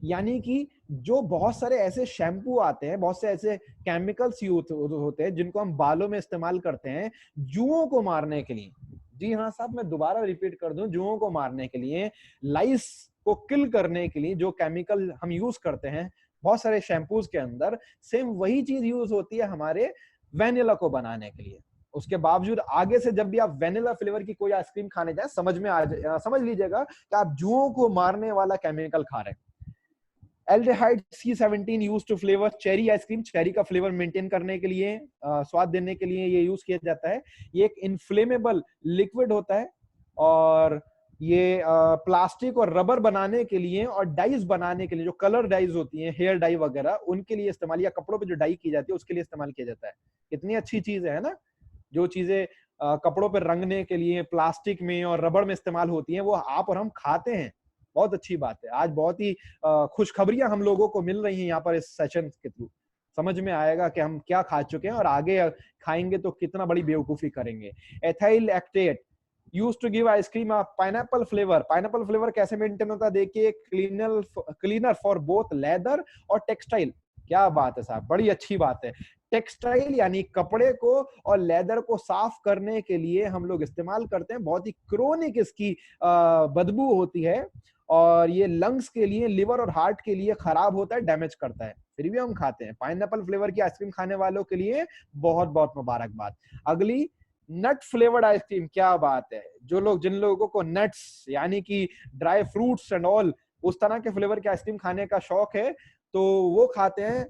यानी कि जो बहुत सारे ऐसे शैम्पू आते हैं, बहुत से ऐसे केमिकल्स यूज होते हैं जिनको हम बालों में इस्तेमाल करते हैं जुओं को मारने के लिए। जी हाँ साहब, मैं दोबारा रिपीट कर दूं, जुओं को मारने के लिए, लाइस को किल करने के लिए जो केमिकल हम यूज करते हैं बहुत सारे शैम्पूज के अंदर, सेम वही चीज यूज होती है हमारे वेनिला को बनाने के लिए। उसके बावजूद आगे से जब भी आप वेनिला फ्लेवर की कोई आइसक्रीम खाने जाए, समझ लीजिएगा कि आप जुओं को मारने वाला केमिकल खा रहे हैं। Aldehyde C17 used to flavour cherry ice cream, cherry का फ्लेवर मेंटेन करने के लिए, स्वाद देने के लिए ये यूज किया जाता है। ये एक इनफ्लेमेबल लिक्विड होता है और ये प्लास्टिक और रबर बनाने के लिए और डाइज बनाने के लिए, जो कलर डाइज होती हैं, हेयर डाई वगैरह, उनके लिए इस्तेमाल, या कपड़ों पे जो डाई की जाती है उसके लिए इस्तेमाल किया जाता है। कितनी अच्छी चीज है ना, जो चीजें कपड़ों पर रंगने के लिए प्लास्टिक में और रबड़ में इस्तेमाल होती हैं, वो आप और हम खाते हैं। बहुत अच्छी बात है। आज बहुत ही खुशखबरियां हम लोगों को मिल रही हैं यहाँ पर इस सेशन के थ्रू। समझ में आएगा कि हम क्या खा चुके हैं और आगे खाएंगे तो कितना बड़ी बेवकूफी करेंगे। Ethyl acetate used to give ice cream a pineapple flavour. Pineapple flavour कैसे मेंटेन होता है देखिए, क्लीनर फॉर बोथ लेदर और टेक्सटाइल। क्या बात है साहब, बड़ी अच्छी बात है। टेक्सटाइल यानी कपड़े को और लेदर को साफ करने के लिए हम लोग इस्तेमाल करते हैं। बहुत ही क्रोनिक इसकी बदबू होती है और ये लंग्स के लिए, लिवर और हार्ट के लिए खराब होता है, डैमेज करता है, फिर भी हम खाते हैं। पाइनएप्पल फ्लेवर की आइसक्रीम खाने वालों के लिए बहुत बहुत मुबारकबाद। अगली नट फ्लेवर्ड आइसक्रीम, क्या बात है। जिन लोगों को नट्स यानी कि ड्राई फ्रूट्स एंड ऑल उस तरह के फ्लेवर की आइसक्रीम खाने का शौक है तो वो खाते हैं।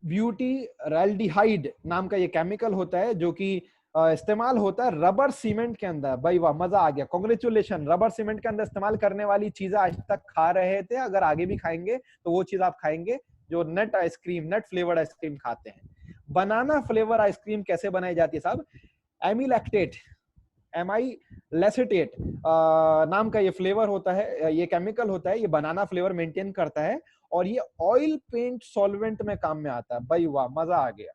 ब्यूटी रैल्डिहाइड नाम का ये केमिकल होता है जो कि इस्तेमाल होता है रबर सीमेंट के अंदर। भाई वाह, मजा आ गया, कांग्रेचुलेशन। रबर सीमेंट के अंदर इस्तेमाल करने वाली चीजें आज तक खा रहे थे, अगर आगे भी खाएंगे तो वो चीज आप खाएंगे जो नट आइसक्रीम, नट फ्लेवर्ड आइसक्रीम खाते हैं। बनाना फ्लेवर आइसक्रीम कैसे बनाई जाती है साहब? एमिलैक्टेट, एमाइलेसिटेट नाम का ये फ्लेवर होता है, ये केमिकल होता है, ये बनाना फ्लेवर मेंटेन करता है और ये ऑयल पेंट सॉल्वेंट में काम में आता है। भाई वाह, मजा आ गया।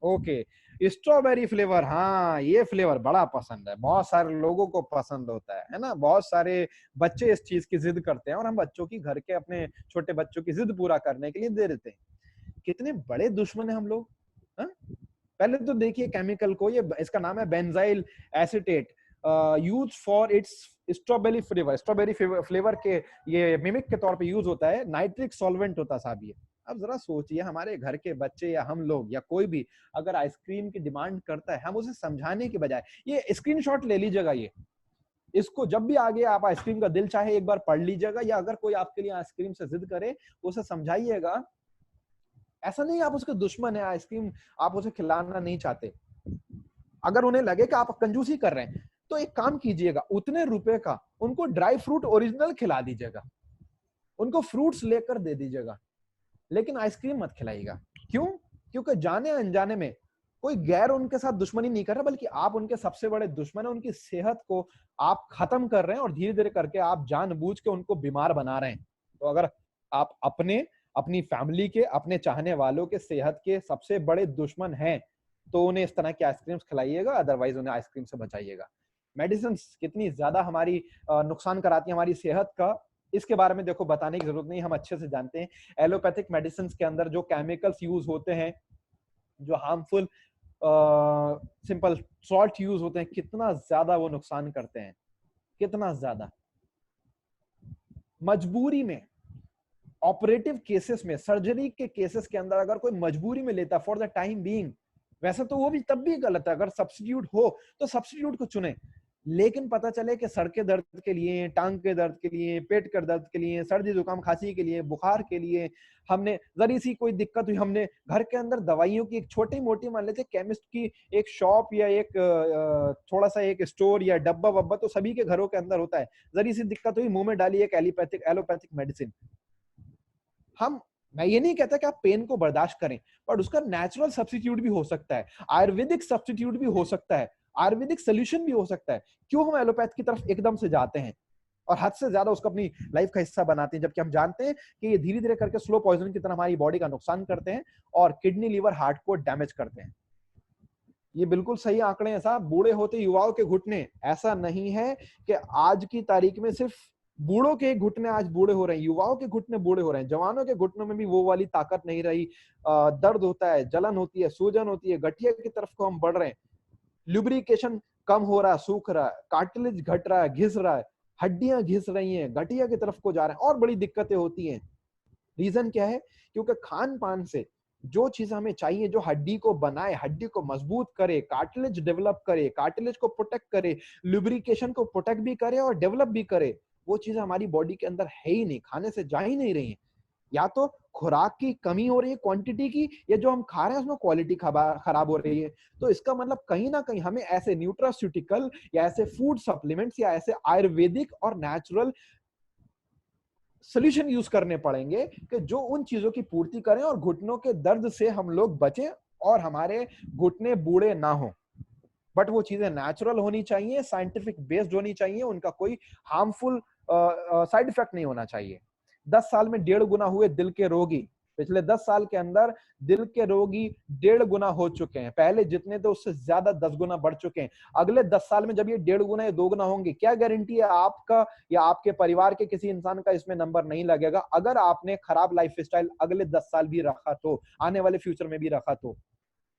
ओके, स्ट्रॉबेरी फ्लेवर, हाँ ये फ्लेवर बड़ा पसंद है, बहुत सारे लोगों को पसंद होता है ना। बहुत सारे बच्चे इस चीज की जिद करते हैं और हम बच्चों की, घर के अपने छोटे बच्चों की जिद पूरा करने के लिए दे देते हैं। कितने बड़े दुश्मन है हम लोग। हाँ? पहले तो देखिए केमिकल को, ये इसका नाम है benzyl acetate, use for its strawberry flavour. Strawberry flavour के ये मिमिक के तौर पे यूज होता है। नाइट्रिक सॉल्वेंट होता साहब ये। अब जरा सोचिए, हमारे घर के बच्चे या हम लोग या कोई भी अगर आइसक्रीम की डिमांड करता है, हम उसे समझाने के बजाय, ये स्क्रीनशॉट ले लीजिएगा, ये इसको जब भी आगे आप आइसक्रीम का दिल चाहे एक बार पढ़ लीजिएगा, या अगर कोई आपके लिए आइसक्रीम से जिद करे उसे समझाइएगा। ऐसा नहीं आप उसके दुश्मन है, आइसक्रीम आप उसे खिलाना नहीं चाहते। अगर उन्हें लगे कि आप कंजूसी कर रहे हैं तो एक काम कीजिएगा, उतने रुपए का उनको ड्राई फ्रूट ओरिजिनल खिला दीजिएगा, उनको फ्रूट्स लेकर दे दीजिएगा, लेकिन आइसक्रीम मत खिलाइएगा। क्यों? क्योंकि जाने अनजाने में कोई गैर उनके साथ दुश्मनी नहीं कर रहा, बल्कि आप उनके सबसे बड़े दुश्मन है। उनकी सेहत को आप खत्म कर रहे हैं और धीरे धीरे करके आप जानबूझ के उनको बीमार बना रहे हैं। तो अगर आप अपनी फैमिली के, अपने चाहने वालों के सेहत के सबसे बड़े दुश्मन हैं तो उन्हें इस तरह की आइसक्रीम्स खिलाइएगा, अदरवाइज उन्हें आइसक्रीम से बचाइएगा। मेडिसिन कितनी ज्यादा हमारी नुकसान कराती है हमारी सेहत का, इसके बारे में देखो बताने की जरूरत नहीं, हम अच्छे से जानते हैं। एलोपैथिक मेडिसिन के अंदर जो केमिकल्स यूज होते हैं, जो हार्मफुल सिंपल सॉल्ट यूज होते हैं, कितना ज्यादा वो नुकसान करते हैं, कितना ज्यादा। मजबूरी में, ऑपरेटिव केसेस में, सर्जरी के केसेस के अंदर अगर कोई मजबूरी में लेता फॉर द टाइम बीइंग, वैसे तो वो भी तब भी गलत है। अगर सब्स्टिट्यूट हो तो सब्स्टिट्यूट को चुने, लेकिन पता चले कि सर के दर्द के लिए, टांग के दर्द के लिए, पेट के दर्द के लिए, सर्दी जुकाम खांसी के लिए, बुखार के लिए, हमने जरी सी कोई दिक्कत हुई, हमने घर के अंदर दवाइयों की एक छोटी मोटी, मान लेते केमिस्ट की एक शॉप या एक थोड़ा सा एक स्टोर या डब्बा वब्बा तो सभी के घरों के अंदर होता है। जरी सी दिक्कत हुई, मुंह में डाली एक एलोपैथिक मेडिसिन। मैं ये नहीं कहता कि आप पेन को बर्दाश्त करें, बट उसका नेचुरल सब्स्टिट्यूट भी हो सकता है, आयुर्वेदिक सब्स्टिट्यूट भी हो सकता है, आयुर्वेदिक सोल्यूशन भी हो सकता है। क्यों हम एलोपैथ की तरफ एकदम से जाते हैं और हद से ज्यादा उसको अपनी लाइफ का हिस्सा बनाते हैं, जबकि हम जानते हैं कि ये धीरे धीरे करके स्लो पॉइजन की तरह हमारी बॉडी का नुकसान करते हैं और किडनी, लीवर, हार्ट को डैमेज करते हैं। ये बिल्कुल सही आंकड़े हैं साहब। बूढ़े होते युवाओं के घुटने, ऐसा नहीं है कि आज की तारीख में सिर्फ बूढ़ों के घुटने आज बूढ़े हो रहे हैं, युवाओं के घुटने बूढ़े हो रहे हैं। जवानों के घुटनों में भी वो वाली ताकत नहीं रही। दर्द होता है, जलन होती है, सूजन होती है, गठिया की तरफ को हम बढ़ रहे हैं। ल्यूब्रिकेशन कम हो रहा है, सूख रहा है, कार्टिलेज घट रहा है, घिस रहा है, हड्डियां घिस रही हैं, गठिया की तरफ को जा रहे हैं, और बड़ी दिक्कतें होती हैं। रीजन क्या है? क्योंकि खान पान से जो चीज हमें चाहिए, जो हड्डी को बनाए, हड्डी को मजबूत करे, कार्टिलेज डेवलप करे, कार्टिलेज को प्रोटेक्ट करे, लुब्रिकेशन को प्रोटेक्ट भी करे और डेवलप भी करे, वो चीजें हमारी बॉडी के अंदर है ही नहीं, खाने से जा ही नहीं रही है। या तो खुराक की कमी हो रही है क्वांटिटी की, या जो हम खा रहे हैं उसमें क्वालिटी खराब हो रही है। तो इसका मतलब कहीं ना कहीं हमें ऐसे न्यूट्रास्यूटिकल या ऐसे फूड सप्लीमेंट्स या ऐसे आयुर्वेदिक और नेचुरल सोल्यूशन यूज करने पड़ेंगे कि जो उन चीजों की पूर्ति करें और घुटनों के दर्द से हम लोग बचें और हमारे घुटने बूढ़े ना हो। बट वो चीजें नेचुरल होनी चाहिए, साइंटिफिक बेस्ड होनी चाहिए, उनका कोई हार्मफुल साइड इफेक्ट नहीं होना चाहिए। 10 साल में 1.5 गुना हुए दिल के रोगी, पिछले 10 साल के अंदर दिल के रोगी 1.5 गुना हो चुके हैं। पहले जितने थे उससे ज्यादा 10 गुना बढ़ चुके हैं। अगले 10 साल में जब ये 1.5 गुना या 2 गुना होंगे, क्या गारंटी है आपका या आपके परिवार के किसी इंसान का इसमें नंबर नहीं लगेगा, अगर आपने खराब लाइफ स्टाइल अगले 10 साल भी रखा तो, आने वाले फ्यूचर में भी रखा तो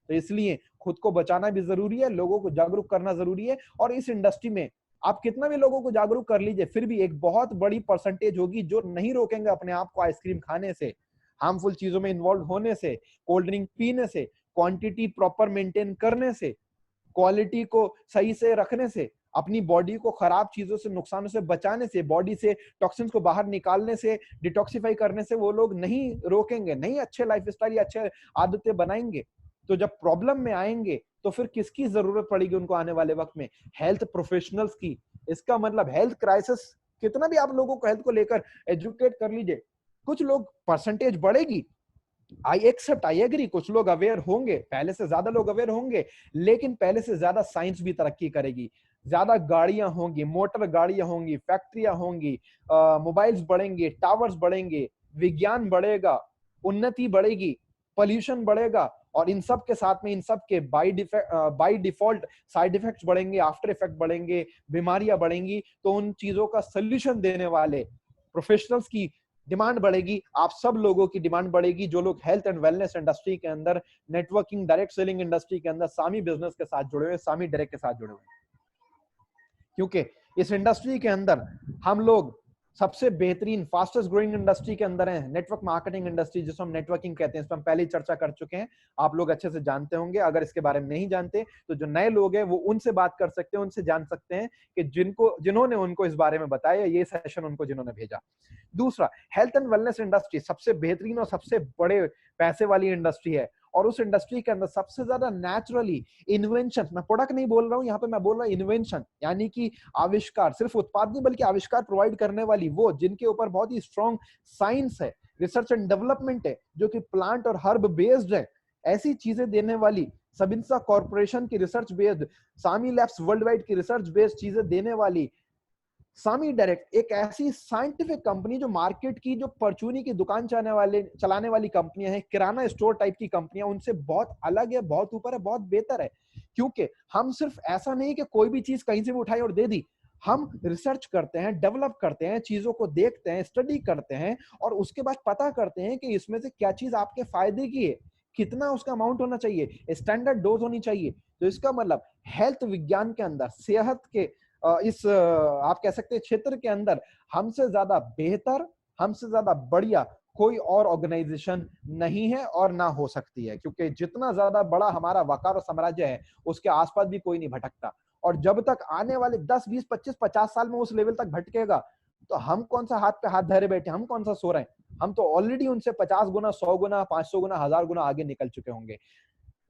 इसलिए खुद को बचाना भी जरूरी है, लोगों को जागरूक करना जरूरी है। और इस इंडस्ट्री में आप कितना भी लोगों को जागरूक कर लीजिए, फिर भी एक बहुत बड़ी परसेंटेज होगी जो नहीं रोकेंगे अपने आप को आइसक्रीम खाने से, हार्मफुल चीजों में इन्वॉल्व होने से, कोल्ड ड्रिंक पीने से, क्वांटिटी प्रॉपर मेंटेन करने से, क्वालिटी को सही से रखने से, अपनी बॉडी को खराब चीजों से, नुकसानों से बचाने से, बॉडी से टॉक्सिन्स को बाहर निकालने से, डिटॉक्सिफाई करने से वो लोग नहीं रोकेंगे, नहीं अच्छे लाइफ स्टाइल या अच्छे आदतें बनाएंगे। तो जब प्रॉब्लम में आएंगे तो फिर किसकी जरूरत पड़ेगी उनको आने वाले वक्त में? हेल्थ प्रोफेशनल्स की। इसका मतलब हेल्थ क्राइसिस, कितना भी आप लोगों को हेल्थ को लेकर एजुकेट कर लीजिए, कुछ लोग परसेंटेज बढ़ेगी, आई एक्सेप्ट, आई एग्री, कुछ लोग अवेयर होंगे, पहले से ज्यादा लोग अवेयर होंगे, लेकिन पहले से ज्यादा साइंस भी तरक्की करेगी, ज्यादा गाड़ियां होंगी, मोटर गाड़ियां होंगी, फैक्ट्रियां होंगी, मोबाइल्स बढ़ेंगे, टावर्स बढ़ेंगे, विज्ञान बढ़ेगा, उन्नति बढ़ेगी, पोल्यूशन बढ़ेगा, और इन सब के साथ में इन सब के बाय डिफॉल्ट साइड इफेक्ट्स बढ़ेंगे, आफ्टर इफेक्ट बढ़ेंगे, बीमारियां बढ़ेंगी। तो उन चीजों का सोल्यूशन देने वाले प्रोफेशनल्स की डिमांड बढ़ेगी, आप सब लोगों की डिमांड बढ़ेगी, जो लोग हेल्थ एंड वेलनेस इंडस्ट्री के अंदर, नेटवर्किंग, डायरेक्ट सेलिंग इंडस्ट्री के अंदर सामी बिजनेस के साथ जुड़े हुए, सामी डायरेक्ट के साथ जुड़े हुए। क्योंकि इस इंडस्ट्री के अंदर हम लोग सबसे बेहतरीन फास्टेस्ट ग्रोइंग इंडस्ट्री के अंदर है, नेटवर्क मार्केटिंग इंडस्ट्री, जिसको हम नेटवर्किंग कहते हैं। इस पर हम पहले ही चर्चा कर चुके हैं, आप लोग अच्छे से जानते होंगे। अगर इसके बारे में नहीं जानते तो जो नए लोग हैं वो उनसे बात कर सकते हैं, उनसे जान सकते हैं कि जिन्होंने उनको इस बारे में बताया, ये सेशन उनको जिन्होंने भेजा। दूसरा, हेल्थ एंड वेलनेस इंडस्ट्री सबसे बेहतरीन और सबसे बड़े पैसे वाली इंडस्ट्री है, और उस इंडस्ट्री के अंदर सबसे ज्यादा नेचुरली इन्वेंशन, मैं प्रोडक्ट नहीं बोल रहा हूं यहाँ पे, मैं बोल रहा हूँ इन्वेंशन, यानी कि आविष्कार, सिर्फ उत्पाद नहीं बल्कि आविष्कार प्रोवाइड करने वाली, वो जिनके ऊपर बहुत ही स्ट्रॉन्ग साइंस है, रिसर्च एंड डेवलपमेंट है, जो कि प्लांट और हर्ब बेस्ड है, ऐसी चीजें देने वाली सबिंसा कॉर्पोरेशन की रिसर्च बेस्ड, सामी लैब्स वर्ल्ड वाइड की रिसर्च बेस्ड चीजें देने वाली सामी डायरेक्ट एक ऐसी साइंटिफिक कंपनी, जो मार्केट की जो परचूनी की दुकान चलाने वाली कंपनियां हैं, किराना स्टोर टाइप की कंपनियां, उनसे बहुत अलग है, बहुत ऊपर है, बहुत बेहतर है। क्योंकि हम सिर्फ ऐसा नहीं कि कोई भी चीज कहीं से भी उठाई और दे दी, हम रिसर्च करते हैं, डेवलप करते हैं, चीजों को देखते हैं, स्टडी करते हैं, और उसके बाद पता करते हैं कि इसमें से क्या चीज आपके फायदे की है, कितना उसका अमाउंट होना चाहिए, स्टैंडर्ड डोज होनी चाहिए। तो इसका मतलब हेल्थ विज्ञान के अंदर, सेहत के इस आप कह सकते हैं क्षेत्र के अंदर हमसे ज्यादा बेहतर, हमसे ज्यादा बढ़िया कोई और ऑर्गेनाइजेशन नहीं है और ना हो सकती है। क्योंकि जितना ज्यादा बड़ा हमारा वकार और साम्राज्य है, उसके आसपास भी कोई नहीं भटकता। और जब तक आने वाले 10, 20, 25, 50 साल में उस लेवल तक भटकेगा, तो हम कौन सा हाथ पे हाथ धरे बैठे, हम कौन सा सो रहे हैं? हम तो ऑलरेडी उनसे 50 गुना, 100 गुना, 500 गुना, 1000 गुना आगे निकल चुके होंगे।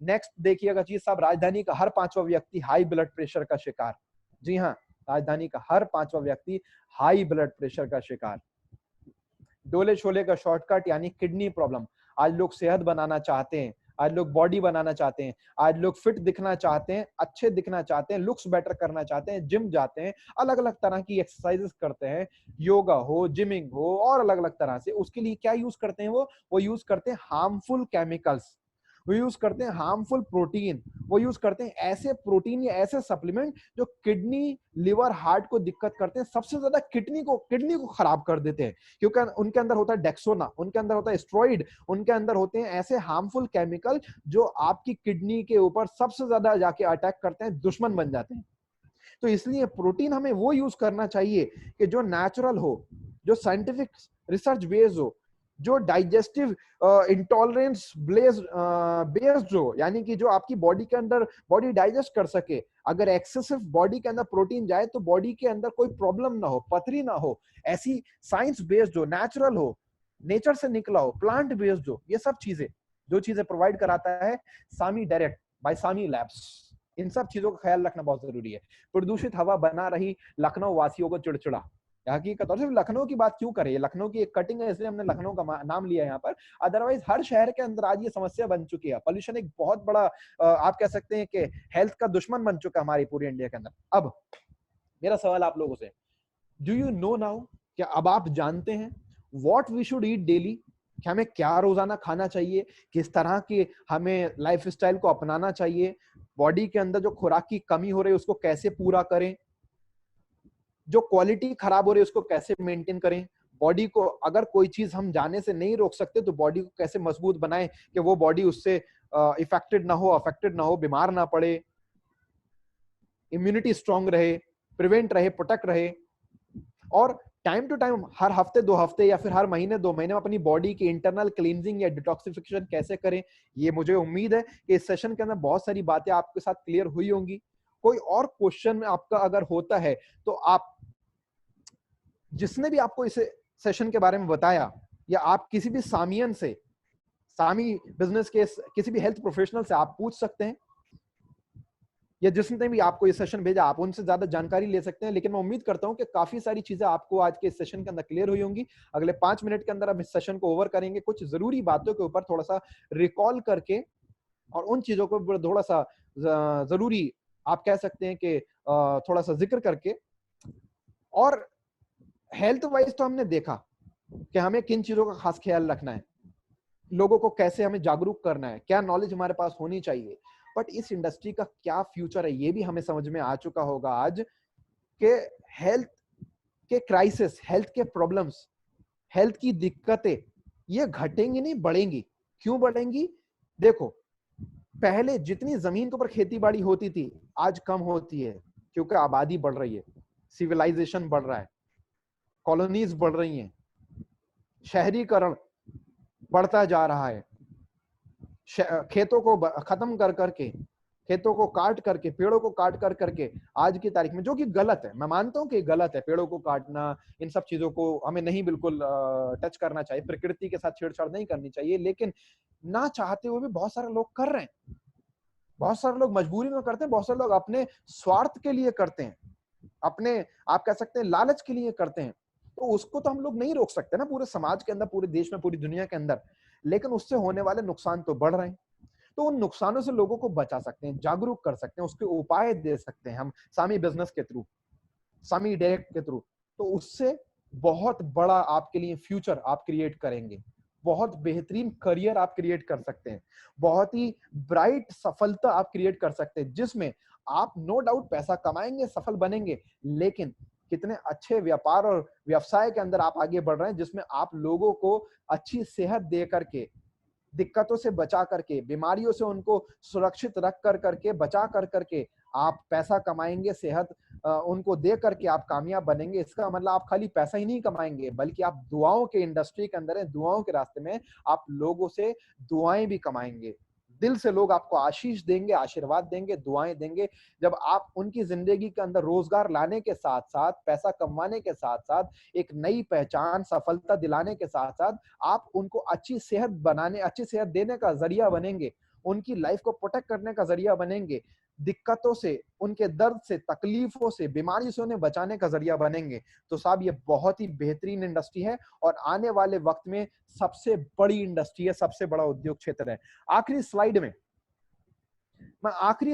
नेक्स्ट देखिएगा चीज साहब, राजधानी का हर 5वां व्यक्ति हाई ब्लड प्रेशर का शिकार। जी हाँ, राजधानी का हर 5वां व्यक्ति हाई ब्लड प्रेशर का शिकार। डोले शोले का शॉर्टकट यानी किडनी प्रॉब्लम। आज लोग सेहत बनाना चाहते हैं, आज लोग बॉडी बनाना चाहते हैं, आज लोग फिट दिखना चाहते हैं, अच्छे दिखना चाहते हैं, लुक्स बेटर करना चाहते हैं, जिम जाते हैं, अलग अलग तरह की एक्सरसाइजेस करते हैं, योगा हो, जिमिंग हो, और अलग अलग तरह से। उसके लिए क्या यूज करते हैं? वो यूज करते हैं हार्मफुल केमिकल्स। वो यूज करते हैं हार्मफुल प्रोटीन, वो यूज करते हैं ऐसे प्रोटीन या ऐसे सप्लीमेंट जो किडनी, लिवर, हार्ट को दिक्कत करते हैं, सबसे ज्यादा किडनी को खराब कर देते हैं, क्योंकि उनके अंदर होता है डेक्सोना, उनके अंदर होता है स्टेरॉइड, उनके अंदर होते हैं ऐसे हार्मफुल केमिकल जो आपकी किडनी के ऊपर सबसे ज्यादा जाके अटैक करते हैं, दुश्मन बन जाते हैं। तो इसलिए प्रोटीन हमें वो यूज करना चाहिए कि जो नेचुरल हो, जो साइंटिफिक रिसर्च बेस्ड हो, जो डाइजेस्टिव इंटॉलरेंस बेस्ड हो, यानी कि जो आपकी बॉडी के अंदर बॉडी डाइजेस्ट कर सके। अगर एक्सेसिव बॉडी के अंदर प्रोटीन जाए तो बॉडी के अंदर कोई प्रॉब्लम ना हो, पथरी ना हो, ऐसी साइंस बेस्ड हो, नेचुरल हो, नेचर से निकला हो, प्लांट बेस्ड हो, ये सब चीजें जो चीजें प्रोवाइड कराता है सामी डायरेक्ट बाय सामी लैब्स। इन सब चीजों का ख्याल रखना बहुत जरूरी है। प्रदूषित हवा बना रही लखनऊ वासियों को चिड़चिड़ा, हकीकत। और सिर्फ लखनऊ की बात क्यों करें, लखनऊ की एक कटिंग है इसलिए हमने लखनऊ का नाम लिया यहाँ पर, अदरवाइज हर शहर के अंदर आज ये समस्या बन चुकी है। पॉल्यूशन एक बहुत बड़ा आप कह सकते हैं कि हेल्थ का दुश्मन बन चुका है हमारी पूरी इंडिया के अंदर। अब मेरा सवाल आप लोगों से, डू यू नो नाउ, क्या अब आप जानते हैं what we should eat daily, कि हमें क्या रोजाना खाना चाहिए, किस तरह की हमें लाइफ स्टाइल को अपनाना चाहिए, बॉडी के अंदर जो खुराक की कमी हो रही है उसको कैसे पूरा करें, जो क्वालिटी खराब हो रही है उसको कैसे मेंटेन करें, बॉडी को अगर कोई चीज हम जाने से नहीं रोक सकते तो बॉडी को कैसे मजबूत बनाएं कि वो बॉडी उससे इफेक्टेड ना हो, अफेक्टेड ना हो, बीमार ना पड़े, इम्यूनिटी स्ट्रांग रहे, प्रिवेंट रहे, प्रोटेक्ट रहे। और टाइम टू टाइम, हर हफ्ते 2 हफ्ते या फिर हर महीने 2 महीने में अपनी बॉडी की इंटरनल क्लींजिंग या डिटॉक्सिफिकेशन कैसे करें। ये मुझे उम्मीद है कि इस सेशन के अंदर बहुत सारी बातें आपके साथ क्लियर हुई होंगी। कोई और क्वेश्चन आपका अगर होता है तो आप, जिसने भी आपको इस सेशन के बारे में बताया, या आप किसी भी सामियन से, सामी बिजनेस के किसी भी हेल्थ प्रोफेशनल से आप पूछ सकते हैं, या जिसने भी आपको ये सेशन भेजा आप उनसे ज्यादा जानकारी ले सकते हैं। लेकिन मैं उम्मीद करता हूं कि काफी सारी चीजें आपको आज के इस सेशन के अंदर क्लियर हुई होंगी। अगले 5 मिनट के अंदर हम इस सेशन को ओवर करेंगे, कुछ जरूरी बातों के ऊपर थोड़ा सा रिकॉल करके, और उन चीजों को थोड़ा सा जरूरी आप कह सकते हैं कि थोड़ा सा जिक्र करके। और हेल्थ वाइज तो हमने देखा कि हमें किन चीजों का खास ख्याल रखना है, लोगों को कैसे हमें जागरूक करना है, क्या नॉलेज हमारे पास होनी चाहिए, बट इस इंडस्ट्री का क्या फ्यूचर है ये भी हमें समझ में आ चुका होगा आज, कि हेल्थ के क्राइसिस, हेल्थ के प्रॉब्लम्स, हेल्थ की दिक्कतें ये घटेंगी नहीं, बढ़ेंगी। क्यों बढ़ेंगी? देखो, पहले जितनी जमीन के ऊपर खेती बाड़ी होती थी आज कम होती है, क्योंकि आबादी बढ़ रही है, सिविलाइजेशन बढ़ रहा है, कॉलोनीज बढ़ रही हैं, शहरीकरण बढ़ता जा रहा है, खेतों को खत्म कर करके, खेतों को काट करके, पेड़ों को काट कर करके आज की तारीख में, जो कि गलत है, मैं मानता हूं कि गलत है, पेड़ों को काटना, इन सब चीजों को हमें नहीं बिल्कुल टच करना चाहिए, प्रकृति के साथ छेड़छाड़ नहीं करनी चाहिए। लेकिन ना चाहते हुए भी बहुत सारे लोग कर रहे हैं, बहुत सारे लोग मजबूरी में करते हैं, बहुत सारे लोग अपने स्वार्थ के लिए करते हैं, अपने आप कह सकते हैं लालच के लिए करते हैं। तो उसको तो हम लोग नहीं रोक सकते ना, पूरे समाज के अंदर, पूरे देश में, पूरी दुनिया के अंदर, लेकिन उससे होने वाले नुकसान तो बढ़ रहे हैं। तो उन नुकसानों से लोगों को बचा सकते हैं, जागरूक कर सकते हैं, उसके उपाय दे सकते हैं हम सामी बिजनेस के थ्रू, सामी डायरेक्ट के थ्रू। तो उससे बहुत बड़ा आपके लिए फ्यूचर आप क्रिएट करेंगे, बहुत बेहतरीन करियर आप क्रिएट कर सकते हैं, बहुत ही ब्राइट सफलता आप क्रिएट कर सकते हैं, जिसमें आप नो डाउट पैसा कमाएंगे, सफल बनेंगे, लेकिन कितने अच्छे व्यापार और व्यवसाय के अंदर आप आगे बढ़ रहे हैं, जिसमें आप लोगों को अच्छी सेहत दे करके, दिक्कतों से बचा करके, बीमारियों से उनको सुरक्षित रख कर करके, बचा कर करके आप पैसा कमाएंगे, सेहत उनको दे करके आप कामयाब बनेंगे। इसका मतलब आप खाली पैसा ही नहीं कमाएंगे, बल्कि आप दुआओं के इंडस्ट्री के अंदर है, दुआओं के रास्ते में आप लोगों से दुआएं भी कमाएंगे। दिल से लोग आपको आशीष देंगे, आशीर्वाद देंगे, दुआएं देंगे। जब आप उनकी जिंदगी के अंदर रोजगार लाने के साथ साथ, पैसा कमाने के साथ साथ, एक नई पहचान, सफलता दिलाने के साथ साथ आप उनको अच्छी सेहत बनाने, अच्छी सेहत देने का जरिया बनेंगे, उनकी लाइफ को प्रोटेक्ट करने का जरिया बनेंगे, दिक्कतों से, उनके दर्द से, तकलीफों से, बीमारी से उन्हें बचाने का जरिया बनेंगे। तो साहब ये बहुत ही बेहतरीन इंडस्ट्री है और आने वाले वक्त में सबसे बड़ी इंडस्ट्री है, सबसे बड़ा उद्योग क्षेत्र है। आखिरी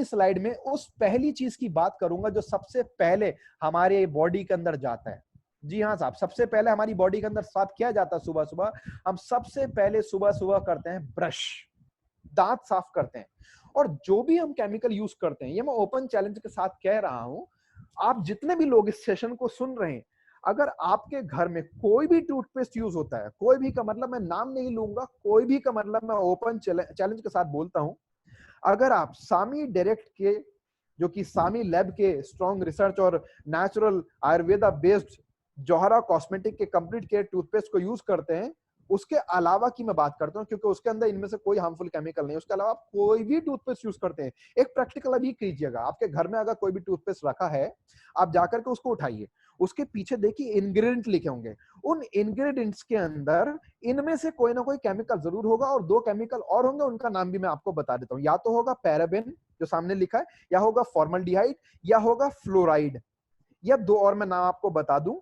स्लाइड में उस पहली चीज की बात करूंगा जो सबसे पहले हमारे बॉडी के अंदर जाता है। जी हाँ साहब, सबसे पहले हमारी बॉडी के अंदर साफ किया जाता है सुबह सुबह, हम सबसे पहले सुबह सुबह करते हैं ब्रश। दांत साफ करते हैं। और जो भी हम केमिकल यूज करते हैं, ये मैं ओपन चैलेंज के साथ कह रहा हूं, आप जितने भी लोग इस सेशन को सुन रहे हैं, अगर आपके घर में कोई भी टूथपेस्ट यूज होता है, कोई भी का मतलब मैं नाम नहीं लूंगा, कोई भी का मतलब मैं ओपन चैलेंज के साथ बोलता हूं, अगर आप सामी डायरेक्ट के, जो कि सामी लैब के स्ट्रॉन्ग रिसर्च और natural Ayurveda based Zohra cosmetic के कंप्लीट केयर टूथपेस्ट को यूज करते हैं, उसके अलावा की मैं बात करता हूं, क्योंकि उसके अंदर इनमें से कोई हार्मफुल केमिकल नहीं है, उसके अलावा आप कोई भी टूथपेस्ट यूज करते हैं, एक प्रैक्टिकल अभी कीजिएगा, आपके घर में अगर कोई भी टूथपेस्ट रखा है, आप जाकर के उसको उठाइए, उसके पीछे देखिए इंग्रेडिएंट लिखे होंगे, उन इंग्रेडिएंट्स के अंदर इनमें से कोई ना कोई केमिकल जरूर होगा, और दो केमिकल और होंगे, उनका नाम भी मैं आपको बता देता हूं, या तो होगा पैराबेन जो सामने लिखा है, या होगा फॉर्मल्डिहाइड, या होगा फ्लोराइड, या दो और मैं नाम आपको बता दूं,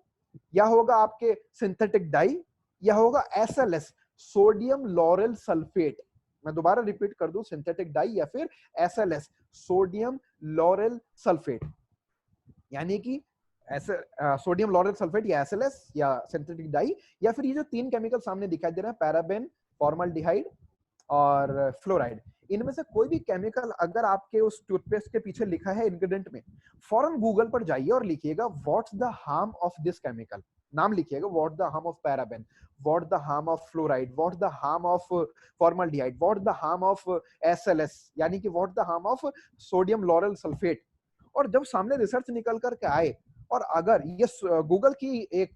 या होगा आपके सिंथेटिक डाई, या होगा SLS सोडियम लॉरेल सल्फेट। मैं दोबारा रिपीट कर दूं, सिंथेटिक डाई या फिर SLS सोडियम लॉरेल सल्फेट, यानी कि ऐसे सोडियम लॉरेल सल्फेट या SLS या सिंथेटिक डाई, या फिर ये जो तीन केमिकल सामने दिखाई दे रहे हैं, पैराबेन, फॉर्मल्डिहाइड और फ्लोराइड, इनमें से कोई भी केमिकल अगर आपके उस टूथपेस्ट के पीछे लिखा है इंग्रेडिएंट में, फौरन गूगल पर जाइए और लिखिएगा what's the harm of this chemical, नाम लिखिएगा, what the harm of paraben, what the harm of fluoride, what the harm of formaldehyde, what the harm of SLS, यानी कि what the harm of sodium lauryl sulphate. और जब सामने research निकल करके आए, और अगर ये गूगल की एक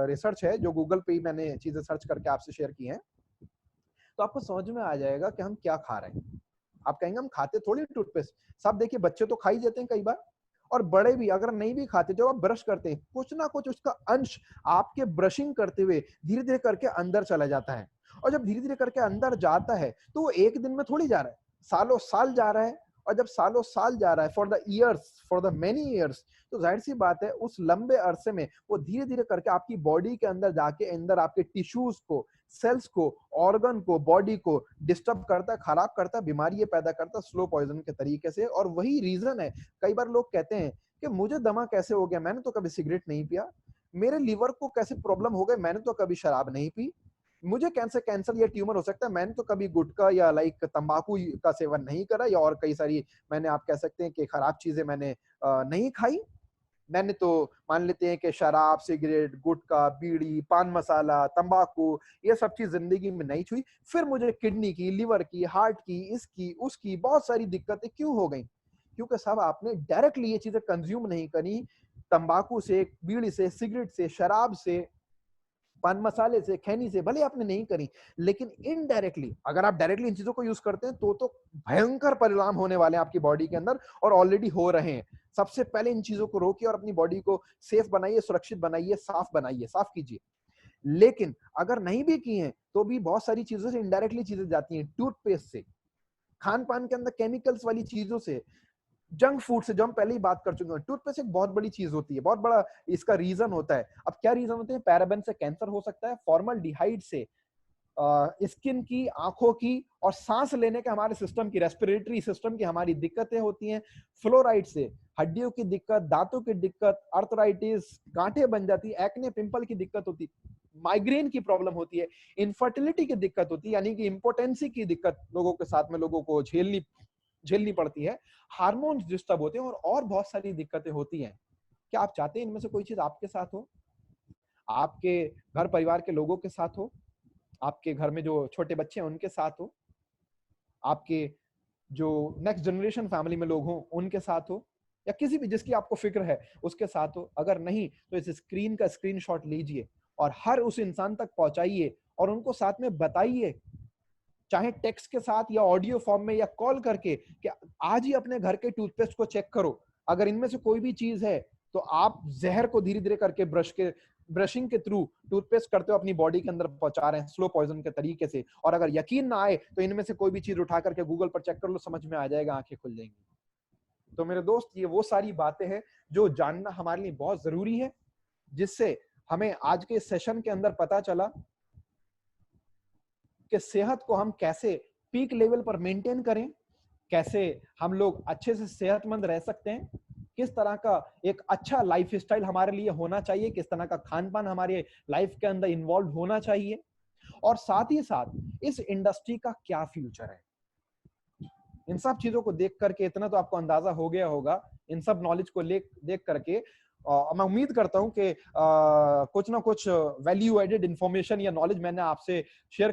रिसर्च है, जो गूगल पे ही मैंने चीजें सर्च करके आपसे शेयर की हैं, तो आपको समझ में आ जाएगा कि हम क्या खा रहे हैं। आप कहेंगे हम खाते थोड़ी टूथपेस्ट, सब देखिए बच्चे तो खा ही जाते हैं कई बार, और बड़े भी अगर नहीं भी खाते, जब आप ब्रश करते हैं, कुछ ना कुछ उसका अंश आपके ब्रशिंग करते हुए धीरे धीरे करके अंदर चला जाता है, और जब धीरे धीरे करके अंदर जाता है, तो वो एक दिन में थोड़ी जा रहा है, सालों साल जा रहा है, और जब सालों साल जा रहा है, for the years, for the many years, तो जाहिर सी बात है उस लंबे अरसे में वो धीरे धीरे करके आपकी बॉडी के अंदर जाके अंदर आपके टिश्यूज को, सेल्स को, ऑर्गन को, बॉडी को डिस्टर्ब करता है, खराब करता है, बीमारी पैदा करता है स्लो पॉइजन के तरीके से। और वही रीजन है, कई बार लोग कहते हैं कि मुझे दमा कैसे हो गया, मैंने तो कभी सिगरेट नहीं पिया, मेरे लीवर को कैसे प्रॉब्लम हो गई, मैंने तो कभी शराब नहीं पी, मुझे कैंसर या ट्यूमर हो सकता है, मैंने तो कभी गुटखा या लाइक तंबाकू का सेवन नहीं करा, या और कई सारी मैंने आप कह सकते हैं कि खराब चीजें मैंने नहीं खाई, मैंने तो मान लेते हैं कि शराब, सिगरेट, गुटखा, बीड़ी, पान मसाला, तंबाकू, ये सब चीज जिंदगी में नहीं छुई, फिर मुझे किडनी की, लिवर की, हार्ट की, इसकी उसकी बहुत सारी दिक्कतें क्यों हो गई? क्योंकि साहब आपने डायरेक्टली ये चीजें कंज्यूम नहीं करी, तंबाकू से, बीड़ी से, सिगरेट से, शराब से, पान मसाले से, खैनी से, भले आपने नहीं करी, लेकिन इनडायरेक्टली अगर आप डायरेक्टली इन चीजों को यूज करते हैं, तो भयंकर परिणाम होने वाले हैं आपकी बॉडी के अंदर, और ऑलरेडी हो रहे हैं। सबसे पहले इन चीजों को रोकिए और अपनी बॉडी को सेफ बनाइए, सुरक्षित बनाइए, साफ बनाइए, साफ कीजिए। लेकिन अगर नहीं भी किए हैं, तो भी बहुत सारी चीजों से इनडायरेक्टली चीजें जाती हैं, टूथपेस्ट से, खान पान के अंदर केमिकल्स वाली चीजों से, जंक फूड से, जो हम पहले ही बात कर चुके हैं। टूथपेस्ट एक बहुत बड़ी चीज होती है, बहुत बड़ा इसका रीजन होता है। अब क्या रीजन होते हैं? पैराबेन से कैंसर हो सकता है, फॉर्मल्डिहाइड से स्किन की, आंखों की और सांस लेने के हमारे सिस्टम की, रेस्पिरेटरी सिस्टम की हमारी दिक्कतें होती हैं। फ्लोराइड से हड्डियों की दिक्कत, दांतों की दिक्कत, आर्थराइटिस, गांठें बन जाती है, एक्ने, पिंपल की दिक्कत होती, माइग्रेन की प्रॉब्लम होती है, इनफर्टिलिटी की दिक्कत होती है, यानी कि इंपोर्टेंसी की दिक्कत लोगों के साथ में लोगों को झेलनी पड़ती है, हार्मोन्स डिस्टर्ब होते हैं, और बहुत सारी दिक्कतें होती हैं। क्या आप चाहते हैं इनमें से कोई चीज आपके साथ हो, आपके घर परिवार के लोगों के साथ हो, आपके घर में जो छोटे बच्चे हैं उनके साथ हो, आपके जो नेक्स्ट जनरेशन फैमिली में लोग हों उनके साथ हो, या किसी भी जिसकी आपको फिक्र है उसके साथ हो? अगर नहीं, तो इस स्क्रीन का स्क्रीनशॉट लीजिए और हर उस इंसान तक पहुंचाइए, और उनको साथ में बताइए, चाहे टेक्स्ट के साथ या ऑडियो फॉर्म में या कॉल करके, कि आज ही अपने घर के टूथपेस्ट को चेक करो, अगर इनमें से कोई भी चीज है, तो आप जहर को धीरे धीरे करके ब्रशिंग के थ्रू टूथपेस्ट करते हो अपनी बॉडी के अंदर पहुंचा रहे हैं स्लो पॉइजन के तरीके से। और अगर यकीन ना आए, तो इनमें से कोई भी चीज उठा करके गूगल पर चेक कर लो, समझ में आ जाएगा, आंखें खुल जाएंगी। तो मेरे दोस्त, ये वो सारी बातें हैं जो जानना हमारे लिए बहुत जरूरी है, जिससे हमें आज के सेशन के अंदर पता चला कि सेहत को हम कैसे पीक लेवल पर मेंटेन करें, कैसे हम लोग अच्छे से सेहतमंद रह सकते हैं, किस तरह का एक अच्छा लाइफस्टाइल हमारे लिए होना चाहिए, किस तरह का खान पान हमारे लाइफ के अंदर इन्वॉल्व होना चाहिए, और साथ ही साथ इस इंडस्ट्री का क्या फ्यूचर है। इन सब चीजों को देख करके इतना तो आपको अंदाजा हो गया होगा, इन सब नॉलेज को देख करके मैं उम्मीद करता हूं कि कुछ ना कुछ वैल्यू एडेड इंफॉर्मेशन या नॉलेज मैंने आपसे शेयर